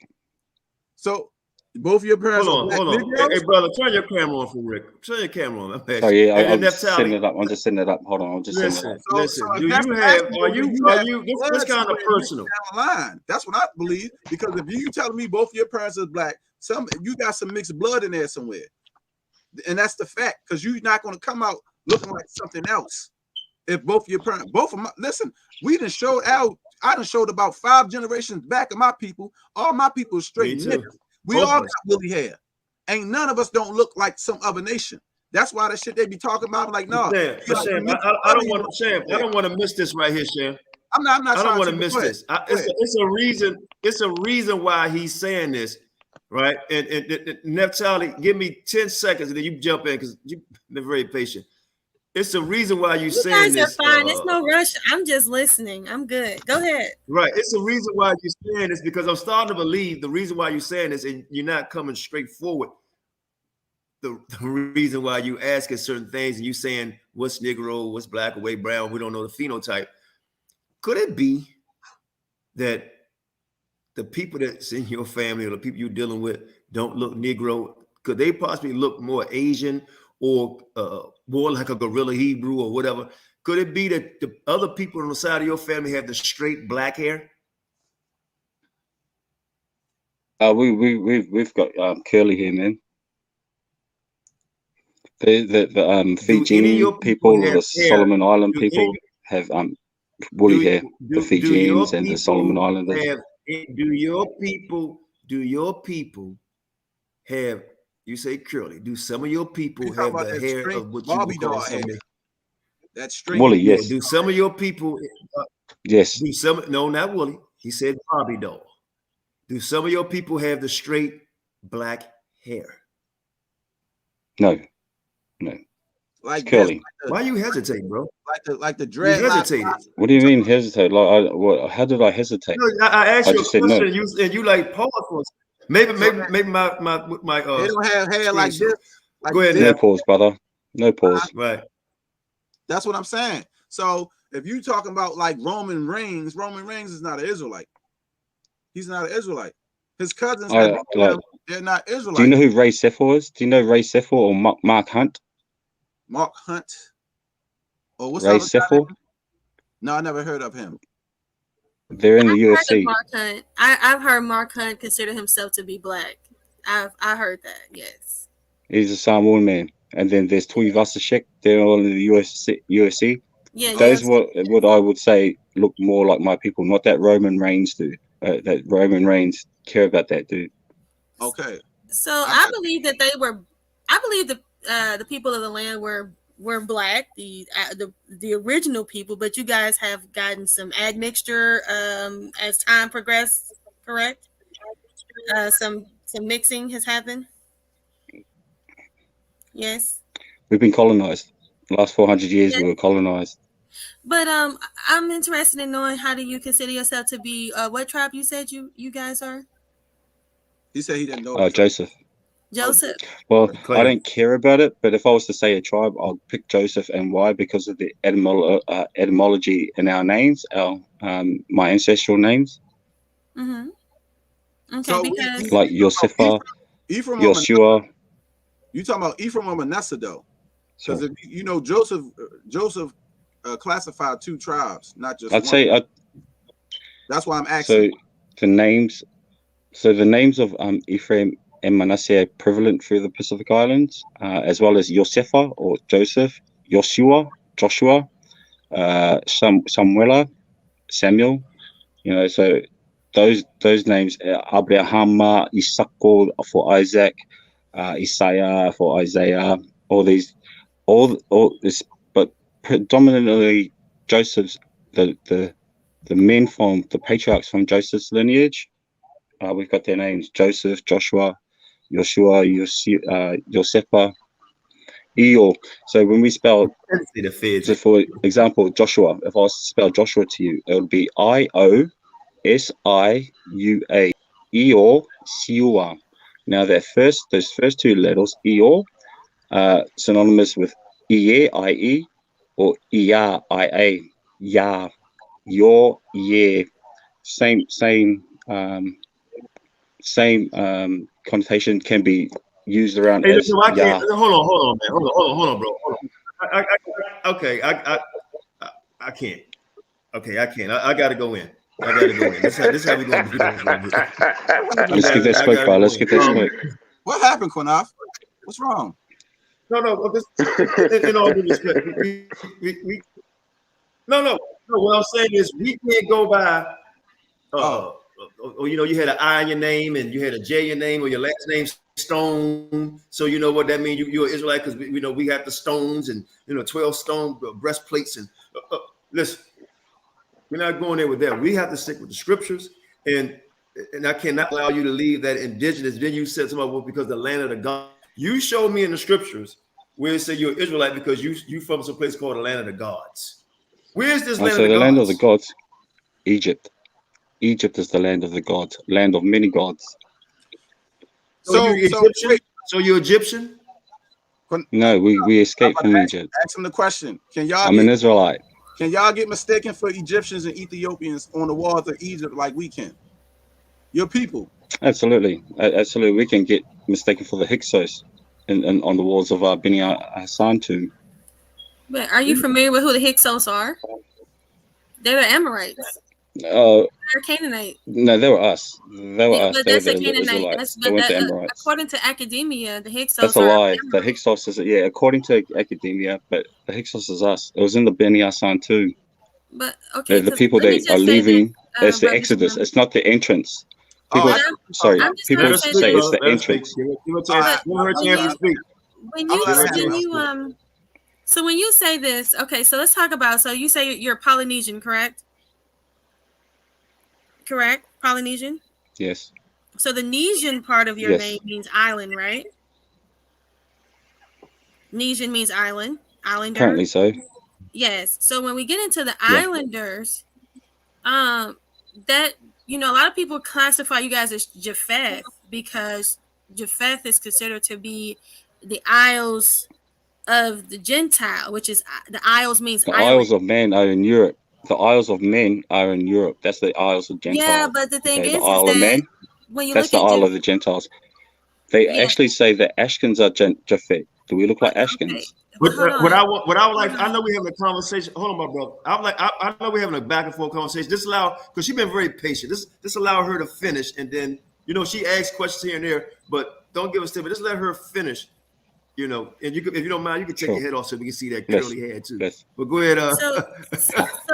So both of your parents hold are black. on. Hey, brother, turn your camera on for Rick. Turn your camera on. Oh yeah, I'm just setting it up. I'm just setting it up. Hold on, I'm just setting it up. Listen. Do you have? Are you? This kind of personal. Line. That's what I believe. Because if you telling me both of your parents are black, you got some mixed blood in there somewhere, and that's the fact. Because you're not going to come out looking like something else. If both of your parents, listen, we done showed out. I done showed about 5 generations back of my people. All my people straight niggas. We all got woolly hair. Ain't none of us don't look like some other nation. That's why the shit they be talking about. I'm like, no. Sam, I don't want to miss this right here, Sam. I'm not. I don't want to miss this. It's a reason. It's a reason why he's saying this, right? And Neftali, give me 10 seconds, and then you jump in because you've been very patient. It's the reason why you're saying this. You guys are fine. There's no rush. I'm just listening. I'm good. Go ahead. Right. It's the reason why you're saying this because I'm starting to believe the reason why you're saying this, and you're not coming straight forward. The reason why you asking certain things and you saying what's Negro, what's black, or white, brown, we don't know the phenotype. Could it be that the people that's in your family or the people you're dealing with don't look Negro? Could they possibly look more Asian or more like a gorilla Hebrew or whatever? Could it be that the other people on the side of your family have the straight black hair? We've got curly hair, man. The Fijian people or the Solomon Island people have woolly hair. The Fijians and the Solomon Islanders. Do your people have? You say curly. Do some of your people have the hair of what you would call something? That's straight. Woolly, yes. Do some of your people? Yes. Do some? No, not woolly. He said Bobby doll. Do some of your people have the straight black hair? No. Like it's curly. Why you hesitate, bro? Like the dread. You hesitated. What do you mean hesitate? Like, how did I hesitate? No, I asked you a question, no. and you like pause for a second. Maybe my they don't have hair like this. Like go ahead. No pause, brother. No pause. Right. That's what I'm saying. So if you talking about like Roman Reigns is not an Israelite. He's not an Israelite. His cousins, they're not Israelites. Do you know who Ray Sefor is? Do you know Ray Sefor or Mark Hunt? Mark Hunt. Or what's Ray Sefor? No, I never heard of him. They're in the UFC. Mark Hunt. I've heard Mark Hunt consider himself to be black. I heard that. Yes. He's a Samoan man, and then there's Tui Vasashek. They're all in the UFC. Yeah. Those what I would say look more like my people, not that Roman Reigns do. That Roman Reigns care about that dude. Okay. So I believe that they were. I believe the people of the land were black, the original people, but you guys have gotten some admixture as time progressed, correct? Some mixing has happened. Yes. We've been colonized. The last 400 years, Yes. we were colonized. But I'm interested in knowing, how do you consider yourself to be? What tribe you said you guys are? He said he didn't know. The tribe. Joseph. Joseph. Well, I Claim. don't care about it, but if I was to say a tribe, I'll pick Joseph. And why? Because of the etymology in our names, my ancestral names, Mm-hmm. Okay, So because like Yosefa, Ephraim or Manasseh. Yoshua. You talking about Ephraim or Manasseh though? Because Sorry. you know Joseph classified 2 tribes, not just I'd one. say That's why I'm so. asking. The names of Ephraim and Manasseh are prevalent through the Pacific Islands, as well as Yosefa or Joseph, Joshua, Samuela, Samuel. You know, so those names, Abraham, Isaac for Isaac, Isaiah for Isaiah, all this, but predominantly Joseph's the men from the patriarchs from Joseph's lineage. We've got their names: Joseph, Joshua, Yoshua, Yosefa, Eor. So when we spell, just for example, Joshua, if I was to spell Joshua to you, it would be IOSIUA, Eor, Siua. Now those first 2 letters, Eor, synonymous with Ie, IE, or Ia, IA, Ya, Your, Ye. Same connotation can be used around Hey, as no, I can't. Yah. Hold on, man. Hold on, bro. Hold on. Okay, I can't. Okay, I can't. I got to go in. I got to go in. This is how we going to do this. Let's get that smoke, bro. Let's get that smoke. What happened, Quanaf? What's wrong? No, in all due respect, no. What I'm saying is we can't go by. Or you know, you had an I in your name and you had a J in your name, or your last name Stone. So you know what that means. You're an Israelite because we know we have the stones and 12 stone breastplates and listen. We're not going there with that. We have to stick with the scriptures, and I cannot allow you to leave that indigenous. Then you said something about because the land of the God. You showed me in the scriptures where it said you're an Israelite because you from some place called the land of the gods. Where's this land of the gods? Land of the gods, Egypt. Egypt is the land of the gods, land of many gods. So you're Egyptian? So you're Egyptian? No, we escaped from Egypt. Ask him the question. I'm an Israelite. Can y'all get mistaken for Egyptians and Ethiopians on the walls of Egypt like we can? Your people. Absolutely. We can get mistaken for the Hyksos on the walls of our Beni Hassan tomb. But are you familiar with who the Hyksos are? They were Amorites. They're Canaanite. No, they were us. But that's a Canaanite. According to academia, the Hyksos. That's a lie. The Hyksos is according to academia, but the Hyksos is us. It was in the Beni Hassan too. But okay, the people that are leaving. It's the Exodus. It's not the entrance. People, people say it's the entrance. So when you say this, okay, so let's talk about. So you say you're Polynesian, correct? Correct, Polynesian. Yes. So the Nesian part of your name means island, right? Nesian means island, islander. Apparently so. Yes. So when we get into the islanders, that a lot of people classify you guys as Japheth because Japheth is considered to be the Isles of the Gentile, which is the Isles means the island. Isles of Men are in Europe. The Isles of Men are in Europe. That's the Isles of Gentiles. Yeah, but the thing is the Isle that of Men, when you that's look the at Isle of the Gentiles. They actually say that Ashkens are Japheth. Do we look like Ashkens? What I would like, I know we're having a conversation. Hold on, my brother. I know we're having a back and forth conversation. Just allow, because she's been very patient. Just allow her to finish, and then she asks questions here and there, but don't give us time. But just let her finish. And you could, if you don't mind, you can take your head off so we can see that curly hair too. But go ahead.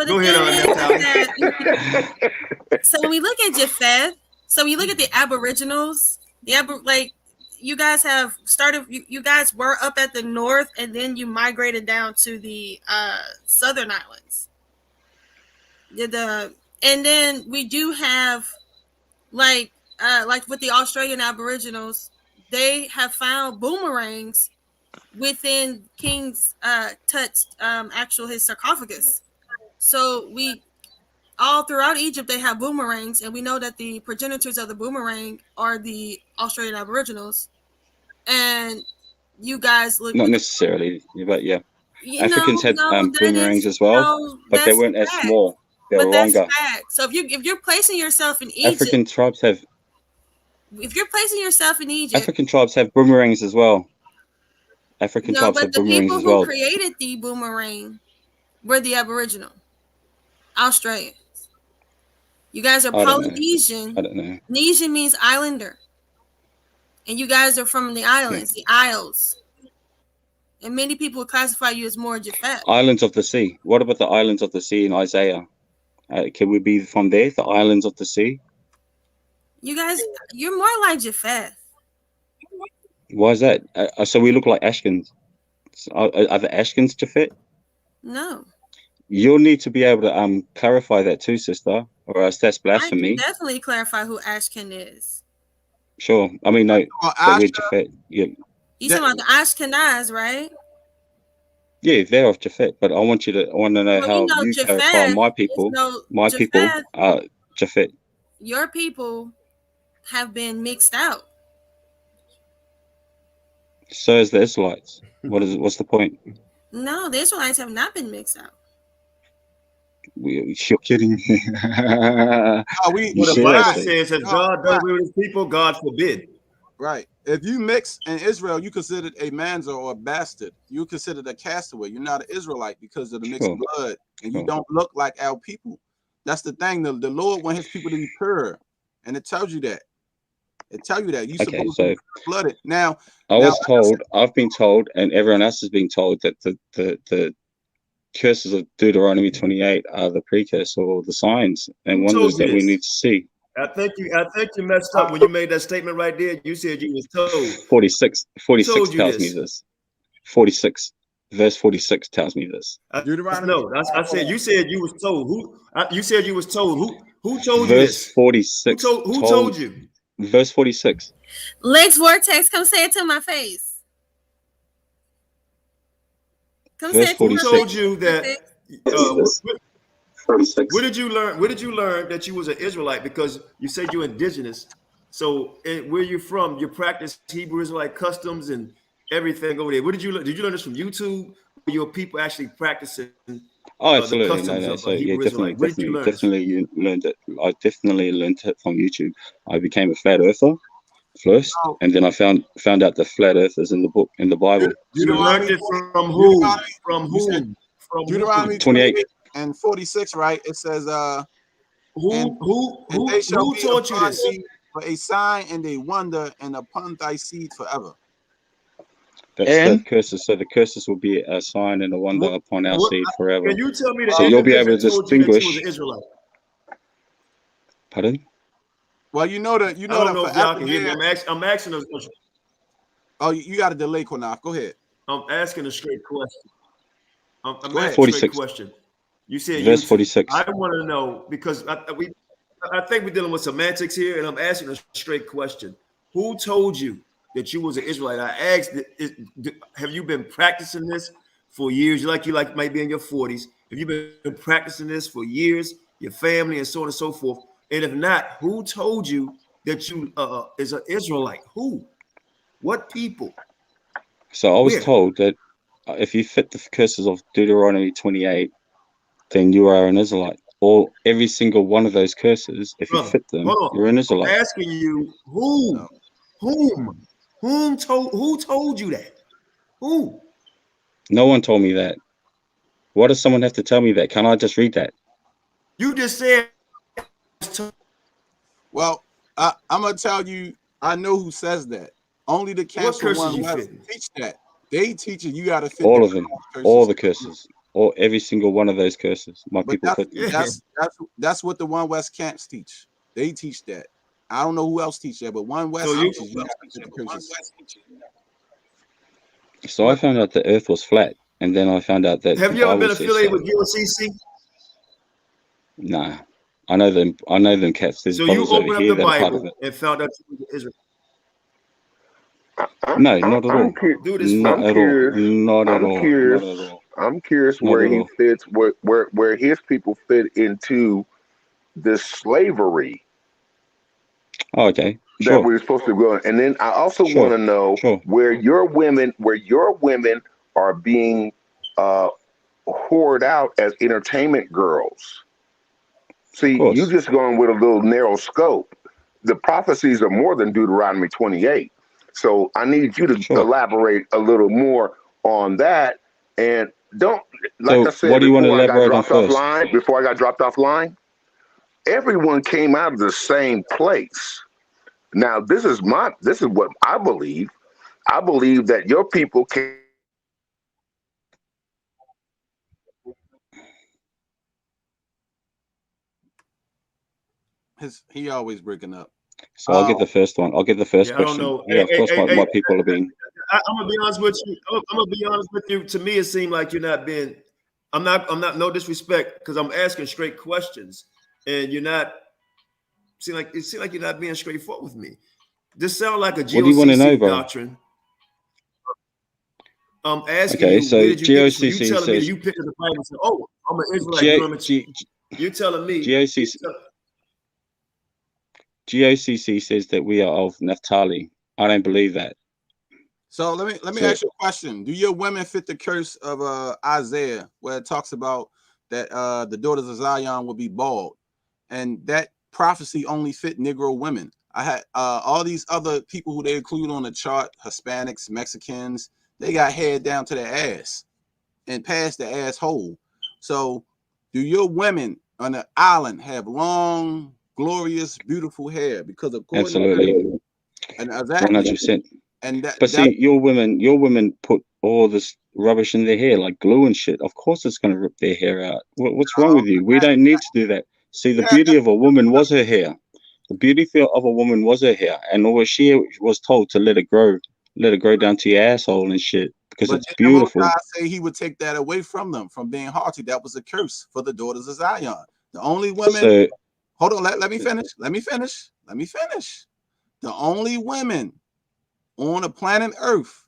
Go ahead. So when we look at Japheth, so we look at the Aboriginals, you guys have started. You guys were up at the north, and then you migrated down to the southern islands. And then we do have like with the Australian Aboriginals, they have found boomerangs within King's Tut's his sarcophagus. So we all throughout Egypt they have boomerangs, and we know that the progenitors of the boomerang are the Australian Aboriginals. And you guys look Not necessarily, but yeah. no, Africans had that boomerangs is as well, no, but they that's weren't as fact. small. They were But that's longer. fact. So if you're placing yourself in Egypt, African tribes have boomerangs as well. African no, tribes but have the boomerangs people as who well. created the boomerang were the Aboriginal Australians. You guys are I don't know. Polynesian. I don't know. Polynesian means islander, and you guys are from the islands, the Isles. And many people classify you as more Japheth. Islands of the sea. What about the islands of the sea in Isaiah? Can we be from there? The islands of the sea. You guys, you're more like Japheth. Why is that? So we look like Ashkins. Are the Ashkins Japhet? No. You'll need to be able to clarify that too, sister, or else that's I can blasphemy. definitely clarify who Ashken is. Sure. I mean, no, but we're Japhet. Yeah. You talking about the Ashkenaz, right? Yeah, they're of Japhet, but I want to know how you clarify my people. My people are Japhet. Your people have been mixed out. So is the Israelites. What's the point? No, the Israelites have not been mixed out. You're kidding me. Well, the Bible says, "As God does with His people, God forbid." Right. If you mix in Israel, you considered a manzer or a bastard. You considered a castaway. You're not an Israelite because of the mixed blood, and you don't look like our people. That's the thing. The Lord wants His people to be pure, and it tells you that. It tells you that you're supposed to be blooded. Now, I've been told, and everyone else has been told that the curses of Deuteronomy 28 are the precursor or the signs and wonders that we need to see. I think you messed up when you made that statement right there. You said you was told. 46 tells me this. 46 verse 46 tells me this. I said you said you was told. You said you was told. Who told you this? Verse 46. Who told you? Verse 46. Lex Vortex, come say it to my face. Come verse say it to 46. my Who told you that? 46. Where did you learn that you was an Israelite? Because you said you're indigenous. So where you from? You practice Hebrew Israelite customs and everything over there. Where did you learn? Did you learn this from YouTube? Or your people actually practicing? Oh, absolutely. The customs No. of So Hebrew yeah, Israelite. Where did you learn definitely you learned it. I definitely learned it from YouTube. I became a flat earther first, and then I found out the flat earth is in the book, in the Bible. You learned it from who? From whom? From Deuteronomy 28 and 46, right? It says, who taught you this? For a sign and a wonder, and upon thy seed forever. That's the curses. So the curses will be a sign and a wonder upon our seed forever. Can you tell me so you'll be able to distinguish? You was an Israelite? Pardon? Well, you know that. I don't know if y'all can hear me. I'm asking a. Oh, you got a delay, QANATH. Go ahead. I'm asking a straight question. I'm asking 46. a straight question. You said verse 46. I want to know because I think we're dealing with semantics here, and I'm asking a straight question. Who told you that you was an Israelite? I asked, have you been practicing this for years? You might be in your 40s. Have you been practicing this for years? Your family and so on and so forth. And if not, who told you that you is an Israelite? Who? What people? So I was told that if you fit the curses of Deuteronomy 28, then you are an Israelite. Or every single one of those curses, if you fit them, you're an Israelite. I'm asking you, who told you that? Who? No one told me that. Why does someone have to tell me that? Can I just read that? You just said. Well, I'm gonna tell you. I know who says that. Only the Council One West teach that. They teach it. You got to fit all of them, all the curses, or every single one of those curses. My people fit them. That's what the One West camps teach. They teach that. I don't know who else teach that, but One West teaches you the curses. So I found out the Earth was flat, and then I found out that. Have you ever been affiliated with UNCC? Nah, I know them. I know them cats. There's so you opened up the Bible and found out you was Israel. No, not at all. Do this Not for at all. Not at all. curious. Not at all. I'm curious Not where at he all. fits, where his people fit into this slavery Oh, okay. that Sure. we're supposed to go. And then I also want to know where your women are being whored out as entertainment girls. See, you just going with a little narrow scope. The prophecies are more than Deuteronomy 28. So I need you to elaborate a little more on that. And don't, like I said, what do you want to before I got elaborate on dropped offline, everyone came out of the same place. Now, this is what I believe. I believe that your people came. He always breaking up. So I'll get the first one. I'll get the first Yeah, I don't question. know. Yeah, of course, my people are being. I'm gonna be honest with you. I'm gonna be honest with you. To me, it seemed like you're not being. I'm not. No disrespect, because I'm asking straight questions, and you're not. It seems like you're not being straightforward with me. This sounds like a What do you want to know, GOCC bro? doctrine. I'm asking Okay, you, so where did you get this from? You GOCC telling me that says you picked up the Bible and said, "Oh, I'm an Israelite." You're telling me. GOCC says that we are of Naphtali. I don't believe that. So let me ask you a question. Do your women fit the curse of Isaiah, where it talks about that the daughters of Zion will be bald, and that prophecy only fit Negro women? I had all these other people who they include on the chart, Hispanics, Mexicans, they got hair down to their ass and past the asshole. So do your women on the island have long, glorious, beautiful hair? Because according Absolutely, to and 100%. And that, but see, your women put all this rubbish in their hair, like glue and shit. Of course, it's going to rip their hair out. What's wrong with you? We don't need to do that. See, the beauty of a woman was her hair. The beauty of a woman was her hair, and always she was told to let it grow down to your asshole and shit, because it's beautiful. The Most High say he would take that away from them, from being haughty. That was a curse for the daughters of Zion. The only women. Hold on, let me finish. Let me finish. The only women on the planet Earth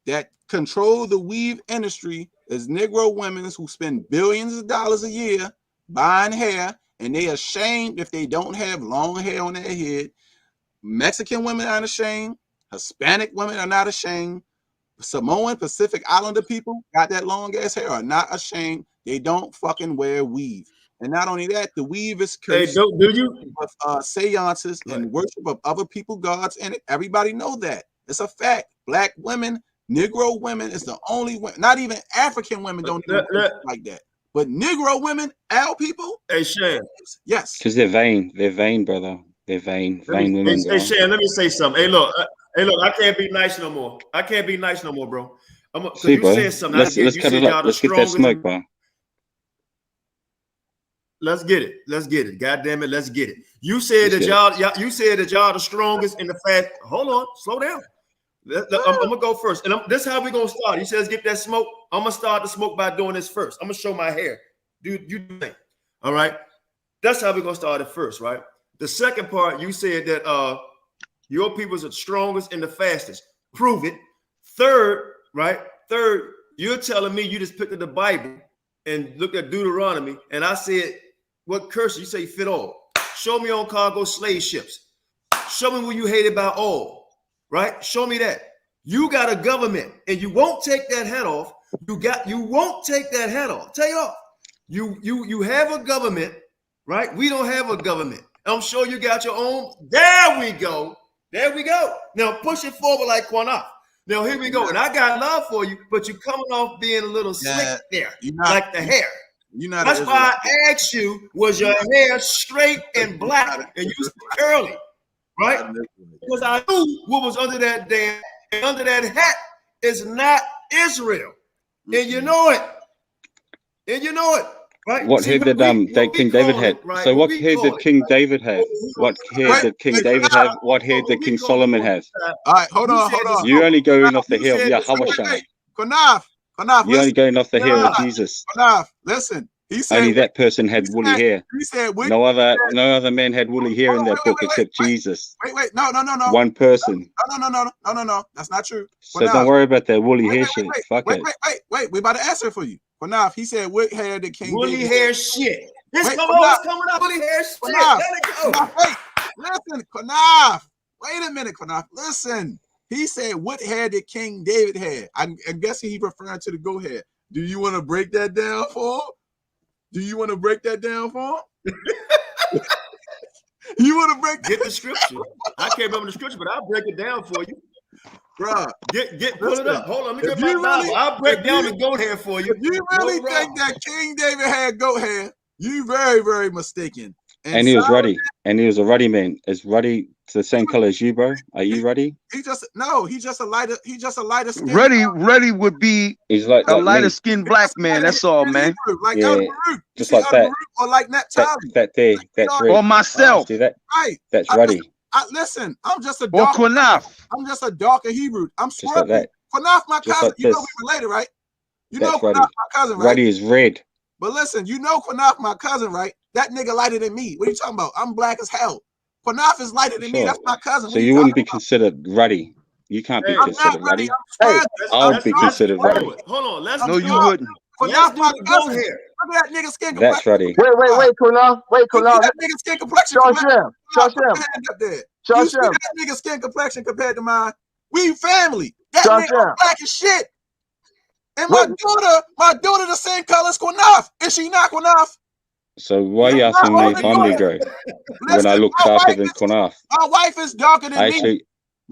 that control the weave industry is Negro women who spend billions of dollars a year buying hair, and they are ashamed if they don't have long hair on their head. Mexican women aren't ashamed. Hispanic women are not ashamed. Samoan Pacific Islander people got that long ass hair are not ashamed. They don't fucking wear weave. And not only that, the weave is cursed. Hey, do you with seances and worship of other people gods in it? Everybody know that. It's a fact. Black women, Negro women is the only women. Not even African women don't even like that. But Negro women, our people. Hey, Shan. Yes. Because they're vain. They're vain, brother. They're vain. Vain women. Hey, Shan, let me say something. Hey, look, I can't be nice no more. I can't be nice no more, bro. See, bro. Let's cut it up. Let's get that smoke, bro. Let's get it. God damn it, let's get it. You said that y'all the strongest in the fast. Hold on, slow down. I'm gonna go first, and this is how we gonna start. You said let's get that smoke. I'm gonna start the smoke by doing this first. I'm gonna show my hair. Dude, you think? All right. That's how we're gonna start it first, right? The second part, you said that your people's are the strongest and the fastest. Prove it. Third, you're telling me you just picked up the Bible and looked at Deuteronomy, and I said, what curse? You say fit all. Show me on cargo slave ships. Show me where you hated by all, right? Show me that. You got a government, and you won't take that hat off. You won't take that hat off. Take off. You have a government, right? We don't have a government. I'm sure you got your own. There we go. Now push it forward like QANATH. Now here we go. And I got love for you, but you're coming off being a little slick there, like the hair. That's why I asked you, was your hair straight and black and you curly, right? Because I knew what was under that hat is not Israel. And you know it. Right? What hair did King David have? So what hair did King David have? What hair did King David have? What hair did King Solomon have? All right, hold on. You're only going off the hair of Yahawashi. QANATH. You're only going off the hair of Jesus. QANATH, listen. He said only that person had woolly hair. He said no other man had woolly hair in that book except Jesus. Wait. No. One person. No. That's not true. So don't worry about that woolly hair shit. Fuck it. Wait. We about to answer for you. Qanaf, he said, what hair did King woolly David hair shit. It's coming up. Woolly hair shit. Qanaf, Let it go. wait. Listen, Qanaf. Wait a minute, Qanaf. Listen. He said, what hair did King David have? I'm guessing he referring to the goat hair. Do you want to break that down for him? You want to break that down for him? You want to break Get the scripture. I can't remember the scripture, but I'll break it down for you. Bro, pull it up. Hold on, let me get my Bible. I'll break down the goat hair for you. If you really think that King David had goat hair, you very, very mistaken. And he was ruddy. And he was a ruddy man. Is ruddy the same color as you, bro? Are you ruddy? He's just a lighter skin. Ruddy would be he's like a lighter skinned black man. That's all, man. Like yeah, just like that. Or like that there. That's red. Or myself. See that? Right. That's ruddy. Listen, I'm just a or QANATH. I'm just a darker Hebrew. I'm just like that. QANATH, my just cousin. Like you know we related, right? You that's know QANATH, my cousin, right? Ruddy is red. But listen, you know QANATH, my cousin, right? That nigga lighter than me. What are you talking about? I'm black as hell. QANATH is lighter than me. That's my cousin. So you wouldn't be considered ruddy. You can't be considered ruddy. I would be considered ruddy. Hold on. No, you wouldn't. QANATH, my cousin. Look at that nigga skin complexion. That's ruddy. Wait, QANATH. That nigga skin complexion. Shawsham. You see that nigga skin complexion compared to mine? We family. That nigga black as shit. And my daughter the same color as QANATH. Is she not QANATH? So why are you asking me if I'm Negro when I look darker than QANATH? My wife is darker than me.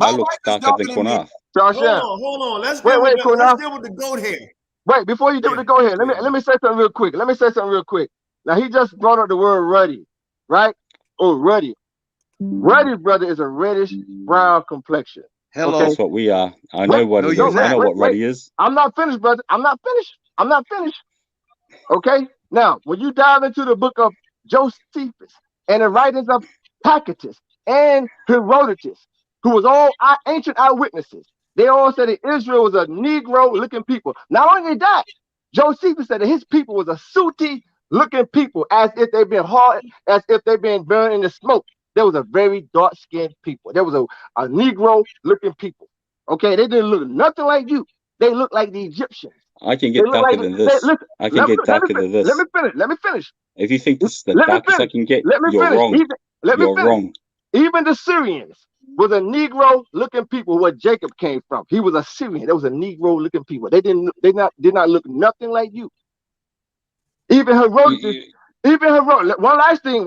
I look darker than QANATH. Hold on. Let's deal with the goat hair. Wait, before you do the goat hair, let me say something real quick. Now he just brought up the word ruddy, right? Oh, ruddy. Ruddy, brother, is a reddish brown complexion. Hello. That's what we are. I know what it is. I know what ruddy is. I'm not finished, brother. I'm not finished. Okay? Now, when you dive into the book of Josephus and the writings of Tacitus and Herodotus, who was all ancient eyewitnesses, they all said that Israel was a Negro-looking people. Not only that, Josephus said that his people was a sooty-looking people, as if they've been hard, as if they've been burned in the smoke. There was a very dark-skinned people. There was a Negro-looking people. Okay, they didn't look nothing like you. They looked like the Egyptians. I can get darker than this. I can get darker than this. Let me finish. If you think this is the darkest I can get, you're wrong. You're wrong. Even the Syrians was a Negro-looking people where Jacob came from. He was a Syrian. There was a Negro-looking people. They did not look nothing like you. Even Herodotus. One last thing.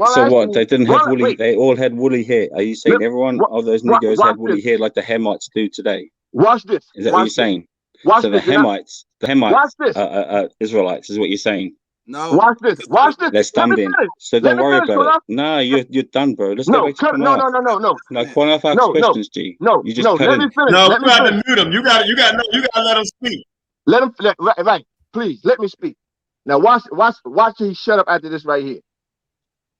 They didn't have woolly. They all had woolly hair. Are you saying everyone of those Negroes had woolly hair like the Hamites do today? Watch this. Is that what you're saying? So the Hamites are Israelites, is what you're saying. No. Watch this. Let's done then. So don't worry about it. No, you're done, bro. Let's go back to No. No, QANATH asks questions, G. No, you just cut let in. me finish. No, you got to mute him. You got to let him speak. Let him. Right. Please let me speak. Now watch. He shut up after this right here.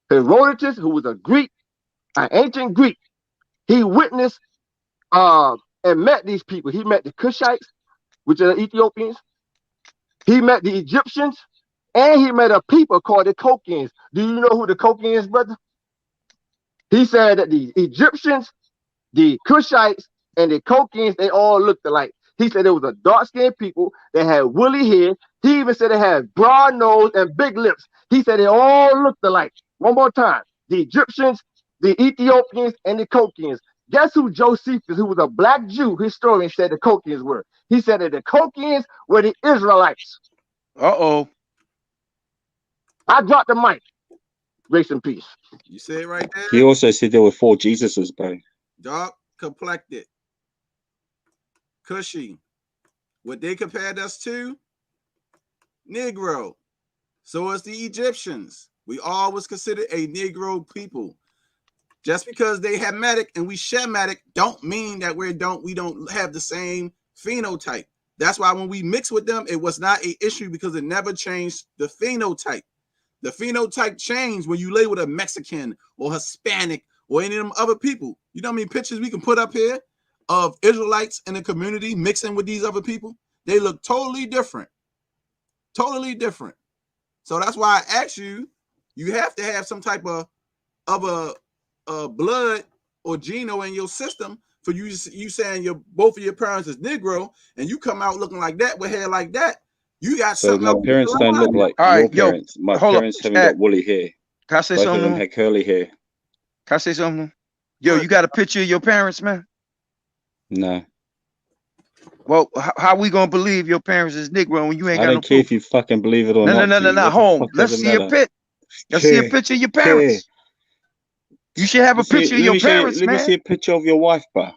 Herodotus, who was a Greek, an ancient Greek, he witnessed and met these people. He met the Cushites, which are the Ethiopians. He met the Egyptians, and he met a people called the Kokians. Do you know who the Kokians, brother? He said that the Egyptians, the Cushites, and the Kokians, they all looked alike. He said there was a dark-skinned people that had woolly hair. He even said they had broad nose and big lips. He said they all looked alike. One more time. The Egyptians, the Ethiopians, and the Kokians. Guess who Josephus, who was a black Jew historian, said the Kokians were? He said that the Kokians were the Israelites. Uh-oh. I dropped the mic. Grace and peace. You say it right there. He also said there were 4 Jesuses, bro. Dark complected. Cushy. What they compared us to? Negro. So is the Egyptians. We all was considered a Negro people. Just because they Hamitic and we Shemitic don't mean that we don't have the same phenotype. That's why when we mix with them, it was not an issue because it never changed the phenotype. The phenotype changed when you lay with a Mexican or Hispanic or any of them other people. You know how many pictures we can put up here of Israelites in the community mixing with these other people? They look totally different. Totally different. So that's why I asked you. You have to have some type of a blood or geno in your system for you saying both of your parents is Negro, and you come out looking like that with hair like that. You got So something my else parents don't look like All your right, yo, parents. My hold up, parents haven't got woolly hair. Can I say Both of something? them had curly hair. Can I say something? Yo, you got a picture of your parents, man? No. Well, how we gonna believe your parents is Negro when you ain't I got no don't care proof? if you fucking believe it or not, G. No. What the Home. fuck Let's does it see a matter? pic. Let's see a picture of your parents. You should have a picture of your parents, Let me see man. a picture of your wife, bro.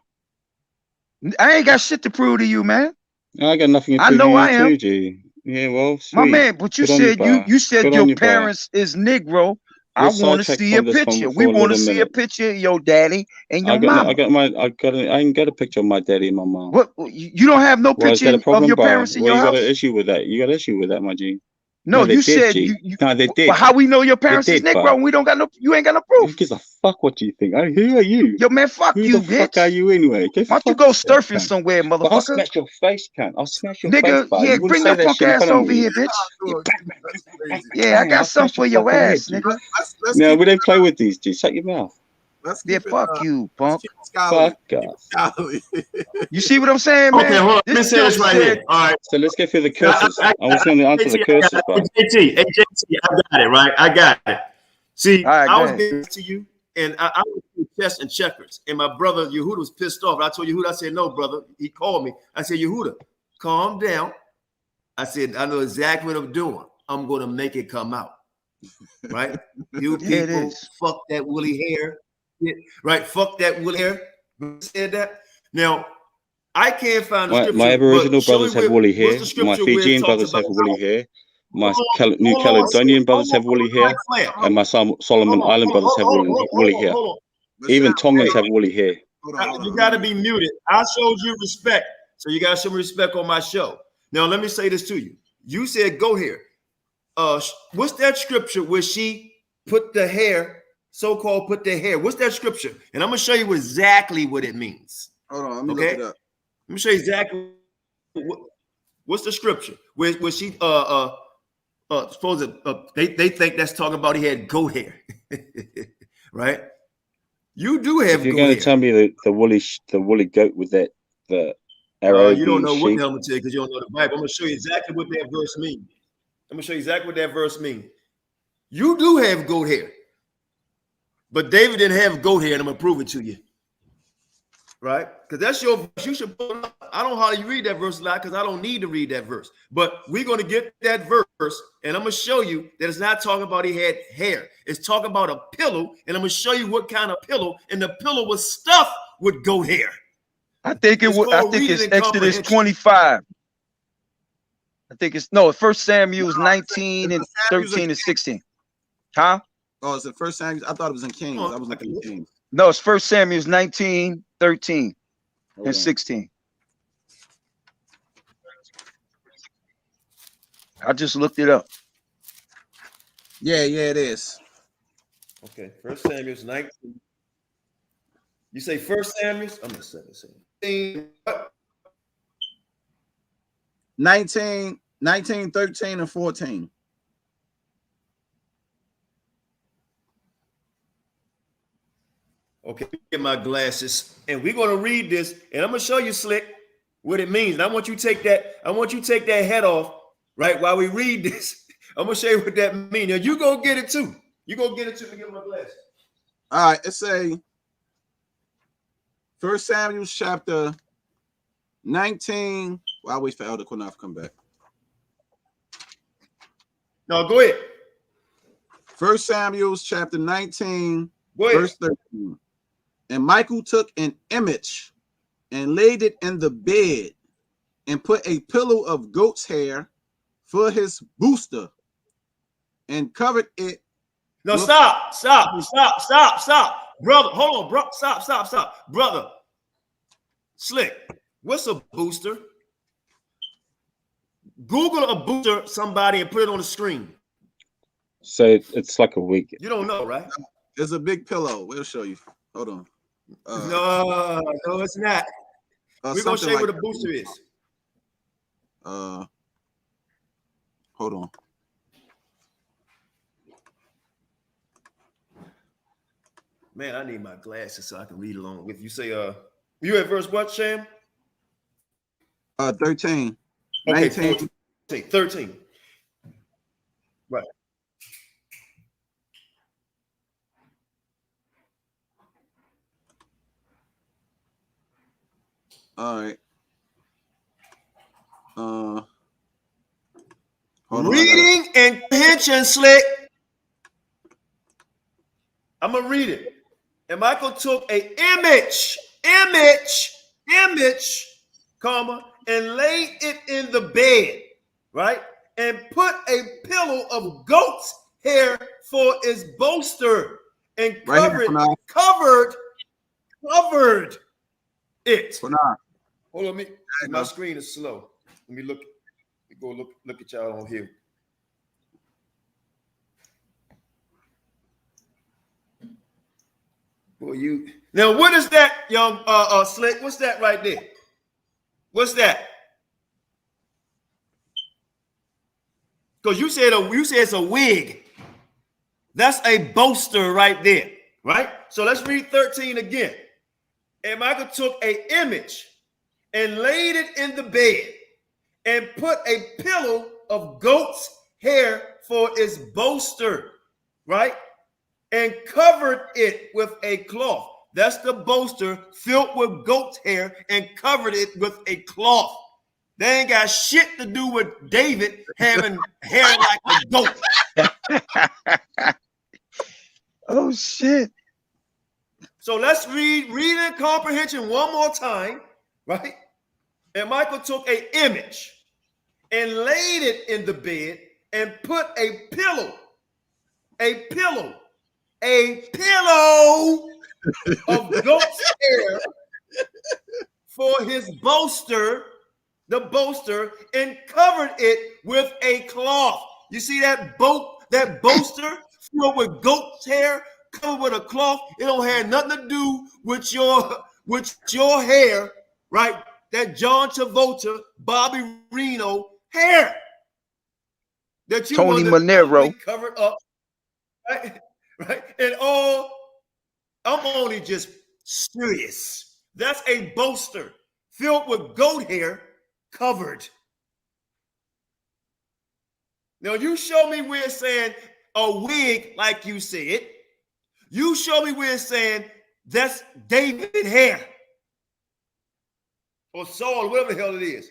I ain't got shit to prove to you, man. I got nothing to I prove to know I you am. too, G. Yeah, well, sweet. My man, but you Good on you, said bro. you said Good your on you, bro. parents is Negro. I We're want to sidetracked see a from this picture. for We a want to little see a minute. picture of your daddy and your I mama. ain't got a picture of my daddy and my mom. What, you don't have no Well, is picture that a problem, of your bro? parents in Well, your you got house? an issue with that. You got an issue with that, my G. No, they you did, said G. No, they did. Well, how we know your They parents is did, Negro bro. and we don't got no, you ain't got no proof. Who gives a fuck what you think? Who are you? Yo, man, fuck Who you, the fuck bitch. are you anyway? Why don't you go surfing somewhere, But I'll motherfucker? smash your face, cunt. I'll smash your face, Nigga, bro. yeah, You wouldn't bring say your that punk shit in ass front of over me. here, bitch. Yeah, That's crazy. Yeah, I got I'll something smash for your your fucking head, ass, G. nigga. Let's Now, keep we don't play with these, G. Shut your mouth. Let's Yeah, keep it. fuck you, punk. Keep it scholarly. Fuck us. Scholarly. You see what I'm saying, man? Okay, hold on. Let me This say junk this right said, here. All right. So let's go through the curses. I was going to answer the JT, curses, bro. JT, I got it, right? I got it. See, all right, I go was ahead. getting to you, and I was doing chess and checkers, and my brother Yehuda was pissed off. And I told Yehuda, I said, no, brother. He called me. I said, Yehuda, calm down. I said, I know exactly what I'm doing. I'm going to make it come out. Right? You There it people, is. fuck that woolly hair. Right? Fuck that woolly hair. Said that. Now, I can't find the scripture. My Aboriginal but show brothers me have woolly hair. what's the My scripture where it Fijian talks brothers about have woolly hair. My Hold New on, Caledonian brothers have woolly hair. Claire. And my Solomon Island brothers have woolly hair. Hold on. Even Tongans have woolly hair. You got to be muted. I showed you respect, so you got to show me respect on my show. Now, let me say this to you. You said go here. What's that scripture where she put the hair, so-called put the hair? What's that scripture? And I'm gonna show you exactly what it means. Hold on, let me look it up. Let me show you exactly what's the scripture where she they think that's talking about he had goat hair, right? You do have. If you're going to tell me the woolly goat with the arrow you don't being know what sheep, the hell I'm gonna tell you because you don't know the Bible. I'm gonna show you exactly what that verse means. I'm gonna show you exactly what that verse means. You do have goat hair, but David didn't have goat hair, and I'm gonna prove it to you. Right? Because that's your verse. You should put it up. I don't know how you read that verse a lot because I don't need to read that verse. But we're going to get that verse, and I'm going to show you that it's not talking about he had hair. It's talking about a pillow, and I'm going to show you what kind of pillow. And the pillow was stuffed with goat hair. I think it's Exodus 25. I think it's no, 1 Samuel 19 and 13 and 16. Huh? Oh, is it 1 Samuel? I thought it was in Kings. I was looking at Kings. No, it's 1 Samuel 19, 13 and 16. I just looked it up. Yeah, it is. Okay, 1 Samuel 19. You say 1 Samuel? I'm gonna say 19, 13, and 14. Okay, get my glasses, and we're gonna read this, and I'm gonna show you, Slick, what it means. And I want you to take that head off, right? While we read this, I'm gonna show you what that means. Now you go get it too. You go get it too. Get my glasses. All right, it's a 1 Samuel chapter 19. Well, I'll wait for Elder Quanath to come back. No, go ahead. 1 Samuel chapter 19, verse 13. And Michael took an image and laid it in the bed and put a pillow of goat's hair for his booster and covered it. No, stop. Brother, hold on, bro. Stop. Brother, Slick, what's a booster? Google a booster, somebody, and put it on the screen. So it's like a week. You don't know, right? There's a big pillow. We'll show you. Hold on. No, it's not. We're gonna show you what a booster is. Hold on. Man, I need my glasses so I can read along with you. Say, you at verse what, Sham? 13. Okay, 19. 13. Right. All right. Reading and comprehension, Slick. I'm gonna read it. And Michael took a image, comma, and laid it in the bed, right? And put a pillow of goat's hair for its bolster, and covered it. Hold on, my screen is slow. Let me look. Let me go look at y'all on here. Boy, you now what is that, young Slick? What's that right there? What's that? Because you said it's a wig. That's a bolster right there, right? So let's read 13 again. And Michael took an image and laid it in the bed and put a pillow of goat's hair for its bolster, right? And covered it with a cloth. That's the bolster filled with goat's hair and covered it with a cloth. They ain't got shit to do with David having hair like a goat. Oh, shit. So let's read and comprehension one more time, right? And Michael took an image and laid it in the bed and put a pillow of goat's hair for his bolster, the bolster, and covered it with a cloth. You see that bolster filled with goat's hair, covered with a cloth? It don't have nothing to do with your hair, right? That John Travolta, Bobby Reno hair that you Tony want to Monero covered up, right? And I'm only just serious. That's a bolster filled with goat hair covered. Now you show me where it's saying a wig, like you said. You show me where it's saying that's David hair or Saul, whatever the hell it is.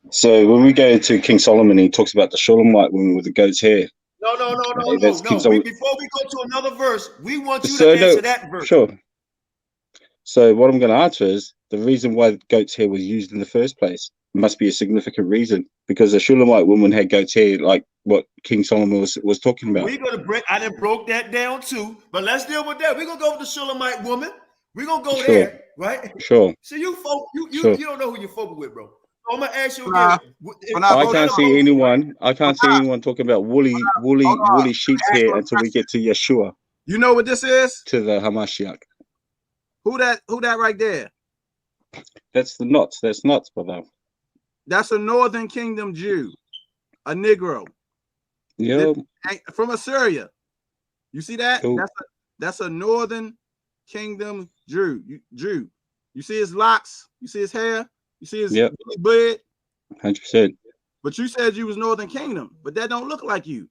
So when we go to King Solomon, he talks about the Shulamite woman with the goat's hair. No. Before we go to another verse, we want you to answer that verse. Sure. So what I'm going to answer is the reason why goat's hair was used in the first place. There must be a significant reason, because the Shulamite woman had goat's hair, like what King Solomon was talking about. We're going to break. I done broke that down too, but let's deal with that. We're going to go with the Shulamite woman. We're going to go there, right? Sure. So you folk, you don't know who you're folk with, bro. So I'm going to ask you again. I can't see anyone. I can't see anyone talking about woolly sheep's hair until we get to Yeshua. You know what this is? To the Ha Mashayach. Who that right there? That's the knots. That's knots, brother. That's a Northern Kingdom Jew, a Negro. Yeah. From Assyria. You see that? Cool. That's a Northern Kingdom Jew. You see his locks? You see his hair? You see his beard? 100%. But you said you was Northern Kingdom, but that don't look like you.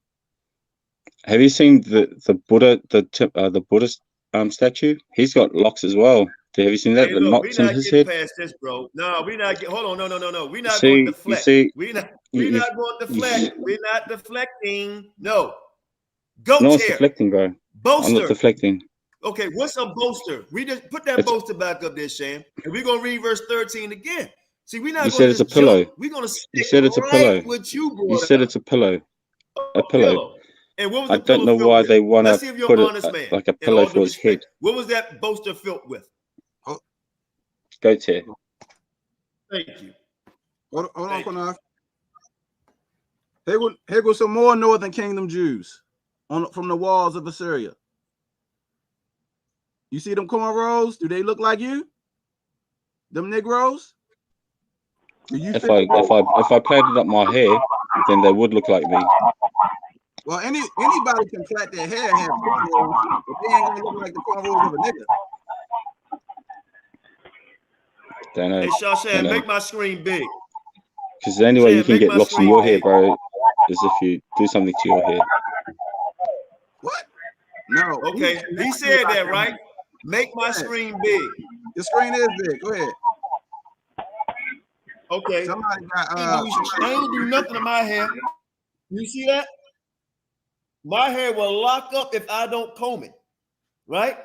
Have you seen the Buddha, the Buddhist statue? He's got locks as well. Have you seen that? Hey, the look, knots in his head. Past this, bro. No, we're not. Hold on. No. We're not going to deflect. We're not going to deflect. We're not deflecting. No. Goat's hair. Deflecting, bro. Bolster. I'm not deflecting. Okay, what's a bolster? We just put that bolster back up there, Sham, and we're gonna read verse 13 again. See, we're not. You said it's a pillow. We're gonna. You said it's a pillow. You said it's a pillow. A pillow. And what was I don't know why they want to put it like a pillow for his head. What was that bolster filled with? Goat's hair. Thank you. Hold on, QANATH. Here goes some more Northern Kingdom Jews from the walls of Assyria. You see them cornrows? Do they look like you? Them Negroes? If I plaited up my hair, then they would look like me. Well, anybody can plait their hair and have cornrows, but they ain't gonna look like the cornrows of a nigga. Don't know. Hey, Shashan, make my screen big. Because the only way you Shan, can make get my locks in screen your hair, big. bro, is if you do something to your hair. What? No. Okay, he said that, right? Make my screen big. The screen is big. Go ahead. Okay. Somebody got I ain't do nothing to my hair. You see that? My hair will lock up if I don't comb it, right?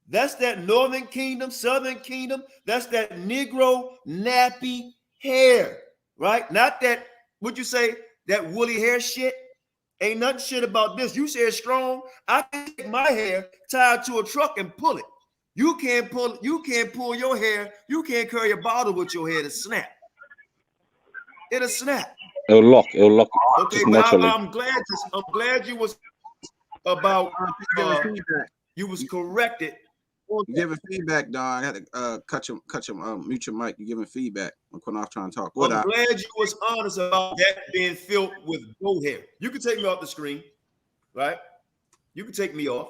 That's that Northern Kingdom, Southern Kingdom. That's that Negro nappy hair, right? Not that, what'd you say, that woolly hair shit? Ain't nothing shit about this. You said strong. I can take my hair tied to a truck and pull it. You can't pull your hair. You can't carry a bottle with your hair to snap. It'll snap. It'll lock Okay, just but naturally. I'm glad you was about you was corrected. You're giving feedback, Don. I had to cut your mute your mic. You're giving feedback when Quinoff trying to talk. I'm glad you was honest about that being filled with goat hair. You can take me off the screen, right? You can take me off,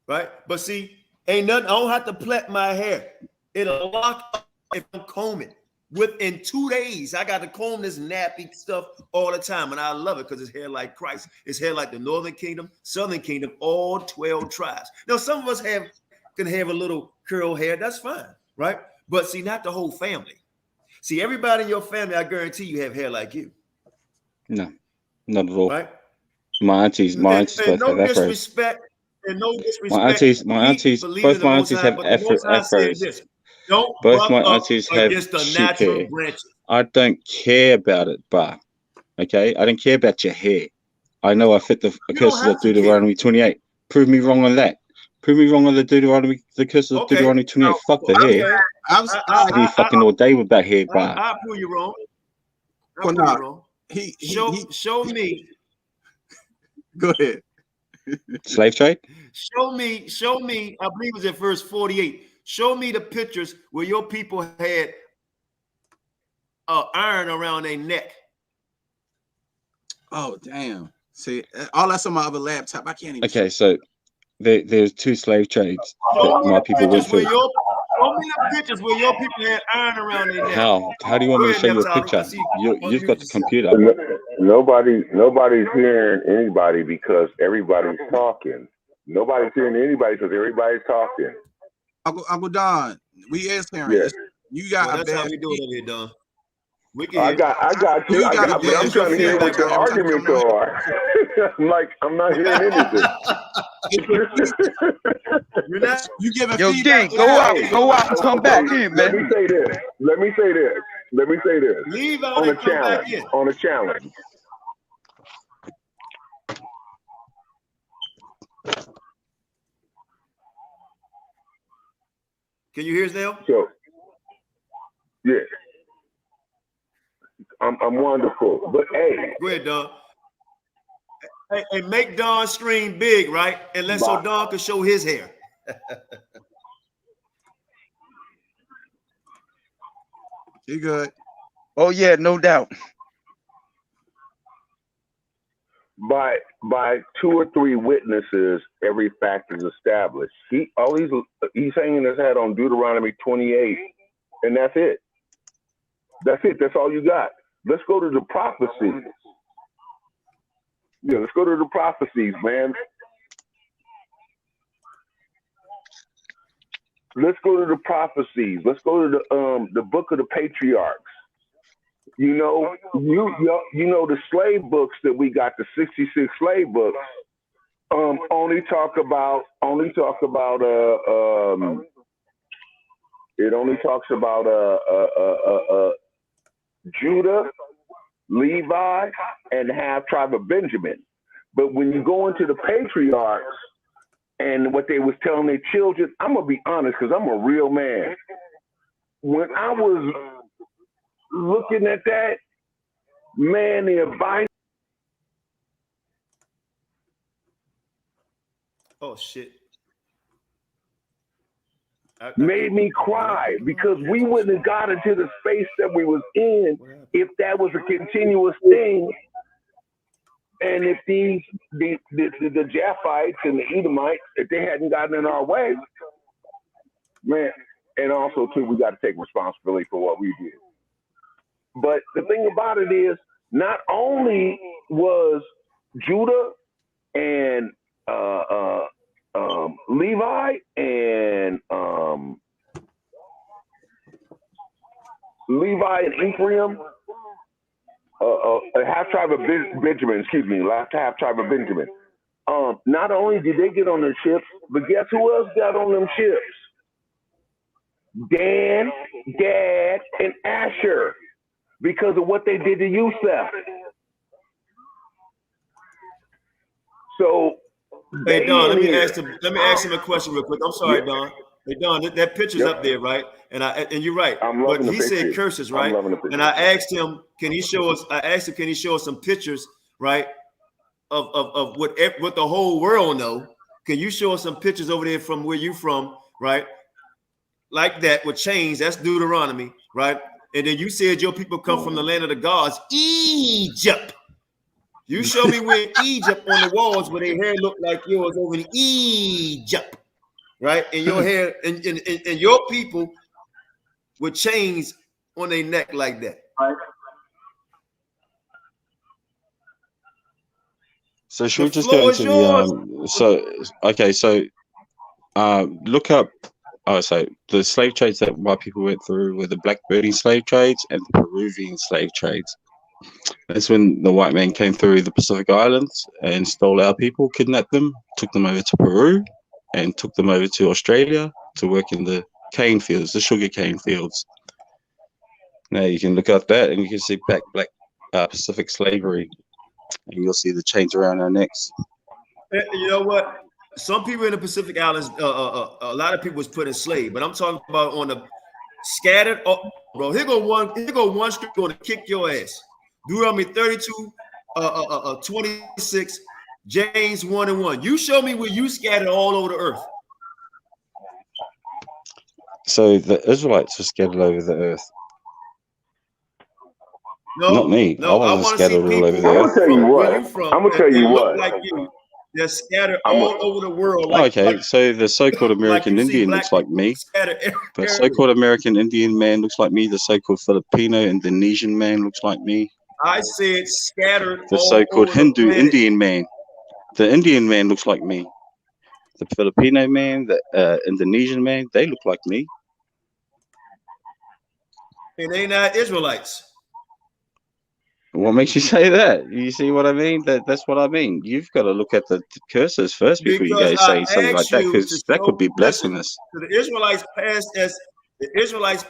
right? But see, ain't nothing. I don't have to plait my hair. It'll lock up if I'm combing. Within 2 days, I got to comb this nappy stuff all the time, and I love it because it's hair like Christ. It's hair like the Northern Kingdom, Southern Kingdom, all 12 tribes. Now, some of us can have a little curl hair. That's fine, right? But see, not the whole family. See, everybody in your family, I guarantee you have hair like you. No, not at all. Right? My aunties both have afros. Disrespect, and no disrespect. Both my aunties have afros. Both my aunties have sheep hair. I don't care about it, but okay, I don't care about your hair. I know I fit the curses of Deuteronomy 28. Prove me wrong on that. Prove me wrong on the curses of Deuteronomy 28. Fuck the hair. I be fucking all day with that hair, but I'll prove you wrong. I'll prove you wrong. Show me. Go ahead. Slave trade? Show me, I believe it's at verse 48. Show me the pictures where your people had iron around their neck. Oh, damn. See, all that's on my other laptop. I can't even. Okay, so there's 2 slave trades that my people went through. Show me the pictures where your people had iron around their neck. How do you want me to show you a picture? You've got the computer. Nobody's hearing anybody because everybody's talking. Nobody's hearing anybody because everybody's talking. Uncle Don, we is hearing. Yes. You got that's how we do it over here, Don. I got you. But I'm trying to hear what your arguments are. I'm not hearing anything. You giving Yo, feedback. King, go out and come back in, man. Let me say this. Leave out on and come back in. On a challenge. Can you hear us now? So, yeah. I'm wonderful. But hey. Go ahead, Don. Hey, make Don's screen big, right? And so Don can show his hair. You good? Oh yeah, no doubt. By 2 or 3 witnesses, every fact is established. He's hanging his hat on Deuteronomy 28, and that's it. That's all you got. Let's go to the prophecies. Yeah, let's go to the prophecies, man. Let's go to the prophecies. Let's go to the book of the patriarchs. You know the slave books that we got, the 66 slave books, only talk about Judah, Levi, and half tribe of Benjamin. But when you go into the patriarchs and what they was telling their children, I'm gonna be honest because I'm a real man. When I was looking at that, man, the advice. Oh shit! Made me cry because we wouldn't have got into the space that we was in if that was a continuous thing. And if the Japhites and the Edomites, if they hadn't gotten in our way, man, and also too, we got to take responsibility for what we did. But the thing about it is, not only was Judah and Levi and Ephraim, a half tribe of Benjamin, half tribe of Benjamin. Not only did they get on their ships, but guess who else got on them ships? Dan, Gad, and Asher, because of what they did to Yusuf. So, hey Don, let me ask him a question real quick. I'm sorry, Don. Hey Don, that picture's up there, right? And you're right. But he said curses, right? And I asked him, can he show us? I asked him, can he show us some pictures, right, of what the whole world know? Can you show us some pictures over there from where you from, right? Like that with chains. That's Deuteronomy, right? And then you said your people come from the land of the gods, Egypt. You show me where Egypt on the walls where their hair looked like yours over in Egypt, right? And your hair and your people with chains on their neck like that. Right. So should we just go into look up. Oh, so the slave trades that white people went through were the Blackbirding slave trades and the Peruvian slave trades. That's when the white man came through the Pacific Islands and stole our people, kidnapped them, took them over to Peru, and took them over to Australia to work in the cane fields, the sugar cane fields. Now you can look up that and you can see black Pacific slavery, and you'll see the chains around our necks. You know what? Some people in the Pacific Islands, a lot of people was put in slave, but I'm talking about on the scattered. Oh, bro, here go one script going to kick your ass. Deuteronomy 32, 26, James 1:1. You show me where you scattered all over the earth. So the Israelites were scattered over the earth. No, not me. No, I wasn't scattered all over the earth. I'm gonna tell you what. Like you. They're scattered all over the world. So the so-called American Indian looks like me. The so-called American Indian man looks like me. The so-called Filipino Indonesian man looks like me. I said scattered. The so-called Hindu Indian man. The Indian man looks like me. The Filipino man, the Indonesian man, they look like me. And they not Israelites. What makes you say that? You see what I mean? That's what I mean. You've got to look at the curses first before you go say something like that, because that could be blasphemous. So the Israelites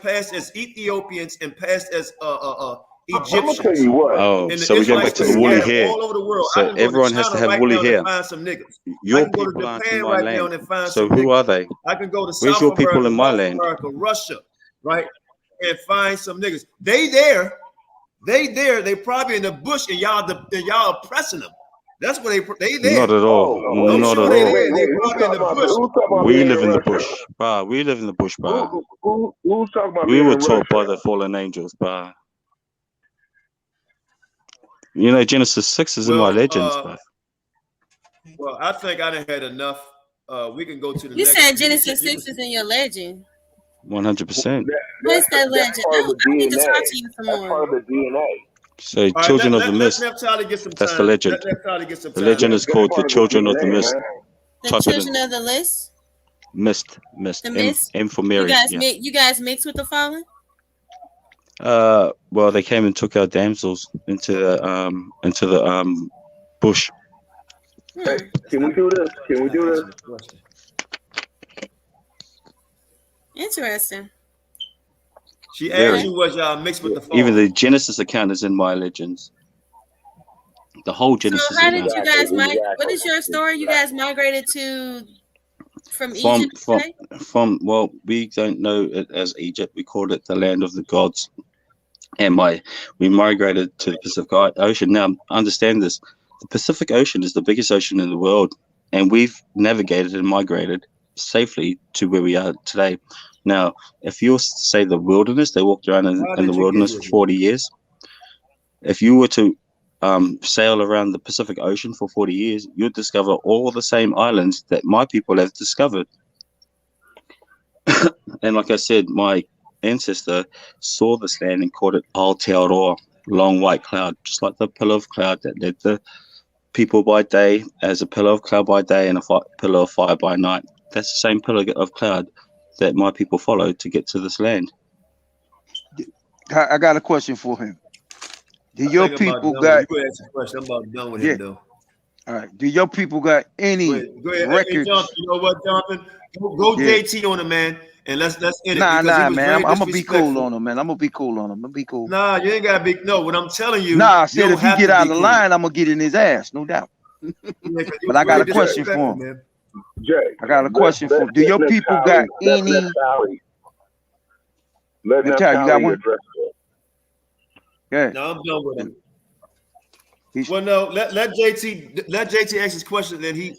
passed as Ethiopians and passed as Egyptians. I'm gonna tell you what. Oh, so we're going back to the woolly hair. All over the world. So everyone has to have woolly hair. Your people aren't in my land. So who are they? I can go to Where's your people in my land? America, Russia, right, and find some niggas. They there. They probably in the bush and y'all oppressing them. That's what they there. Not at all. Not at all. They probably in the bush. We live in the bush, bar. We live in the bush, bar. Who's talking about? We were taught by the fallen angels, bar. You know, Genesis 6 is in my legends, bar. Well, I think I done had enough. We can go to the You next. said Genesis 6 is in your legend. 100%. What's that legend? I need to talk to you some more. That's part of the DNA. So, Children of the Mist. That's the legend. The legend is called the Children of the Mist. The Children of the List? Mist. The Mist? M for Mary. You guys mix with the fallen? Well, they came and took our damsels into the bush. Hey, can we do this? Interesting. She asked you was y'all mixed with the fallen. Even the Genesis account is in my legends. The whole Genesis. So how did you guys migrate? What is your story? You guys migrated from Egypt? Well, we don't know it as Egypt. We called it the land of the gods. And we migrated to the Pacific Ocean. Now, understand this. The Pacific Ocean is the biggest ocean in the world. And we've navigated and migrated safely to where we are today. Now, if you say the wilderness, they walked around in the wilderness for 40 years. If you were to sail around the Pacific Ocean for 40 years, you'll discover all the same islands that my people have discovered. And like I said, my ancestor saw this land and called it Aotearoa, long white cloud, just like the pillar of cloud that led the people by day as a pillar of cloud by day and a pillar of fire by night. That's the same pillar of cloud that my people followed to get to this land. I got a question for him. Do your people got? You go ask a question. I'm about done with him though. All right. Do your people got any Go ahead. records? Hey, Jonathan, you know what, Jonathan? Go JT on him, man, and let's end it. Nah, man. I'm gonna be cool disrespectful. on him, man. I'm gonna be cool on him. I'm gonna be cool. Nah, you ain't gotta be. No, what I'm telling you. Nah, I said if he have get to out be of cool. line, I'm gonna get in his ass, no doubt. But I got a question for him. Man. Jay, I got a question for him. Do your people got any? Let you got one? address it. Yeah. No, I'm done with him. Well, no, let JT ask his question, then he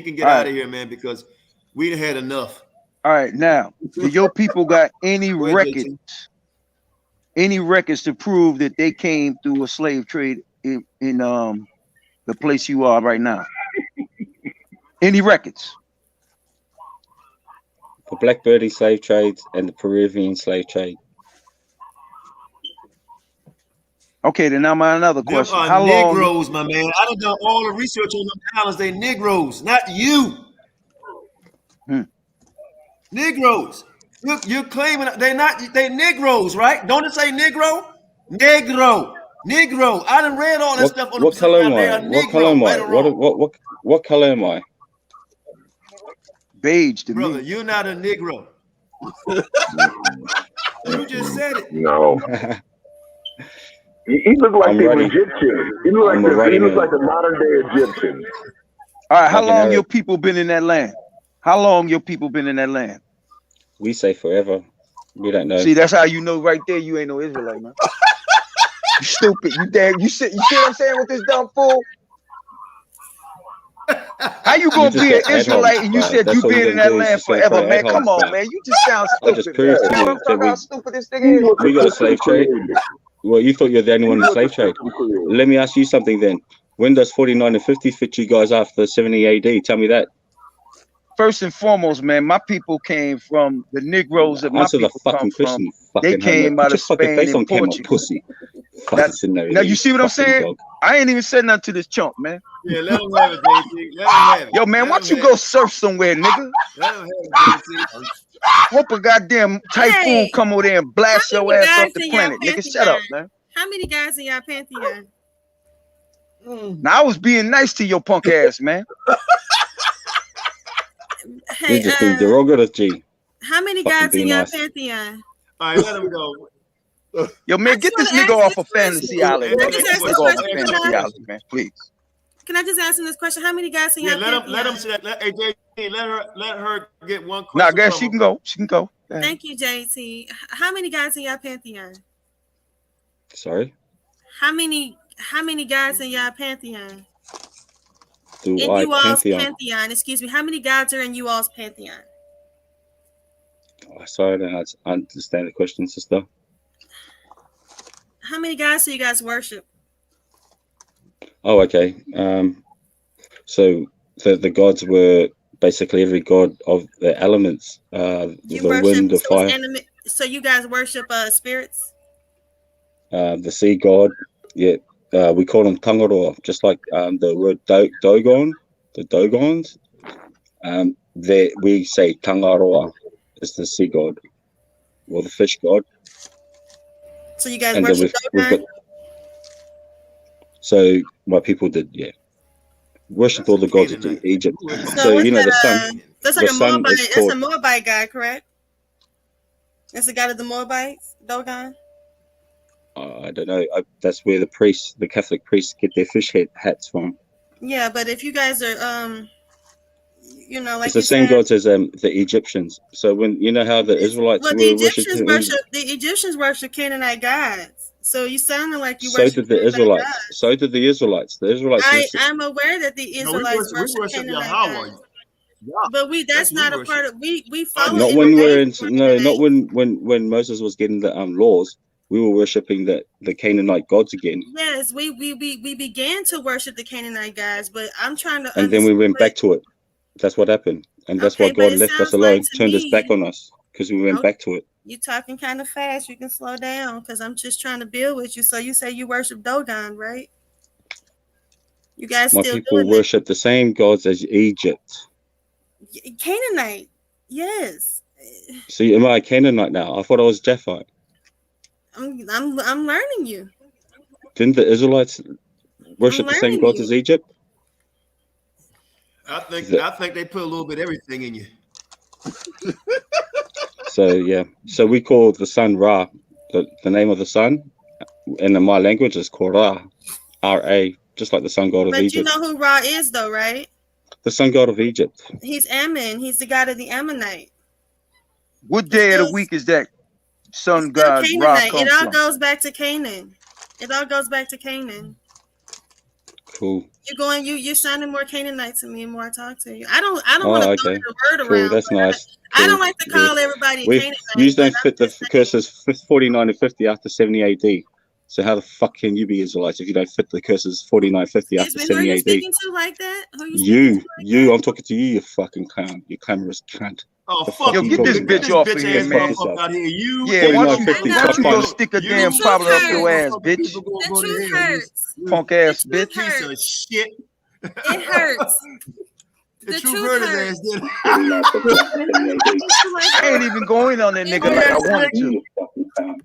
can get out of here, man, because we done had enough. All right, now, do your people got any Go ahead, records? JT. Any records to prove that they came through a slave trade in the place you are right now? Any records? The Blackbirdie slave trade and the Peruvian slave trade. Okay, then now my another Them question. are How Negroes, long? my man. I done all the research on them islands. They Negroes, not you. Negroes. You're claiming they Negroes, right? Don't it say Negro? Negro. I done read all this stuff on What the color am Pacific I? Island. What color am I? Negro, What color am I? Beige to brother, me. you're not a Negro. You just said it. No. He look like the Egyptian. He look like the modern day Egyptian. All right, how long your people been in that land? How long your people been in that land? We say forever. We don't know. See, that's how you know right there you ain't no Israelite, man. You stupid. You damn. You see what I'm saying with this dumb fool? How you gonna be an Israelite and you said you been in that land forever, man? Come on, man. You just sound I just stupid. proved to you that How stupid this thing is. we got a slave trade. Well, you thought you're the only one in the slave trade. Let me ask you something then. When does 49 and 50 fit you guys after 70 AD? Tell me that. First and foremost, man, my people came from the Negroes that my Answer the people fucking come question. from. They came out of Spain and Portugal. Pussy. Now you see what I'm saying? Dog. I ain't even said nothing to this chump, man. Yeah, let him have it, JT. Let him have it. Yo, man, why don't you go surf somewhere, nigga? Let him have it, JT. Hope a goddamn typhoon come over there and blast your ass off the planet, nigga. Shut up, man. How many guys in your pantheon? Now I was being nice to your punk ass, man. Hey, You're just being derogative, G. how many guys in your pantheon? All right, let him go. Yo, man, get this nigga off of Fantasy Island. Can I just ask this question? Man, please. Can I just ask him this question? How many guys in your pantheon? Let him say that. Hey, JT, let her get one question. Nah, guys, she can go. She can go. Thank you, JT. How many guys in your pantheon? Sorry? How many guys in your pantheon? In you all's pantheon, excuse me. How many gods are in you all's pantheon? Oh, sorry, I don't understand the question, sister. How many gods do you guys worship? Oh, okay. So the gods were basically every god of the elements. The wind, the fire. So you guys worship spirits? The sea god. Yeah. We call them tangaroa, just like the word dogon, the dogons. We say tangaroa is the sea god or the fish god. So you guys worship dogon? So my people did, yeah. Worship all the gods of Egypt. So you know the sun. That's like a Moabite. That's a Moabite god, correct? That's the god of the Moabites, Dogon. I don't know. That's where the Catholic priests get their fish hats from. Yeah, but if you guys are, like it's the same gods as the Egyptians. So when you know how the Israelites were the Egyptians worship Canaanite gods. So you sounded like you worship. So did the Israelites. Gods. So did the Israelites. The Israelites. I'm aware that the Israelites worship Canaanite gods. But that's not a part of we follow. Not when we're in not when Moses was getting the laws. we were worshiping the Canaanite gods again. Yes, we began to worship the Canaanite gods, but I'm trying to And then we went back to it. That's what happened. And that's why Okay, but God it left us sounds like alone, to turned us back me, on us, because we went back to it. you're talking kind of fast. You can slow down because I'm just trying to build with you. So you say you worship Dogon, right? You guys My still people doing that? worship the same gods as Egypt. Canaanite, yes. So am I a Canaanite now? I thought I was Japhite. I'm learning you. Didn't the Israelites worship the same learning gods you. as Egypt? I think they put a little bit of everything in you. So yeah. So we call the sun Ra. The name of the sun, and in my language is called Ra. R-A, just like the sun god of But you Egypt. know who Ra is, though, right? The sun god of Egypt. He's Ammon. He's the god of the Ammonite. What day of the week is that sun Still god Ra Canaanite. come It all from? goes back to Canaan. It all goes back to Canaan. Cool. You're sounding more Canaanite to me the more I talk to you. I don't Oh, want to throw okay. the word Cool. around. That's nice. I Cool. don't like to call everybody a We Canaanite. you don't fit the curses 49 and 50 after 70 AD. So how the fuck can you be Israelites if you don't fit the curses 49, 50 after Excuse me, who are 70 you AD? speaking to like that? Who are you speaking to? You, I'm talking to you, you fucking clown, you clamorous cunt. Oh, The fuck Yo, you get this talking about? bitch off of bitch here, ass man. motherfucker out here. You Yeah, 49, why don't 50, you stop trying to stick a you damn truth poplar up your hurts. ass, bitch? The truth hurts. Punk ass The truth bitch. piece of hurts. shit. It hurts. The The truth truth hurt his hurts. ass, did I ain't even going on that nigga like I wanted to.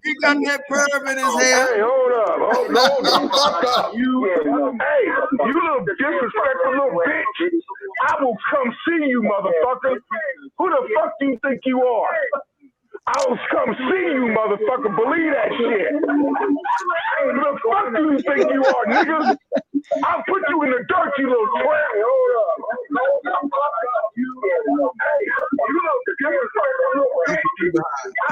He got that perv in his hair. Hey, hold up. No, the fuck up. Hey, you little disrespectful little bitch. I will come see you, motherfucker. Who the fuck do you think you are? I will come see you, motherfucker. Believe that shit. Who the fuck do you think you are, nigga? I'll put you in the dirt, you little twat. Hold up. You little disrespectful little bitch.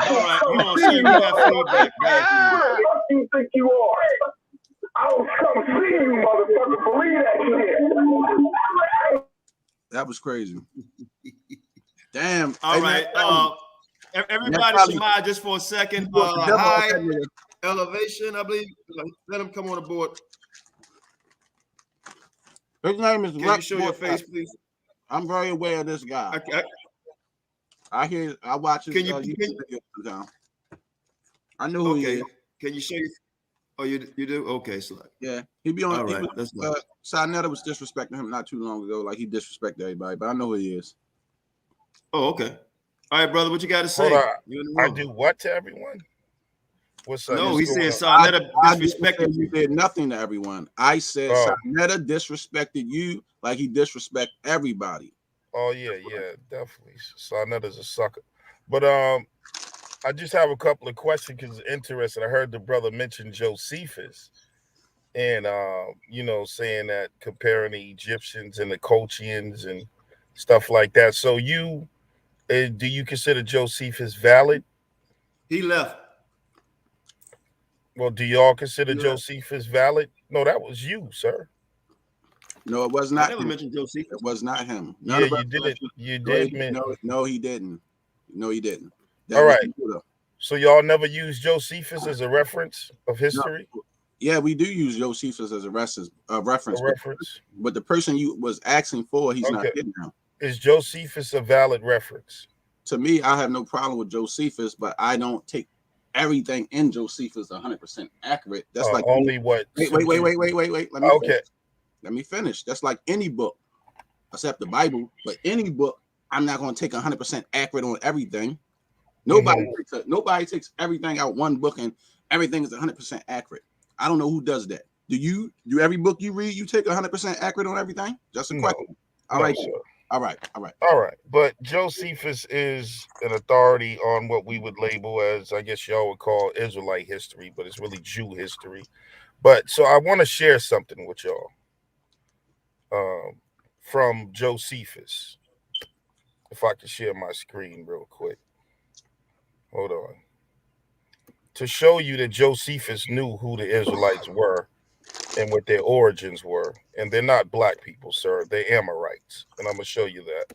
All right, hold on, see, we got feedback. Who the fuck do you think you are? I will come see you, motherfucker. Believe that shit. That was crazy. Damn. All right. Everybody smile just for a second. High elevation, I believe. Let him come on the board. His name is Can Rex. you show your face, please? I'm very aware of this guy. I watch his YouTube videos sometimes. I know who he is. Can you show you? Oh, you do? Okay, so yeah, he be on. All right, that's nice. Sinetta was disrespecting him not too long ago, like he disrespected everybody, but I know who he is. Oh, okay. All right, brother, what you got to say? I do what to everyone? What's up? No, he said Sinetta disrespected you. Did nothing to everyone. I said Sinetta disrespected you like he disrespect everybody. Oh yeah, definitely. Sinetta's a sucker. But I just have a couple of questions because it's interesting. I heard the brother mention Josephus, and saying that comparing the Egyptians and the Colchians and stuff like that. So do you consider Josephus valid? He left. Well, do y'all consider Josephus valid? No, that was you, sir. No, it was not. I never mentioned Josephus. It was not him. You did. You did mention. No, he didn't. No, he didn't. All right. So y'all never used Josephus as a reference of history? No. Yeah, we do use Josephus as a reference. But the person you was asking for, he's not getting now. Is Josephus a valid reference? To me, I have no problem with Josephus, but I don't take everything in Josephus 100% accurate. That's like only what? Wait. Let me finish. That's like any book, except the Bible. But any book, I'm not going to take 100% accurate on everything. Nobody takes everything out one book and everything is 100% accurate. I don't know who does that. Do every book you read, you take 100% accurate on everything? Just a question. All right. But Josephus is an authority on what we would label as, I guess y'all would call Israelite history, but it's really Jew history. But so I want to share something with y'all from Josephus. If I could share my screen real quick. Hold on. To show you that Josephus knew who the Israelites were and what their origins were. And they're not black people, sir. They're Amorites. And I'm going to show you that.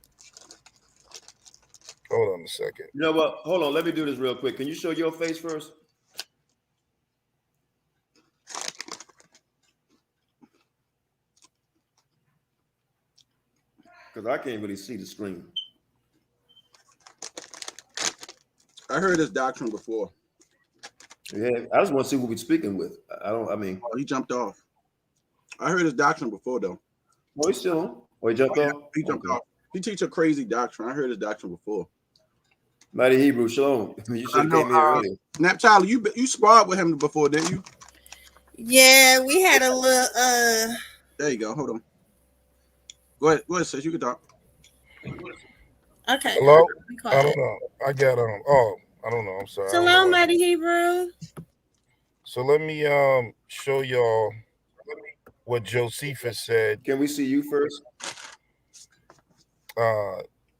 Hold on a second. You know what? Hold on. Let me do this real quick. Can you show your face first? Because I can't really see the screen. I heard this doctrine before. Yeah, I just want to see who we're speaking with. I mean. Oh, he jumped off. I heard his doctrine before, though. Oh, he's still on. Oh, he jumped off? He jumped off. He teach a crazy doctrine. I heard his doctrine before. Mighty Hebrew, shalom. You should have came here earlier. Snap Tyler, you sparred with him before, didn't you? Yeah, we had a little There you go. Hold on. Go ahead, sis. You can talk. Okay. Hello? I don't know. I got I don't know. I'm sorry. Shalom, Mighty Hebrew. So let me show y'all what Josephus said. Can we see you first?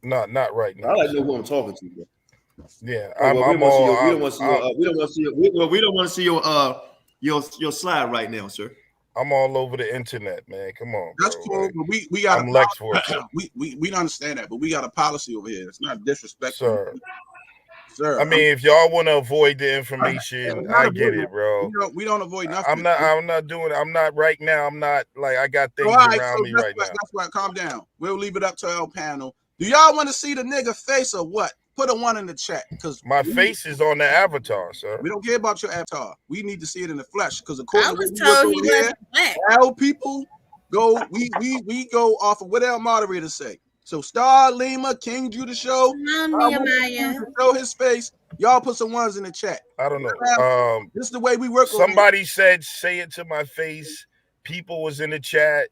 Not right now. I like to know who I'm talking to. Bro. Yeah, we don't want to see your slide right now, sir. I'm all over the internet, man. Come on. That's bro. cool, Like, but we got I'm Lex for it. we understand that, but we got a policy over here. It's not disrespectful. Sir. I mean, if y'all want to avoid the information, I get it, bro. We don't avoid nothing. I'm not doing it. I'm not right now. I'm not like I got things around me right now. That's why. Calm down. We'll leave it up to our panel. Do y'all want to see the nigga face or what? Put a 1 in the chat, because my face is on the avatar, sir. We don't care about your avatar. We need to see it in the flesh, because according to what we told look he over was black. our people go. We go off of what our moderators say. So Star Lima, King Judah show. Nehemiah. Show his face. Y'all put some 1s in the chat. I don't know. This is the way we work. Somebody said, "Say it to my face." People was in the chat.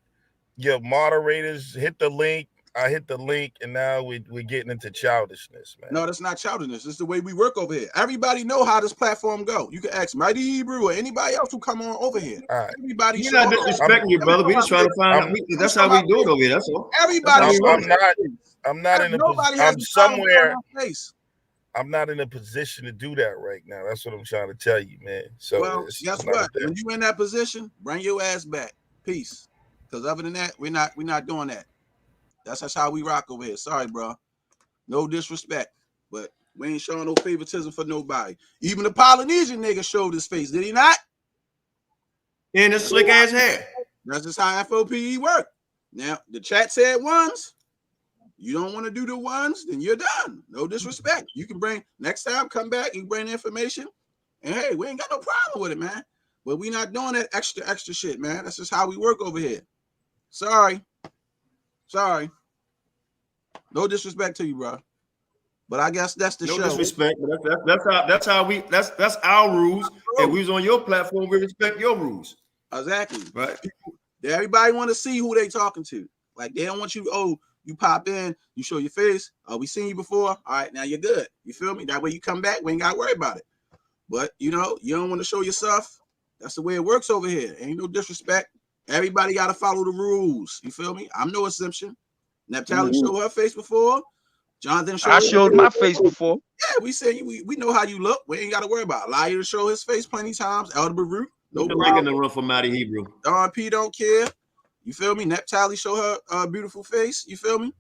Your moderators hit the link. I hit the link, and now we're getting into childishness, man. No, that's not childishness. This is the way we work over here. Everybody know how this platform go. You can ask Mighty Hebrew or anybody else who come on over here. All right. Everybody. We're not disrespecting you, brother. We just trying to find out. That's how we do it over here. That's all. Everybody. I'm not in a position. I'm somewhere. I'm not in a position to do that right now. That's what I'm trying to tell you, man. So well, guess what? When you in that position, bring your ass back. Peace. Because other than that, we're not doing that. That's how we rock over here. Sorry, bro. No disrespect, but we ain't showing no favoritism for nobody. Even the Polynesian nigga showed his face, did he not? In his slick ass hair. That's just how F.O.P.E work. Now the chat said 1s. You don't want to do the 1s, then you're done. No disrespect. You can bring next time, come back and bring the information. And hey, we ain't got no problem with it, man. But we not doing that extra shit, man. That's just how we work over here. Sorry. No disrespect to you, bro. But I guess that's the show. No disrespect, but that's our rules. If we was on your platform, we respect your rules. Exactly. Right. Everybody want to see who they talking to. Like they don't want you, you pop in, you show your face. Oh, we seen you before. All right, now you're good. You feel me? That way you come back, we ain't gotta worry about it. But you don't want to show yourself. That's the way it works over here. Ain't no disrespect. Everybody got to follow the rules. You feel me? I'm no exception. Naphtali showed her face before. Jonathan showed my face before. Yeah, we say we know how you look. We ain't got to worry about it. Elijah to show his face plenty times. Elder Baruch, no problem. In the room for Mighty Hebrew. Don P don't care. You feel me? Naphtali show her beautiful face. You feel me?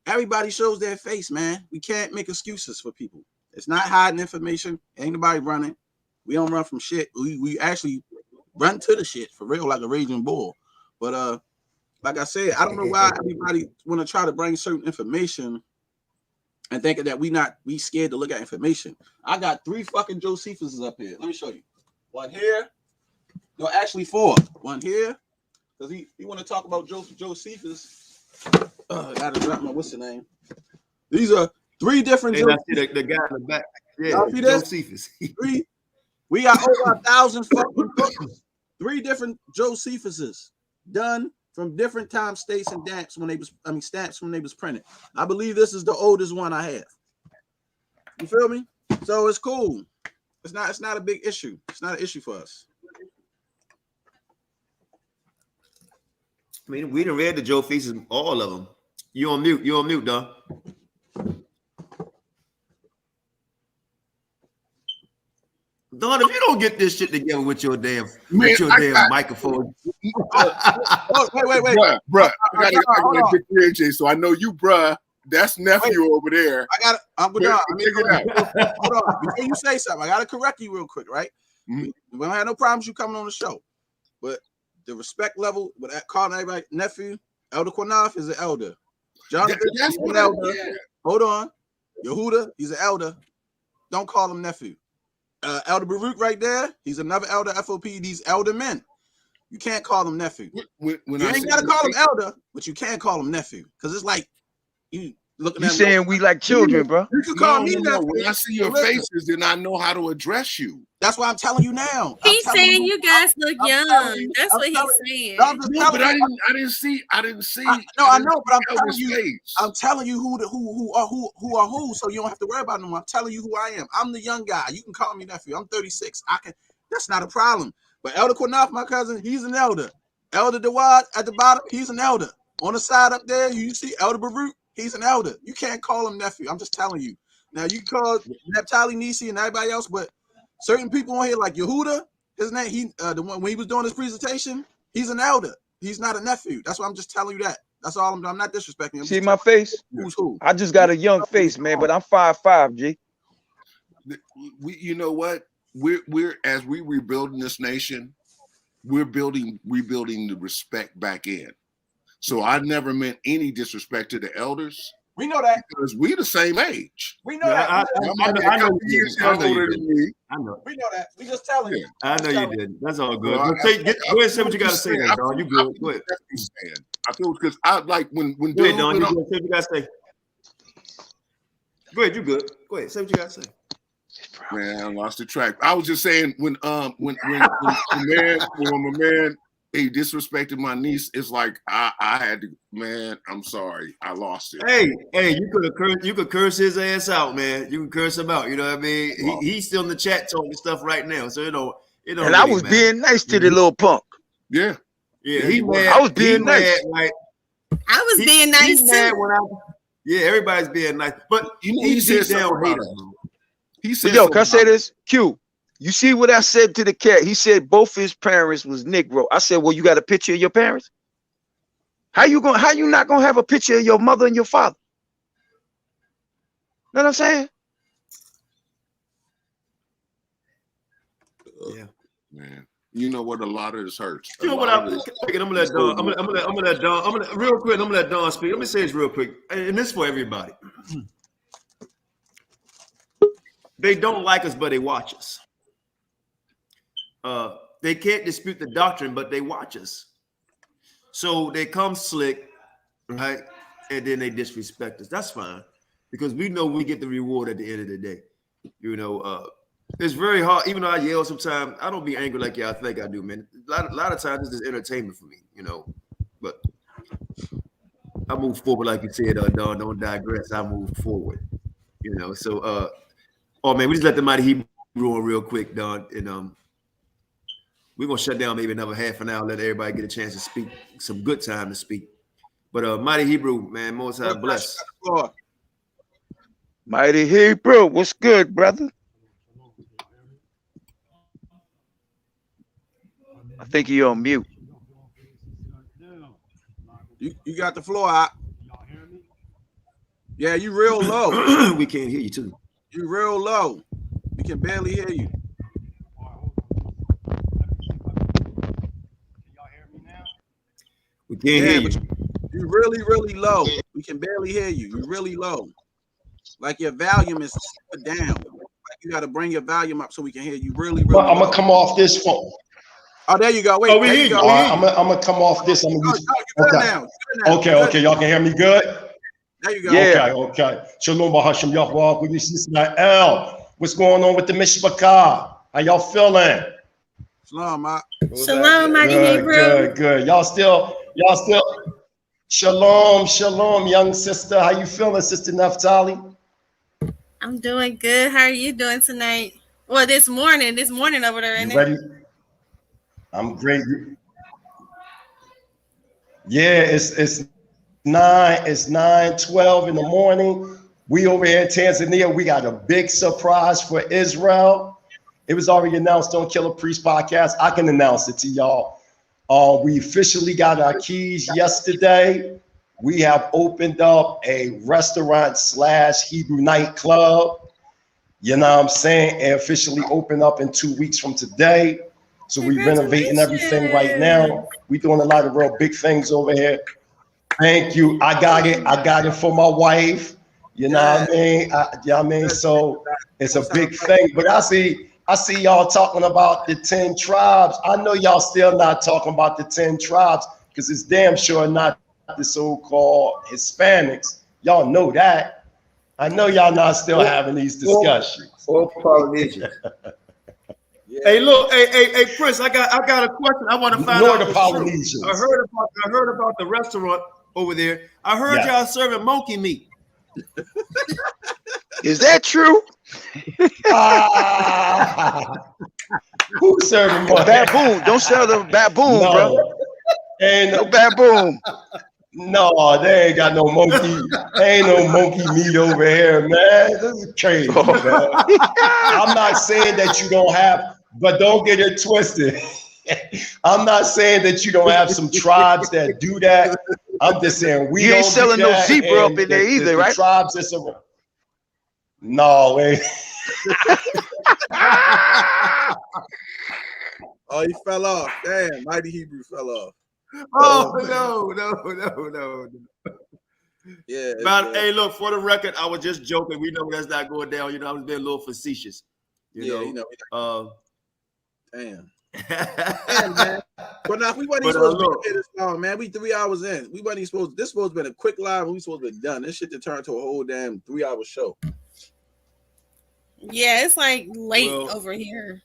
Everybody shows their face, man. We can't make excuses for people. It's not hiding information. Ain't nobody running. We don't run from shit. We actually run to the shit for real, like a raging bull. But like I said, I don't know why everybody want to try to bring certain information and thinking that we scared to look at information. I got 3 fucking Josephus up here. Let me show you. 1 here. No, actually 4. 1 here. Because he want to talk about Josephus. I gotta drop my what's the name? These are 3 different the guy in the back. Yeah, Josephus. 3. We got over 1,000 fucking books. 3 different Josephuses done from different time, states, and stamps when they was printed. I believe this is the oldest one I have. You feel me? So it's cool. It's not a big issue. It's not an issue for us. I mean, we done read the Josephus, all of them. You on mute, Don. Don, if you don't get this shit together with your damn microphone. Wait. Bruh. I gotta differentiate. So I know you, bruh. That's nephew over there. I'm going to hold on. Before you say something, I gotta correct you real quick, right? Mm-hmm. We don't have no problems you coming on the show. But the respect level with that calling everybody nephew, Elder QANATH is an elder. Jonathan, That's he's what an elder. Hold on. Yehuda, he's an elder. Don't call him nephew. Elder Baruch right there, he's another elder, F.O.P.E. These elder men. You can't call them nephew. When You I ain't say got to call him respect- elder, but you can call him nephew. Because it's like, you looking You at saying we like children, bro? You can call me No. nephew. When I see your Listen, faces, then I know how to address you. that's why I'm telling you now. He's saying you guys look young. That's what he's saying. No, but I didn't see. No, I know, but I'm telling Elder's you. face. I'm telling you who are who, so you don't have to worry about them. I'm telling you who I am. I'm the young guy. You can call me nephew. I'm 36. That's not a problem. But Elder QANATH, my cousin, he's an elder. Elder Dawad at the bottom, he's an elder. On the side up there, you see Elder Baruch, he's an elder. You can't call him nephew. I'm just telling you. Now you can call Naphtali, Nisi, and everybody else, but certain people on here like Yehuda, his name, the one when he was doing his presentation, he's an elder. He's not a nephew. That's why I'm just telling you that. That's all I'm not disrespecting him. See my face? Who's who? I just got a young face, man, but I'm 5'5", G. You know what? We're as we rebuilding this nation, we're rebuilding the respect back in. So I never meant any disrespect to the elders. We know that because we the same age. We know that. I know you did. I know you older did. than me. I know. We know that. We just telling you. I know you did. That's all good. Well, Go ahead and say what you got to say, then, Don. You good? Go ahead. I feel because I like when Go ahead, Don. You good? Say what you got to say. Go ahead. You good? Go ahead. Say what you got to say. Man, I lost the track. I was just saying when my man he disrespected my niece, it's like I had to, man, I'm sorry. I lost it. Hey, you could curse his ass out, man. You can curse him out, you know what I mean? He's still in the chat talking stuff right now. So it don't And really I was matter. being nice to the little punk. Yeah. Yeah, he mad. I was being nice. I was being nice too. Yeah, everybody's being nice. But you know, he said down something about haters, it. bro. He said, yo, can I say this? Q, you see what I said to the cat? He said both his parents was Negro. I said, well, you got a picture of your parents? How you not gonna have a picture of your mother and your father? Know what I'm saying? Yeah, man. You know what? A lot of this hurts. You know what? I'm gonna let Don. I'm gonna let Don. I'm gonna real quick. I'm gonna let Don speak. Let me say this real quick, and this is for everybody. They don't like us, but they watch us. They can't dispute the doctrine, but they watch us. So they come slick, right? And then they disrespect us. That's fine, because we know we get the reward at the end of the day. You know, it's very hard. Even though I yell sometimes, I don't be angry like y'all think I do, man. A lot of times it's just entertainment for me, you know. But I move forward, like you said, Don. Don't digress. I move forward, you know. So, oh man, we just let the mighty Hebrew on real quick, Don, and we're gonna shut down maybe another half an hour, let everybody get a chance to speak, some good time to speak. But mighty Hebrew, man, Most High bless. Mighty Hebrew, what's good, brother? I think you're on mute. You got the floor out. Yeah, you real low. We can't hear you too. You real low. We can barely hear you. We can't hear you. You really, really low. We can barely hear you. You're really low. Like your volume is down. Like you got to bring your volume up so we can hear you. Really, really. I'm gonna come off this phone. Oh, there you go. Wait, we there hear you you. go. I'm gonna come off this. I'm gonna okay. Y'all can hear me good. There you go. Yeah. Okay. Shalom Bahasham Yahweh. Good Israel. What's going on with the Mishpachah? How y'all feeling? Shalom, Shalom, mighty Hebrew. Good. Y'all still. Shalom, young sister. How you feeling, Sister Naphtali? I'm doing good. How are you doing tonight? Well, this morning over there, You isn't ready? it? I'm great. Yeah, it's 9:12 in the morning. We over here in Tanzania, we got a big surprise for Israel. It was already announced on Killer Priest Podcast. I can announce it to y'all. We officially got our keys yesterday. We have opened up a restaurant / Hebrew nightclub. You know what I'm saying? And officially open up in 2 weeks from today. So we're renovating everything right now. We're doing a lot of real big things over here. Thank you. I got it. I got it for my wife. You know what I mean? You know what I mean? So it's a big thing. But I see y'all talking about the 10 tribes. I know y'all still not talking about the 10 tribes because it's damn sure not the so-called Hispanics. Y'all know that. I know y'all not still having these discussions. Or Polynesians. Hey, look, hey, Prince, I got a question. I want to find out the if Polynesians. it's true. I heard about the restaurant over there. I heard y'all serving monkey meat. Is that true? Who serving monkey? Baboon. Don't sell the baboon, bro. No baboon. No, they ain't got no monkey. Ain't no monkey meat over here, man. This is crazy, man. I'm not saying that you don't have, but don't get it twisted. I'm not saying that you don't have some tribes that do that. I'm just saying we You ain't don't selling do no that, zebra up and in there either, the right? tribes that's around. No, wait. Oh, he fell off. Damn, Mighty Hebrew fell off. Oh, no. Yeah. But hey, look, for the record, I was just joking. We know that's not going down. You know, I was being a little facetious. You know. Damn. Damn, man. But now we wasn't supposed to be here this long, man. We 3 hours in. We wasn't supposed. This supposed to be a quick live. We supposed to be done. This shit to turn to a whole damn 3-hour show. Yeah, it's like late over here.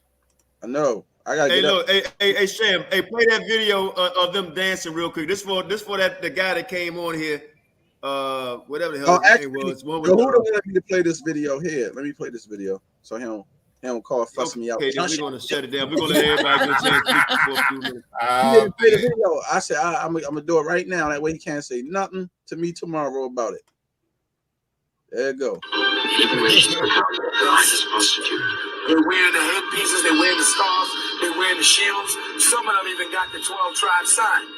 I know. I gotta hey, get look, up. hey, Sham, hey, play that video of them dancing real quick. This for that the guy that came on here, whatever the hell his name was. Who wanted me to play this video here? Let me play this video so he don't call fussing me out. Okay, then we're gonna shut it down. We're gonna let everybody get a chance to speak for a few minutes. He didn't play the video. I said I'm gonna do it right now. That way he can't say nothing to me tomorrow about it. There you go. They're wearing the headpieces, they're wearing the stars, they're wearing the shields. Some of them even got the 12 tribe sign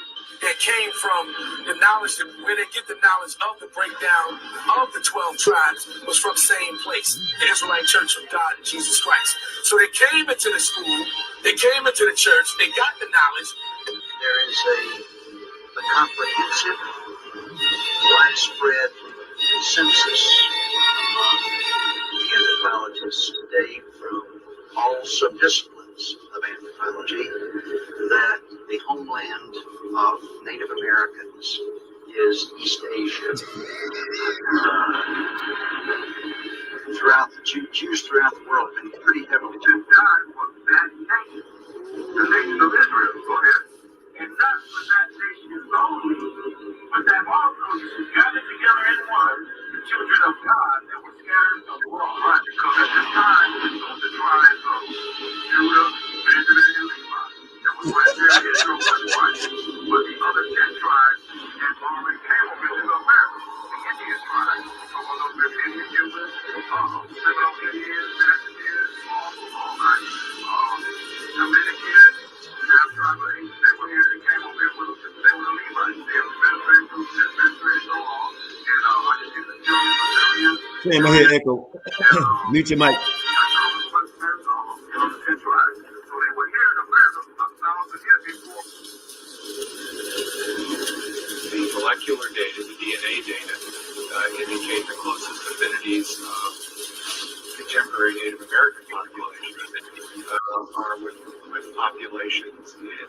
that came from the knowledge that where they get the knowledge of the breakdown of the 12 tribes was from the same place, the Israelite Church of God in Jesus Christ. So they came into the school, they came into the church, they got the knowledge. There is a comprehensive, widespread consensus among the anthropologists today from all subdisciplines of anthropology that the homeland of Native Americans is East Asia. Throughout the Jews throughout the world have been pretty heavily to God was that nation, the nation of Israel. Go ahead. And not was that nation only, but that also gathered together in one the children of God that were scattered abroad. Right, because at this time the tribes of Judah, Benjamin, and Levi that was right there in Israel was one, but the other 10 tribes had already came over into America. The Indian tribes, some of those that Indian Jews, Seminole Indians, Manassas, all right, Dominicans, half tribe of Asia, they were here, they came over here with us, they were the Levites, they were Benjamin, and so on. And I just see the children of Syrians. Sham, I hear echo. Mute your mic. The molecular data, the DNA data, indicate the closest affinities of contemporary Native American populations are with populations in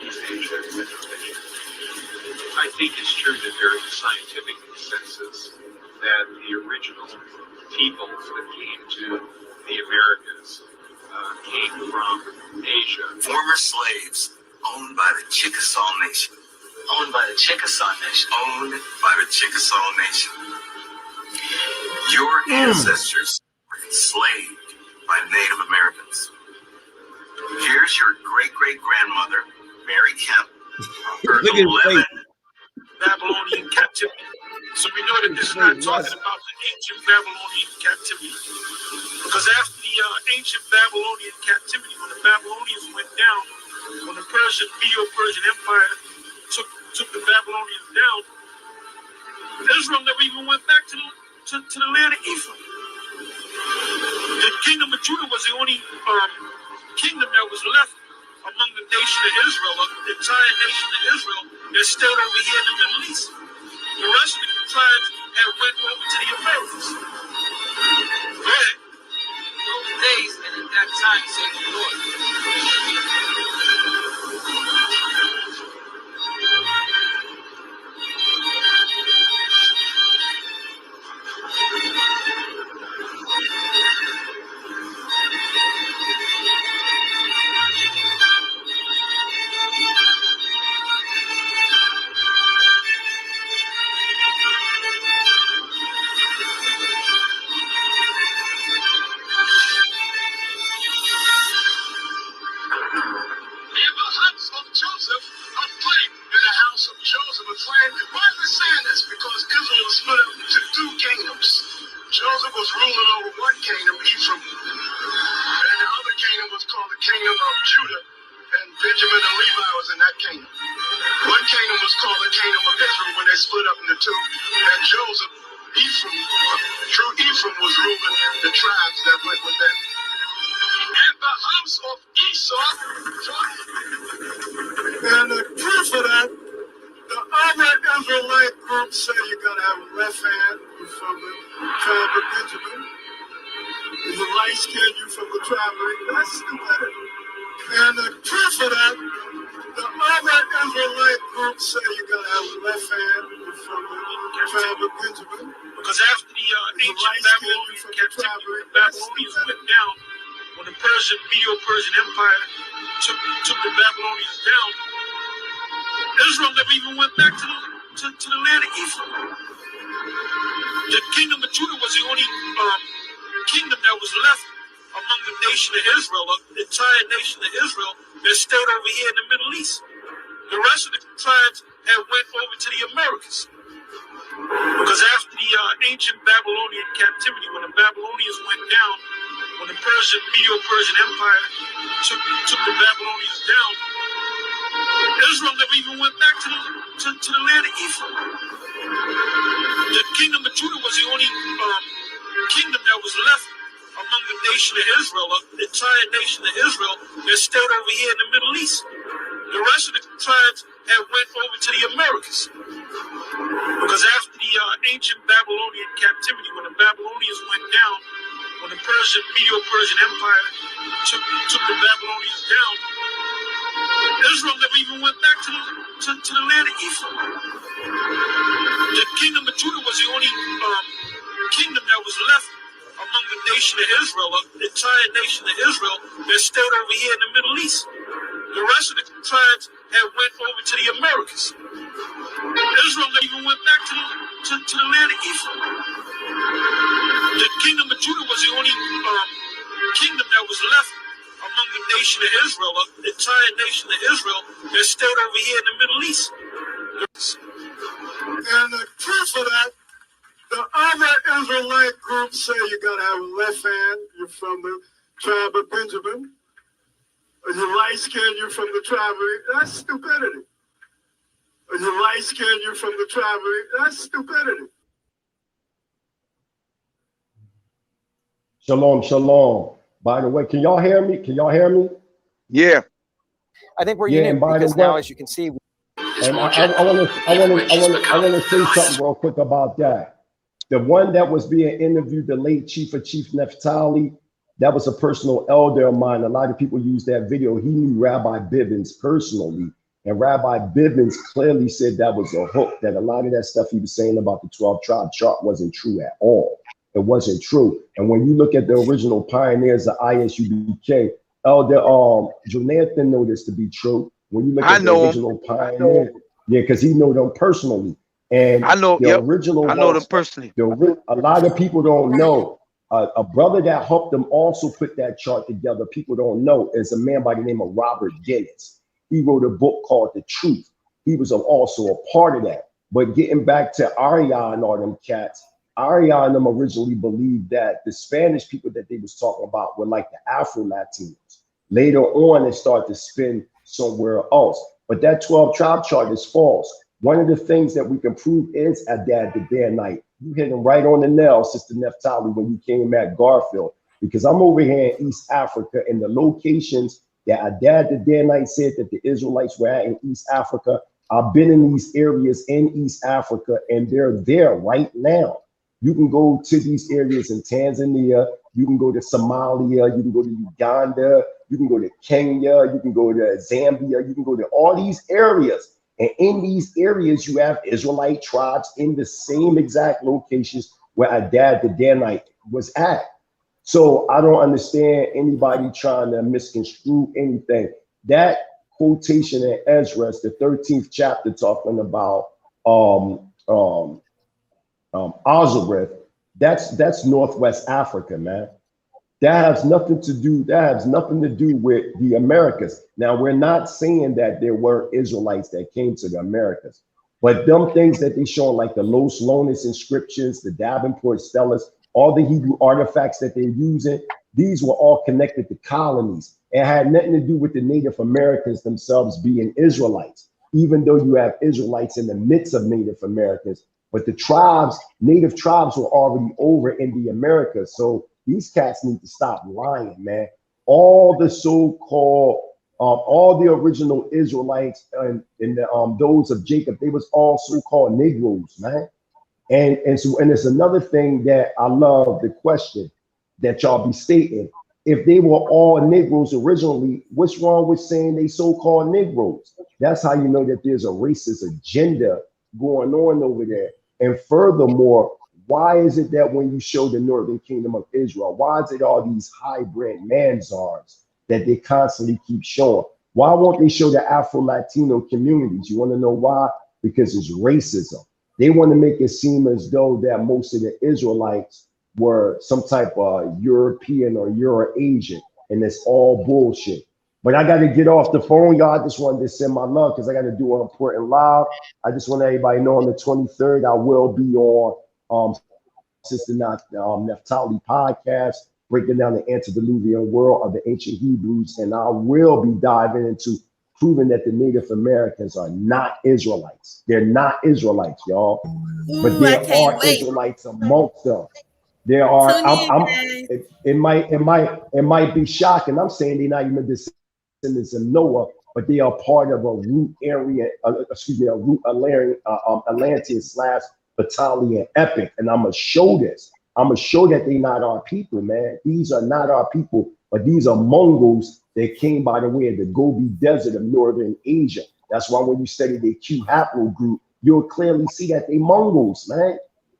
East Asia and Central Asia. I think it's true that there is a scientific consensus that the original peoples that came to the Americas came from Asia. Former slaves owned by the Chickasaw Nation. Owned by the Chickasaw Nation. Owned by the Chickasaw Nation. Your ancestors were enslaved by Native Americans. Here's your great-great-grandmother, Mary Kemp, her 11 Babylonian captivity. So we know that this is not talking about the ancient Babylonian captivity. Because after the ancient Babylonian captivity, when the Babylonians went down, when the Medo-Persian Empire took the Babylonians down, Israel never even went back to the land of Ephraim. The kingdom of Judah was the only kingdom that was left among the nation of Israel, the entire nation of Israel, that stayed over here in the Middle East. The rest of the tribes had went over to the Americas. Go ahead. Those days and at that time, said the Lord. Joseph was ruling over one kingdom, Ephraim, and the other kingdom was called the kingdom of Judah, and Benjamin and Levi was in that kingdom. One kingdom was called the kingdom of Israel when they split up into two, and Joseph, true Ephraim was ruling the tribes that went with them. And the house of Esau, and the proof of that, the other Israelite group say you gotta have a left hand from the tribe of Benjamin. The light skin you from the tribe of that's stupidity. And the proof of that, the other Israelite group say you gotta have a left hand from the tribe of Benjamin. Because after the ancient Babylonian captivity, the Babylonians went down. When the Medo-Persian Empire took the Babylonians down, Israel never even went back to the land of Ephraim. The kingdom of Judah was the only kingdom that was left among the nation of Israel, the entire nation of Israel, that stayed over here in the Middle East. The rest of the tribes had went over to the Americas. Because after the ancient Babylonian captivity, when the Babylonians went down, when the Medo-Persian Empire took the Babylonians down, Israel never even went back to the land of Ephraim. The kingdom of Judah was the only kingdom that was left among the nation of Israel, the entire nation of Israel, that stayed over here in the Middle East. The rest of the tribes had went over to the Americas. Because after the ancient Babylonian captivity, when the Babylonians went down, when the Medo-Persian Empire took the Babylonians down, Israel never even went back to the land of Ephraim. The kingdom of Judah was the only kingdom that was left among the nation of Israel, the entire nation of Israel, that stayed over here in the Middle East. The rest of the tribes had went over to the Americas. Israel never even went back to the land of Ephraim. The kingdom of Judah was the only kingdom that was left among the nation of Israel, the entire nation of Israel, that stayed over here in the Middle East. And the proof of that, the other Israelite groups say you gotta have a left hand, you're from the tribe of Benjamin. You're light skinned, you're from the tribe of, that's stupidity. You're light skinned, you're from the tribe of, that's stupidity. Shalom, shalom. By the way, can y'all hear me? Can y'all hear me? Yeah. I think we're unique because now, as you can see, and I want to say something real quick about that. The one that was being interviewed, the late Chief Naphtali, that was a personal elder of mine. A lot of people use that video. He knew Rabbi Bivens personally, and Rabbi Bivens clearly said that was a hook, that a lot of that stuff he was saying about the 12 tribe chart wasn't true at all. It wasn't true. And when you look at the original pioneers of ISUBK, Elder Jonathan know this to be true. When you look at the original pioneers, yeah, because he know them personally. And I know the original I know them personally. A lot of people don't know. A brother that helped them also put that chart together, people don't know, is a man by the name of Robert Guinness. He wrote a book called The Truth. He was also a part of that. But getting back to AREA and all them cats, AREA and them originally believed that the Spanish people that they was talking about were like the Afro-Latinos. Later on, it started to spin somewhere else. But that 12 tribe chart is false. One of the things that we can prove is Adad the Danite. You hit him right on the nail, Sister Naphtali, when you came at Garfield, because I'm over here in East Africa, and the locations that Adad the Danite said that the Israelites were at in East Africa, I've been in these areas in East Africa, and they're there right now. You can go to these areas in Tanzania, you can go to Somalia, you can go to Uganda, you can go to Kenya, you can go to Zambia, you can go to all these areas. And in these areas, you have Israelite tribes in the same exact locations where Adad the Danite was at. So I don't understand anybody trying to misconstrue anything. That quotation in Ezra, the 13th chapter, talking about Ozareth, that's Northwest Africa, man. That has nothing to do with the Americas. Now, we're not saying that there were Israelites that came to the Americas, but them things that they show, like the Los Lonis inscriptions, the Davenport Stellas, all the Hebrew artifacts that they're using, these were all connected to colonies. It had nothing to do with the Native Americans themselves being Israelites, even though you have Israelites in the midst of Native Americans. But the tribes, native tribes, were already over in the Americas. So these cats need to stop lying, man. All the so-called, all the original Israelites and those of Jacob, they was all so-called Negroes, man. And it's another thing that I love, the question that y'all be stating. If they were all Negroes originally, what's wrong with saying they so-called Negroes? That's how you know that there's a racist agenda going on over there. And furthermore, why is it that when you show the northern kingdom of Israel, why is it all these hybrid manzars that they constantly keep showing? Why won't they show the Afro-Latino communities? You want to know why? Because it's racism. They want to make it seem as though that most of the Israelites were some type of European or Euro-Asian, and it's all bullshit. But I got to get off the phone, y'all. I just wanted to send my love because I got to do an important live. I just want everybody to know on the 23rd, I will be on Sister Naphtali podcast, breaking down the antediluvian world of the ancient Hebrews. And I will be diving into proving that the Native Americans are not Israelites. They're not Israelites, y'all. But there are Israelites amongst them. There are. It might be shocking. I'm saying they're not even descendants of Noah, but they are part of a root area. A root Atlantean / Battalion epic. And I'm gonna show this. I'm gonna show that they're not our people, man. These are not our people, but these are Mongols that came by the way of the Gobi Desert of Northern Asia. That's why when you study the Q haplogroup, you'll clearly see that they Mongols, man.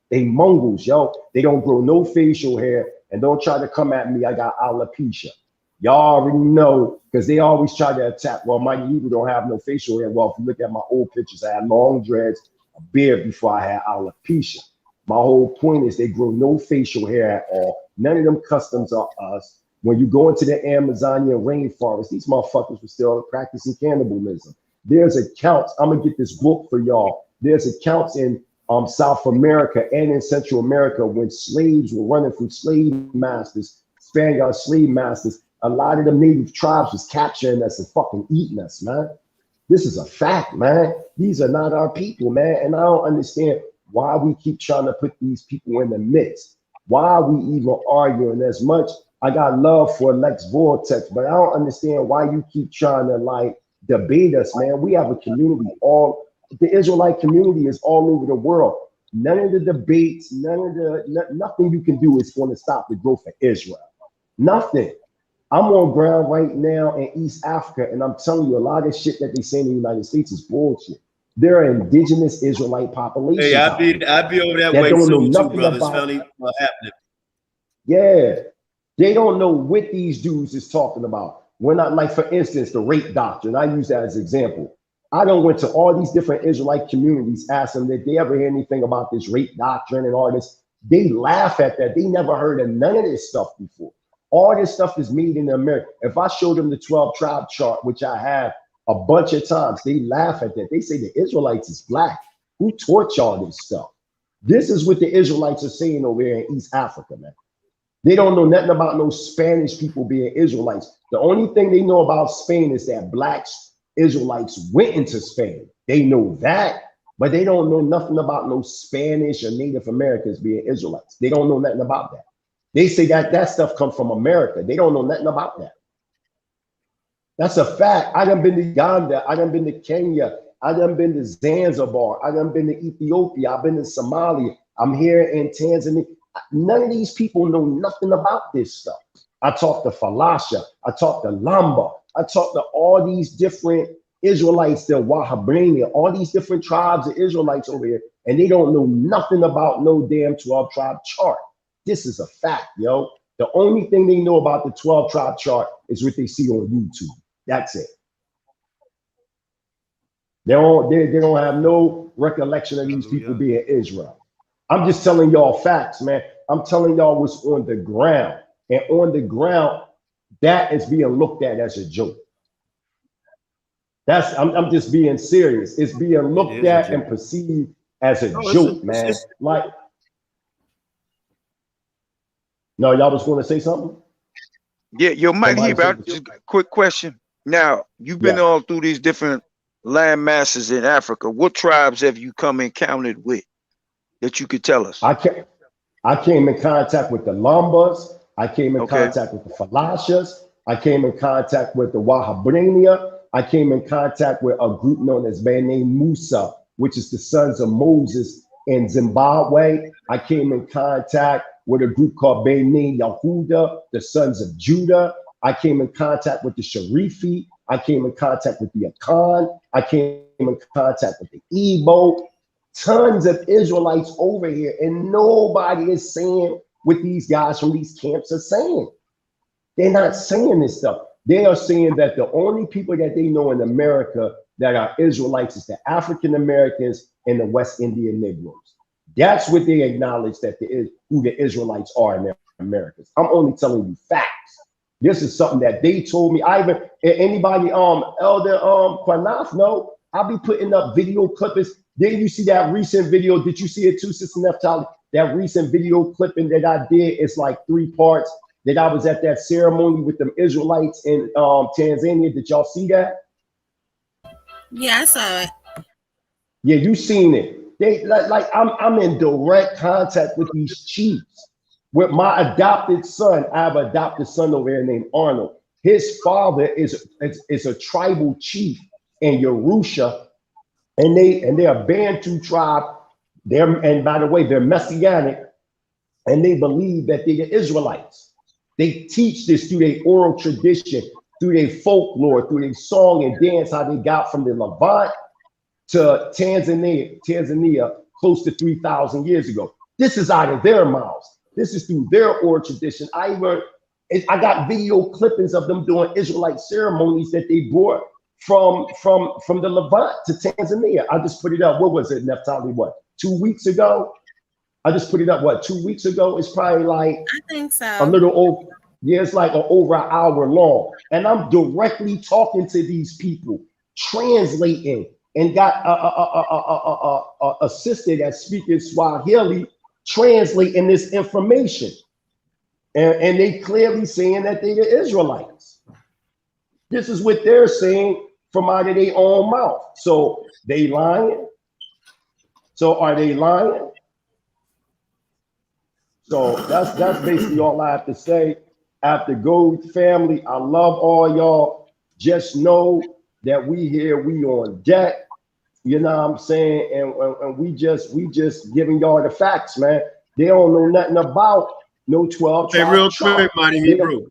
They Mongols, yo. They don't grow no facial hair, and don't try to come at me. I got alopecia. Y'all already know, because they always try to attack. Well, my Hebrew don't have no facial hair. Well, if you look at my old pictures, I had long dreads, a beard before I had alopecia. My whole point is they grow no facial hair at all. None of them customs are us. When you go into the Amazonian rainforest, these motherfuckers were still practicing cannibalism. There's accounts. I'm gonna get this book for y'all. There's accounts in South America and in Central America when slaves were running from slave masters, Spaniard slave masters. A lot of the native tribes was capturing us and fucking eating us, man. This is a fact, man. These are not our people, man. And I don't understand why we keep trying to put these people in the midst. Why are we even arguing as much? I got love for Lex Vortex, but I don't understand why you keep trying to like debate us, man. We have a community. The Israelite community is all over the world. None of the debates, nothing you can do is going to stop the growth of Israel. Nothing. I'm on ground right now in East Africa, and I'm telling you, a lot of shit that they say in the United States is bullshit. There are indigenous Israelite populations. Hey, I'd be over that way don't know soon nothing too, brothers. about. Finally happening. Yeah, they don't know what these dudes is talking about. We're not like, for instance, the rape doctrine. I use that as an example. I done went to all these different Israelite communities, asked them if they ever hear anything about this rape doctrine and all this. They laugh at that. They never heard of none of this stuff before. All this stuff is made in America. If I show them the 12 tribe chart, which I have a bunch of times, they laugh at that. They say the Israelites is black. Who taught y'all this stuff? This is what the Israelites are saying over here in East Africa, man. They don't know nothing about no Spanish people being Israelites. The only thing they know about Spain is that black Israelites went into Spain. They know that, but they don't know nothing about no Spanish or Native Americans being Israelites. They don't know nothing about that. They say that stuff comes from America. They don't know nothing about that. That's a fact. I done been to Uganda. I done been to Kenya. I done been to Zanzibar. I done been to Ethiopia. I've been to Somalia. I'm here in Tanzania. None of these people know nothing about this stuff. I talked to Falasha. I talked to Lamba. I talked to all these different Israelites, the Wahhabrania, all these different tribes of Israelites over here, and they don't know nothing about no damn 12 tribe chart. This is a fact, yo. The only thing they know about the 12 tribe chart is what they see on YouTube. That's it. They don't have no recollection of these people being Israel. I'm just telling y'all facts, man. I'm telling y'all what's on the ground. And on the ground, that is being looked at as a joke. I'm just being serious. It's being looked at and perceived as a joke, man. Like, no, y'all was going to say something? Yeah, yo, Mike, just a quick question. Now, you've been all through these different land masses in Africa. What tribes have you come encountered with that you could tell us? I came in contact with the Lambas. I came in contact with the Falashas. I came in contact with the Wahhabrania. I came in contact with a group known as Bani Musa, which is the sons of Moses in Zimbabwe. I came in contact with a group called Bani Yahuda, the sons of Judah. I came in contact with the Sharifi. I came in contact with the Akan. I came in contact with the Igbo. Tons of Israelites over here, and nobody is saying what these guys from these camps are saying. They're not saying this stuff. They are saying that the only people that they know in America that are Israelites is the African Americans and the West Indian Negroes. That's what they acknowledge that who the Israelites are in their Americas. I'm only telling you facts. This is something that they told me. Anybody, Elder QANATH, no, I'll be putting up video clippings. Did you see that recent video? Did you see it too, Sister Neftali? That recent video clipping that I did, it's like 3 parts. That I was at that ceremony with them Israelites in Tanzania. Did y'all see that? Yeah, I saw it. Yeah, you seen it. They like I'm in direct contact with these chiefs. With my adopted son, I have an adopted son over there named Arnold. His father is a tribal chief in Yerusha, and they're a Bantu tribe. And by the way, they're Messianic, and they believe that they're the Israelites. They teach this through their oral tradition, through their folklore, through their song and dance, how they got from the Levant to Tanzania close to 3,000 years ago. This is out of their mouths. This is through their oral tradition. I got video clippings of them doing Israelite ceremonies that they brought from the Levant to Tanzania. I just put it up. What was it, Neftali? What, 2 weeks ago? I just put it up, what, 2 weeks ago? It's probably like I think so. a little over. Yeah, it's like over an hour long. And I'm directly talking to these people, translating, and got assisted at speaking Swahili, translating this information. And they clearly saying that they're the Israelites. This is what they're saying from out of their own mouth. So they lying? So are they lying? So that's basically all I have to say. After Gold family, I love all y'all. Just know that we here, we on deck. You know what I'm saying? And we just giving y'all the facts, man. They don't know nothing about no 12 Hey, real quick, Mighty Hebrew.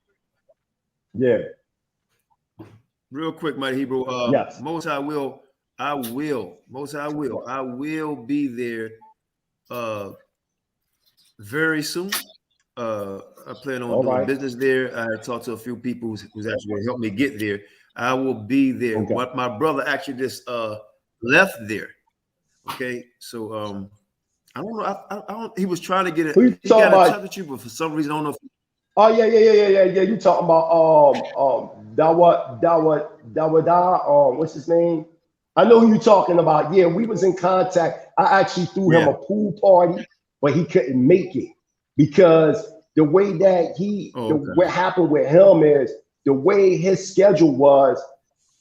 Yeah. Real quick, Mighty Hebrew. Yes. Most I will be there very soon. I plan on doing business there. I talked to a few people who's actually going to help me get there. I will be there. Okay. My brother actually just left there. Okay, so I don't know. I don't. He was trying to get it. He got in touch with you, but for some reason, I don't know. Oh yeah. You talking about Dawada? What's his name? I know who you talking about. Yeah, we was in contact. I actually threw him a pool party, but he couldn't make it because the way that what happened with him is the way his schedule was.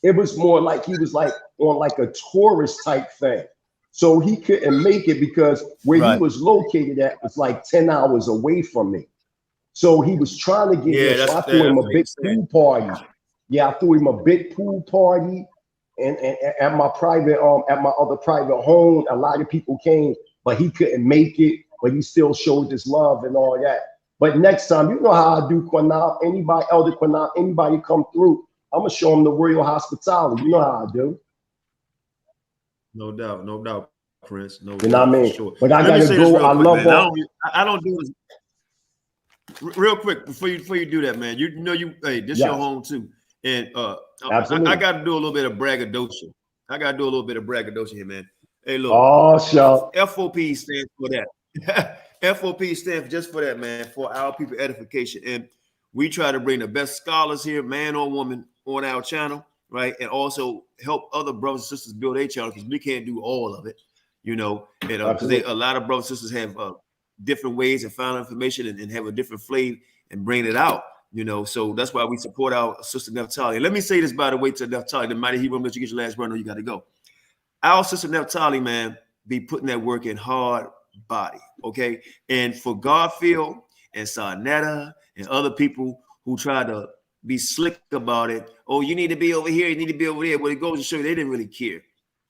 It was more like he was like on like a tourist type thing. So he couldn't make it because where he was located at was like 10 hours away from me. So he was trying to get here. So I threw him a big pool party. Yeah, I threw him a big pool party. and at my private at my other private home, a lot of people came, but he couldn't make it, but he still showed his love and all that. But next time, you know how I do, QANATH. Anybody, Elder QANATH, anybody come through, I'm gonna show them the royal hospitality. You know how I do. No doubt, Prince. No You know what doubt I mean? for sure. But I Let me gotta say this go. real I quick, love man. all. I don't do this. Real quick before you do that, man. You know hey, this your home too, and I got to do a little bit of braggadocio. I got to do a little bit of braggadocio here, man. Hey, look. Oh, sure. F.O.P.E stands for that. F.O.P.E stands just for that, man. For our people edification, and we try to bring the best scholars here, man or woman, on our channel, right? And also help other brothers and sisters build their channel because we can't do all of it, you know. And because a lot of brothers and sisters have different ways of finding information and have a different flavor and bring it out, you know. So that's why we support our sister Naphtali. And let me say this, by the way, to Naphtali, the mighty Hebrew, let you get your last word, or you got to go. Our sister Naphtali, man, be putting that work in hard body, okay? And for Garfield and Sarnetta and other people who try to be slick about it, oh, you need to be over here, you need to be over there. Well, it goes to show you they didn't really care,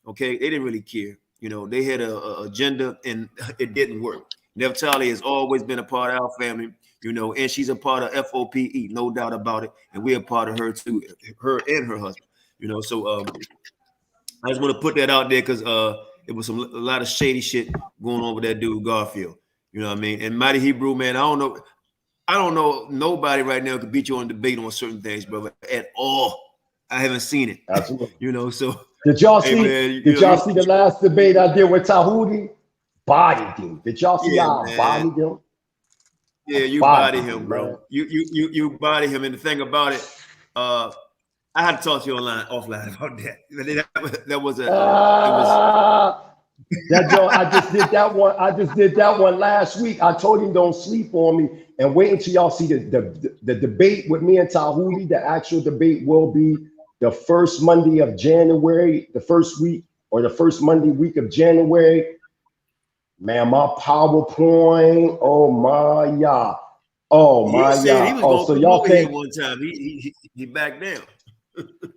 okay? They didn't really care. You know, they had a agenda and it didn't work. Naphtali has always been a part of our family, you know, and she's a part of F.O.P.E, no doubt about it. And we're a part of her too, her and her husband, you know. So I just want to put that out there because it was a lot of shady shit going on with that dude Garfield. You know what I mean? And Mighty Hebrew, man, I don't know nobody right now could beat you on debate on certain things, brother, at all. I haven't seen it. Absolutely. You know, so did y'all hey, see? Man, did y'all see the last debate I did with Tahuti? Bodied him. Did y'all see how I bodied him? Yeah, you body him, bro. Man. You body him. And the thing about it, I had to talk to you offline about that. That was that Joe, I just did that one. I just did that one last week. I told him don't sleep on me and wait until y'all see the debate with me and Tahuti. The actual debate will be the first Monday of January, the first week or the first Monday week of January. Man, my PowerPoint. Oh my yeah. Oh my yeah. Oh, so y'all think one time he backed down.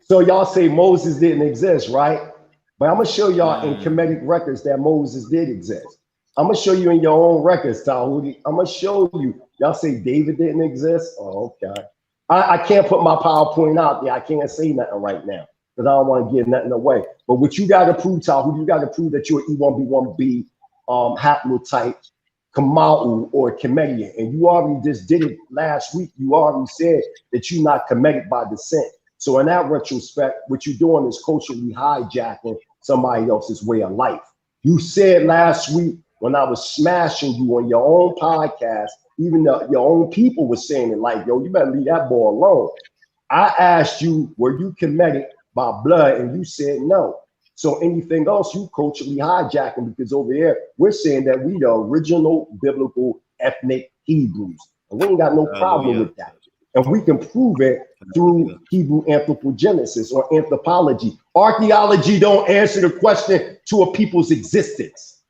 So y'all say Moses didn't exist, right? But I'm gonna show y'all in Kemetic records that Moses did exist. I'm gonna show you in your own records, Tahuti. I'm gonna show you. Y'all say David didn't exist. Oh, okay. I can't put my PowerPoint out there. I can't say nothing right now because I don't want to give nothing away. But what you got to prove, Tahuti, you got to prove that you're E1B1B haplotype, Kamau or Kemetian. And you already just did it last week. You already said that you're not Kemetic by descent. So in that retrospect, what you're doing is culturally hijacking somebody else's way of life. You said last week when I was smashing you on your own podcast, even though your own people were saying it like, yo, you better leave that boy alone. I asked you, were you Kemetic by blood? And you said no. So anything else, you culturally hijacking because over here, we're saying that we the original biblical ethnic Hebrews. And we ain't got no problem with that. And we can prove it through Hebrew anthropogenesis or anthropology. Archaeology don't answer the question to a people's existence.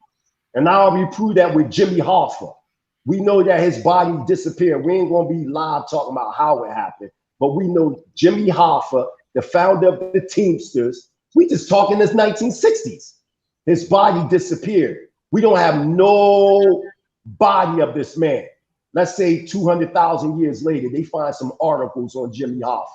And I already proved that with Jimmy Hoffa. We know that his body disappeared. We ain't gonna be live talking about how it happened, but we know Jimmy Hoffa, the founder of the Teamsters, we just talking this 1960s. His body disappeared. We don't have no body of this man. Let's say 200,000 years later, they find some articles on Jimmy Hoffa.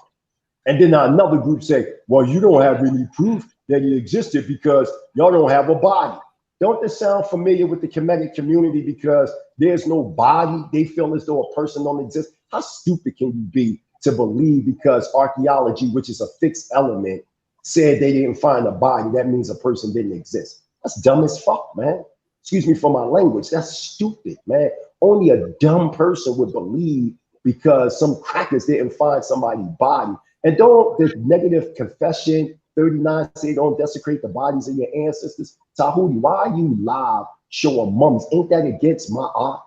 And then another group say, well, you don't have any proof that he existed because y'all don't have a body. Don't this sound familiar with the Kemetic community because there's no body? They feel as though a person don't exist. How stupid can you be to believe because archaeology, which is a fixed element, said they didn't find a body, that means a person didn't exist? That's dumb as fuck, man. Excuse me for my language. That's stupid, man. Only a dumb person would believe because some crackers didn't find somebody's body. And don't the negative confession 39 say don't desecrate the bodies of your ancestors? Tahuti, why are you live showing mummies? Ain't that against my art?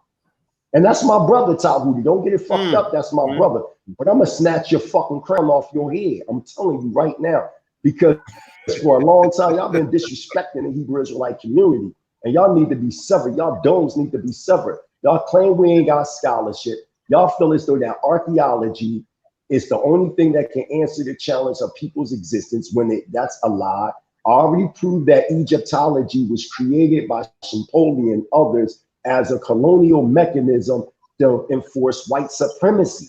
And that's my brother, Tahuti. Don't get it fucked up. That's my brother. But I'm going to snatch your fucking crown off your head. I'm telling you right now. Because for a long time, y'all been disrespecting the Hebrew Israelite community. And y'all need to be severed. Y'all domes need to be severed. Y'all claim we ain't got scholarship. Y'all feel as though that archaeology It's the only thing that can answer the challenge of people's existence when that's a lie. I already proved that Egyptology was created by Champollion and others as a colonial mechanism to enforce white supremacy.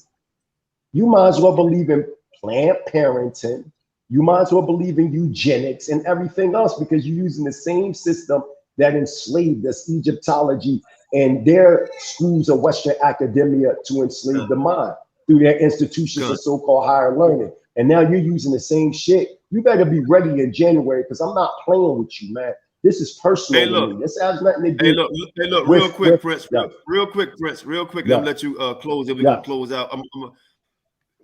You might as well believe in Planned Parenthood. You might as well believe in eugenics and everything else because you're using the same system that enslaved us, Egyptology, and their schools of Western academia to enslave the mind through their institutions of so-called higher learning. And now you're using the same shit. You better be ready in January because I'm not playing with you, man. This is personal to me. This has nothing to do. Hey, look, real quick, Prince. Real quick, Prince. Real quick. I'm gonna let you close. Then we're gonna close out. I'm gonna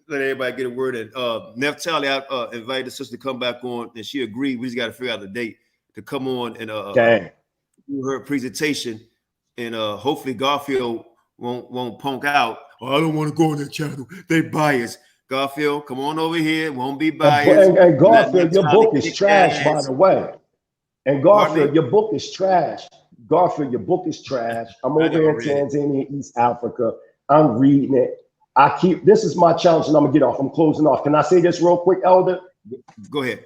let everybody get a word in. Neftali, I invited the sister to come back on, and she agreed. We just got to figure out the date to come on and do her presentation. And hopefully Garfield won't punk out. Oh, I don't want to go on that channel. They biased. Garfield, come on over here. Won't be biased. And Garfield, your book is trash, by the way. And Garfield, your book is trash. Garfield, your book is trash. I'm over here in Tanzania, East Africa. I'm reading it. This is my challenge, and I'm gonna get off. I'm closing off. Can I say this real quick, Elder? Go ahead.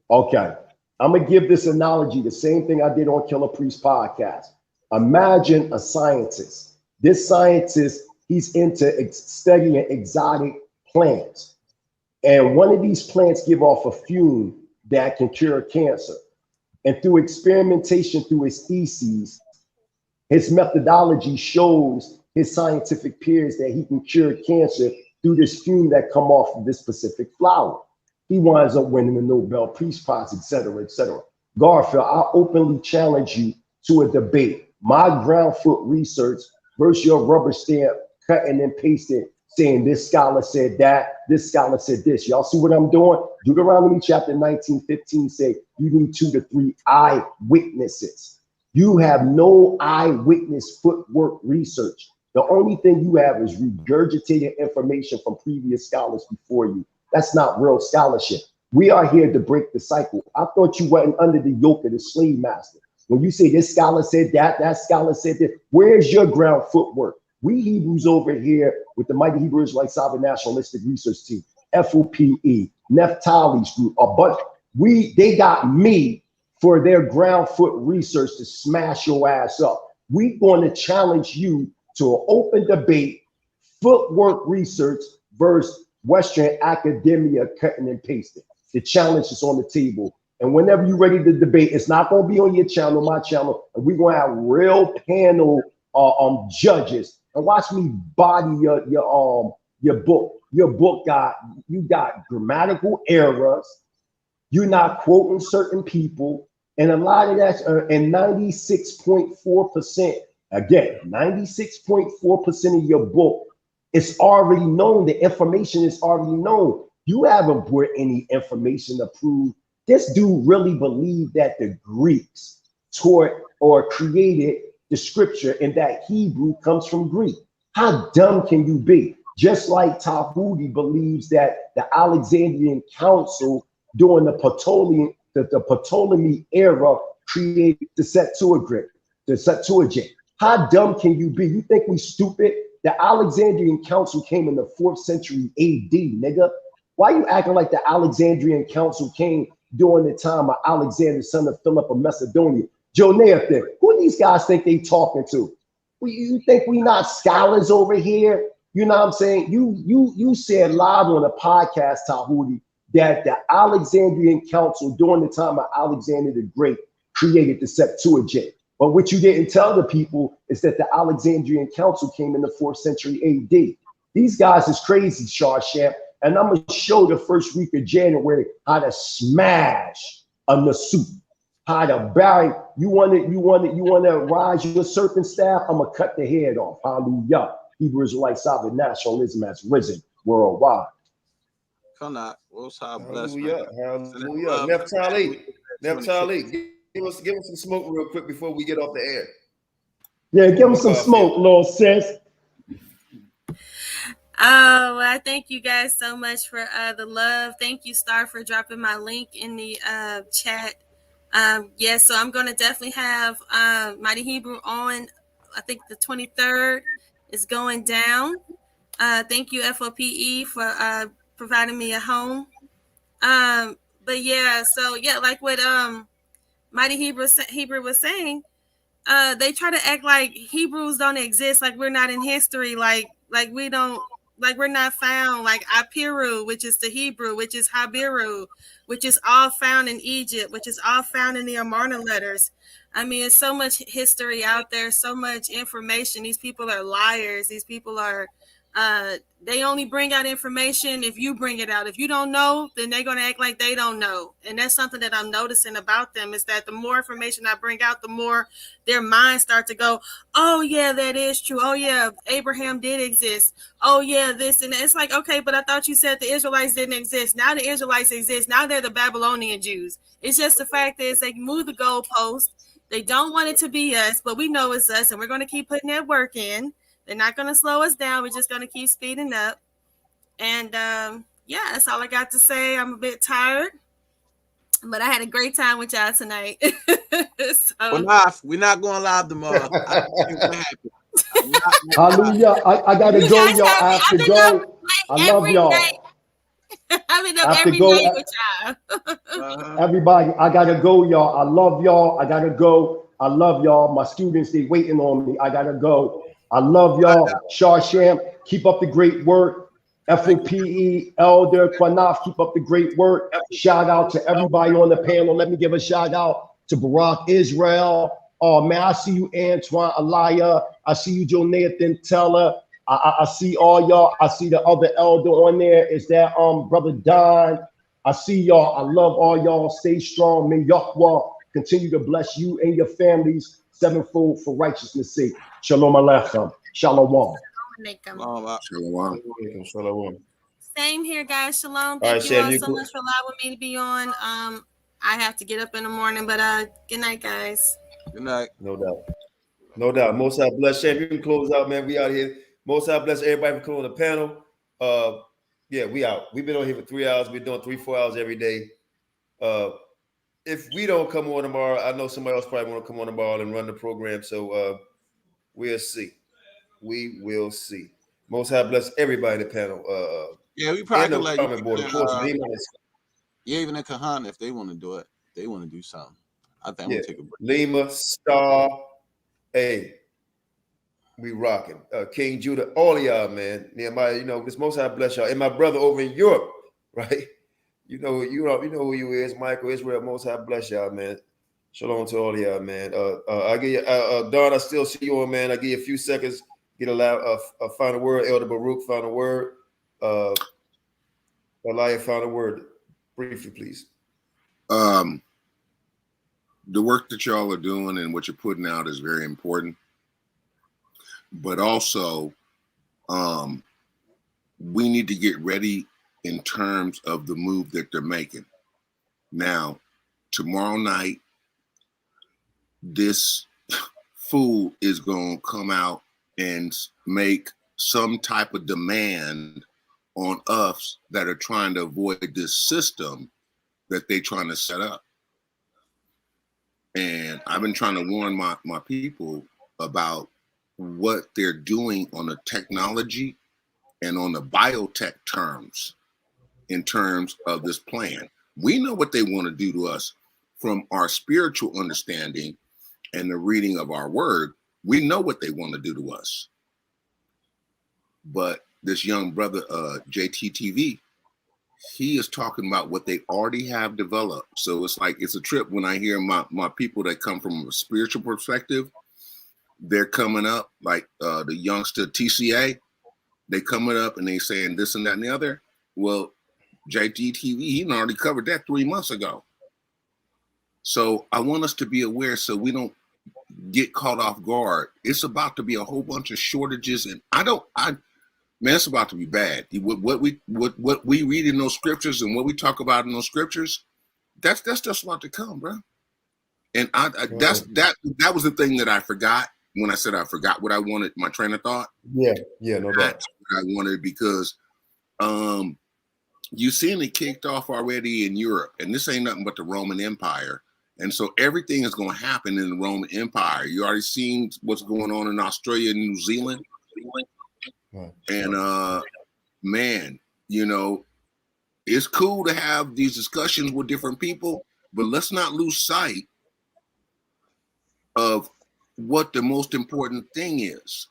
Okay. I'm gonna give this analogy, the same thing I did on Killer Priest podcast. Imagine a scientist. This scientist, he's into studying exotic plants. And one of these plants give off a fume that can cure cancer. And through experimentation through his species, his methodology shows his scientific peers that he can cure cancer through this fume that come off of this specific flower. He winds up winning the Nobel Peace Prize, et cetera, et cetera. Garfield, I openly challenge you to a debate. My ground foot research versus your rubber stamp cutting and pasting, saying this scholar said that, this scholar said this. Y'all see what I'm doing? Deuteronomy chapter 19:15 say you need 2 to 3 eyewitnesses. You have no eyewitness footwork research. The only thing you have is regurgitated information from previous scholars before you. That's not real scholarship. We are here to break the cycle. I thought you weren't under the yoke of the slave master. When you say this scholar said that, that scholar said that, where's your ground footwork? We Hebrews over here with the Mighty Hebrew Israelite Sovereign Nationalistic Research Team, F.O.P.E, Neftali's group, they got me for their ground foot research to smash your ass up. We're going to challenge you to an open debate, footwork research versus Western academia cutting and pasting. The challenge is on the table. And whenever you're ready to debate, it's not going to be on your channel, my channel, and we're going to have real panel judges. And watch me body your book. Your book got grammatical errors. You're not quoting certain people, and a lot of that, and 96.4%. Again, 96.4% of your book is already known. The information is already known. You haven't brought any information to prove this dude really believed that the Greeks taught or created the scripture and that Hebrew comes from Greek. How dumb can you be? Just like Tahuti believes that the Alexandrian Council during the Ptolemy era created the Septuagint. How dumb can you be? You think we stupid? The Alexandrian Council came in the 4th century AD, nigga. Why you acting like the Alexandrian Council came during the time of Alexander, son of Philip of Macedonia? Jonathan, who these guys think they talking to? You think we not scholars over here? You know what I'm saying? You said live on a podcast, Tahuti, that the Alexandrian Council during the time of Alexander the Great created the Septuagint. But what you didn't tell the people is that the Alexandrian Council came in the 4th century AD. These guys is crazy, Sharshamp. And I'm gonna show the first week of January how to smash a Nasut, how to bury. You wanna rise your serpent staff? I'm gonna cut the head off. Hallelujah. Hebrew Israelite Sovereign Nationalism has risen worldwide. QANATH, Most High bless. Hallelujah. Hallelujah. Neftali, give us some smoke real quick before we get off the air. Yeah, give him some smoke, little sis. Oh, I thank you guys so much for the love. Thank you, Star, for dropping my link in the chat. Yes, so I'm going to definitely have Mighty Hebrew on. I think the 23rd is going down. Thank you, F.O.P.E, for providing me a home. But yeah, so yeah, like what Mighty Hebrew was saying, they try to act like Hebrews don't exist, like we're not in history, like we don't, like we're not found, like Apiru, which is the Hebrew, which is Habiru, which is all found in Egypt, which is all found in the Amarna letters. I mean, it's so much history out there, so much information. These people are liars. These people are they only bring out information if you bring it out. If you don't know, then they're going to act like they don't know. And that's something that I'm noticing about them, is that the more information I bring out, the more their minds start to go, oh yeah, that is true. Oh yeah, Abraham did exist. Oh yeah, this and that. It's like, okay, but I thought you said the Israelites didn't exist. Now the Israelites exist. Now they're the Babylonian Jews. It's just the fact is they move the goalpost. They don't want it to be us, but we know it's us, and we're going to keep putting that work in. They're not going to slow us down. We're just going to keep speeding up. And yeah, that's all I got to say. I'm a bit tired, but I had a great time with y'all tonight. We're not going live tomorrow. I think what happened. Hallelujah. I gotta go, y'all. I have to go. I love y'all. I've been up I have to every go. night with y'all. Everybody, I gotta go, y'all. I love y'all. I gotta go. I love y'all. My students, they waiting on me. I gotta go. I love y'all. Sham, keep up the great work. F.O.P.E, Elder QANATH, keep up the great work. Shout out to everybody on the panel. Let me give a shout out to Barack Israel. Oh man, I see you, Antoine Alaya. I see you, Joe Nathan Teller. I see all y'all. I see the other elder on there. Is that Brother Don? I see y'all. I love all y'all. Stay strong. May Yahweh continue to bless you and your families sevenfold for righteousness' sake. Shalom Aleichem. Shalom. Shalom. Same here, guys. Shalom. All Thank right, you Sam, all you so cool? much for allowing me to be on. I have to get up in the morning, but good night, guys. Good night. No doubt. No doubt. Most High bless. Sam, you can close out, man. We out here. Most High bless everybody for coming on the panel. Yeah, we out. We've been on here for 3 hours. We're doing 3-4 hours every day. If we don't come on tomorrow, I know somebody else probably want to come on tomorrow and run the program. So we'll see. We will see. Most High bless everybody in the panel. Yeah, we probably could let comment board. Of course, even in Kahana, if they want to do it, they want to do something. I think I'm gonna take a break. Lima, Star, hey, we rocking. King Judah, all of y'all, man. Nehemiah, this Most High bless y'all. And my brother over in Europe, right? You know who you is, Michael Israel. Most High bless y'all, man. Shalom to all of y'all, man. I give you, Don, I still see you on, man. I give you a few seconds. Get a final word. Elder Baruch, final word. Elijah, final word. Briefly, please. The work that y'all are doing and what you're putting out is very important. But also, we need to get ready in terms of the move that they're making. Now, tomorrow night, this fool is going to come out and make some type of demand on us that are trying to avoid this system that they're trying to set up. And I've been trying to warn my people about what they're doing on the technology and on the biotech terms in terms of this plan. We know what they want to do to us from our spiritual understanding and the reading of our word. We know what they want to do to us. But this young brother, JTTV, he is talking about what they already have developed. So it's like, it's a trip when I hear my people that come from a spiritual perspective. They're coming up like the youngster TCA. They coming up and they saying this and that and the other. Well, JTTV, he already covered that 3 months ago. So I want us to be aware so we don't get caught off guard. It's about to be a whole bunch of shortages, and man, it's about to be bad. What we read in those scriptures and what we talk about in those scriptures, that's just about to come, bro. And that was the thing that I forgot when I said I forgot what I wanted, my train of thought. Yeah, no doubt. That's what I wanted because you've seen it kicked off already in Europe, and this ain't nothing but the Roman Empire. And so everything is going to happen in the Roman Empire. You already seen what's going on in Australia and New Zealand. And man, you know, it's cool to have these discussions with different people, but let's not lose sight of what the most important thing is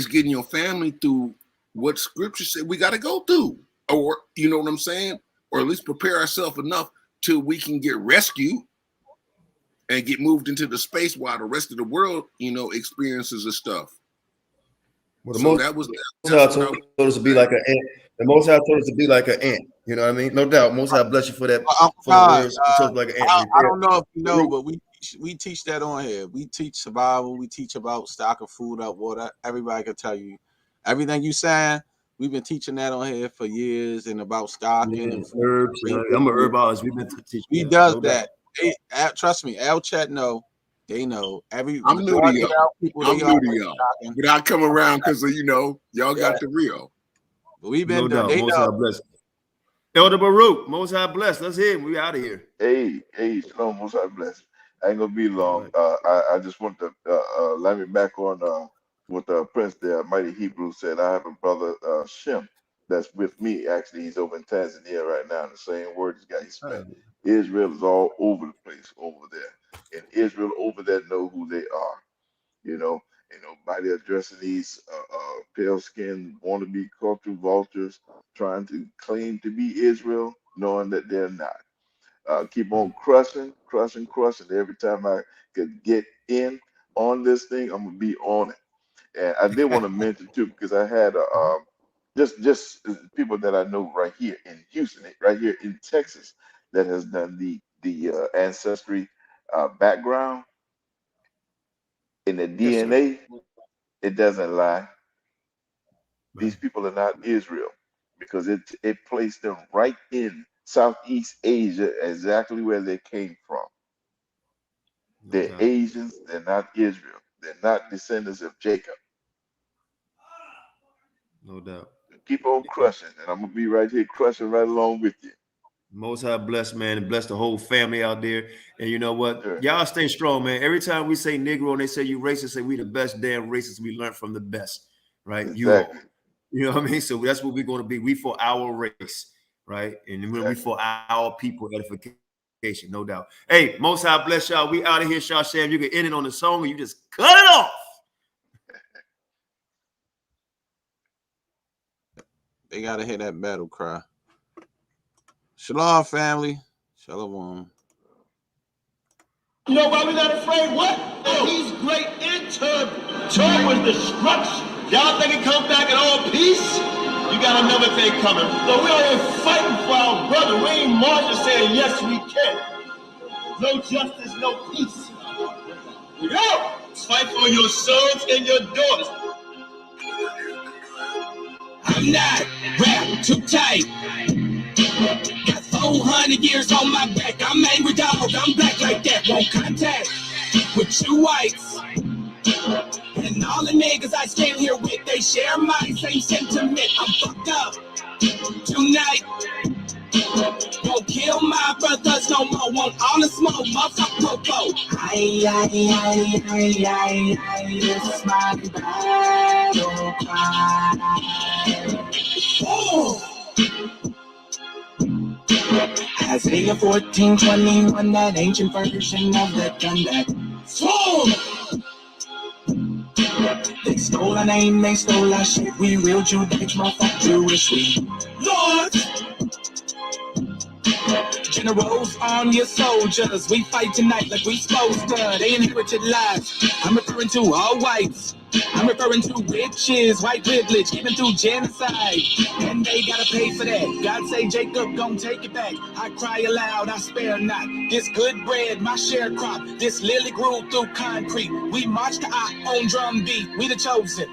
getting your family through what scripture said we got to go through, or you know what I'm saying, or at least prepare ourselves enough till we can get rescued and get moved into the space while the rest of the world, you know, experiences this stuff. Well, the So most that was told us to be like an ant. The Most High told us to be like an ant. You know what I mean? No doubt. Most High bless you for that. For the words. He told us like an ant. I don't know if you know, but we teach that on here. We teach survival. We teach about stocking food up, water. Everybody can tell you everything you saying. We've been teaching that on here for years, and about stocking and food. Herbs. I'm a herbologist. We've been teaching. He does that. Trust me, Al Chet know. They know. I'm new to y'all. I'm new to y'all. But I come around because you know y'all got the real. But we've no been doubt. Most High bless. Elder Baruch, Most High bless. Let's hear him. We out of here. Hey, shalom, Most High bless. I ain't gonna be long. I just want to let me back on what Prince there, Mighty Hebrew said. I have a brother Shem that's with me. Actually, he's over in Tanzania right now. The same word he spent. Israel is all over the place over there, and Israel over there know who they are. You know, and nobody addressing these pale-skinned wannabe cultural vultures trying to claim to be Israel, knowing that they're not. Keep on crushing. Every time I could get in on this thing, I'm gonna be on it. And I did want to mention too, because I had just people that I know right here in Houston, right here in Texas, that has done the ancestry background in the DNA. It doesn't lie. These people are not Israel, because it placed them right in Southeast Asia, exactly where they came from. They're Asians. They're not Israel. They're not descendants of Jacob. No doubt. Keep on crushing, and I'm gonna be right here crushing right along with you. Most High bless, man, and bless the whole family out there. And you know what? Y'all stay strong, man. Every time we say Negro and they say you racist, say we the best damn racists. We learned from the best, right? Exactly. You know what I mean? So that's what we're going to be. We for our race, right? And when we for our people, edification, no doubt. Hey, Most High bless y'all. We out of here, Shashem. You can end it on the song, or you just cut it off. They gotta hear that battle cry. Shalom, family. Shalom. Nobody not afraid. What? And he's great in turn towards destruction. Y'all think it come back in all peace? You got another thing coming. So we are fighting for our brother. We ain't marching saying yes we can. No justice, no peace. Yo! Fight for your sons and your daughters. I'm not wrapped too tight. Got 400 years on my back. I'm angry dog. I'm black like that. Won't contact with you whites. And all the niggas I stand here with, they share my same sentiment. I'm fucked up tonight. Won't kill my brothers no more. Want all the smoke, motherfucker popo. This is my battle cry. Oh. Isaiah 14:21, that ancient version of the gun that fall. They stole our name, they stole our shit. We real Judaïs, motherfucker Jewish. We Lord. Generals, arm your soldiers. We fight tonight like we supposed to. They inherited lives. I'm referring to all whites. I'm referring to witches, white privilege, given through genocide. And they gotta pay for that. God say, Jacob, gon' take it back. I cry aloud, I spare not. This good bread, my sharecrop. This lily grew through concrete. We march to our own drum beat. We the chosen.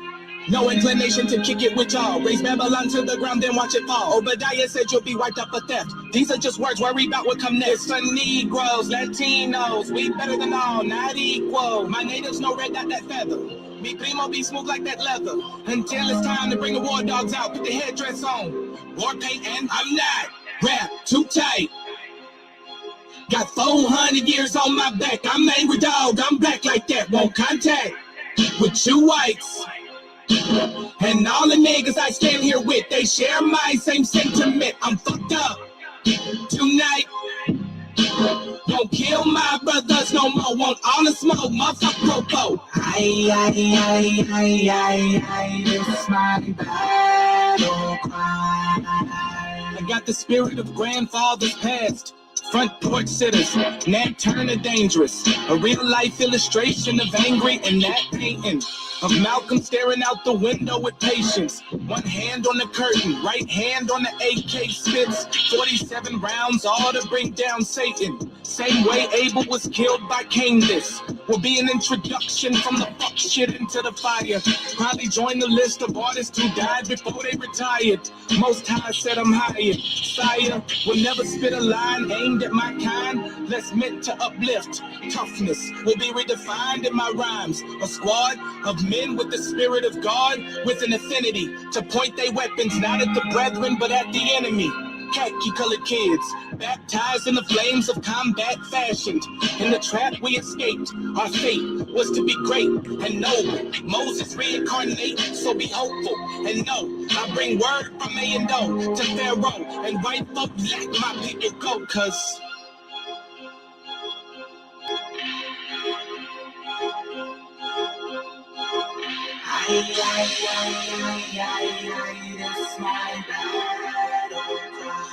No inclination to kick it with y'all. Raise Babylon to the ground, then watch it fall. Obadiah said you'll be wiped up for theft. These are just words, worry about what come next. For Negroes, Latinos, we better than all, not equal. My natives no red, not that feather. Me primo be smooth like that leather. Until it's time to bring the war dogs out, put the headdress on. War paint and I'm not wrapped too tight. Got 400 years on my back. I'm angry dog, I'm black like that. Won't contact with you whites. And all the niggas I stand here with, they share my same sentiment. I'm fucked up tonight. Won't kill my brothers no more. Want all the smoke, motherfucker popo. This my battle cry. I got the spirit of grandfathers past. Front porch sitters, Nat Turner dangerous. A real life illustration of angry and Nat painting. Of Malcolm staring out the window with patience. One hand on the curtain, right hand on the AK spits. 47 rounds, all to bring down Satan. Same way Abel was killed by Cain. This will be an introduction from the fuck shit into the fire. Probably join the list of artists who died before they retired. Most High said I'm hired. Sire will never spit a line aimed at my kind. Less meant to uplift. Toughness will be redefined in my rhymes. A squad of men with the spirit of God, with an affinity to point their weapons not at the brethren but at the enemy. Khaki-colored kids, baptized in the flames of combat fashioned. In the trap we escaped, our fate was to be great and noble. Moses reincarnate, so be hopeful and know I bring word from A and O to Pharaoh and white folks let my people go, cause that's my bad.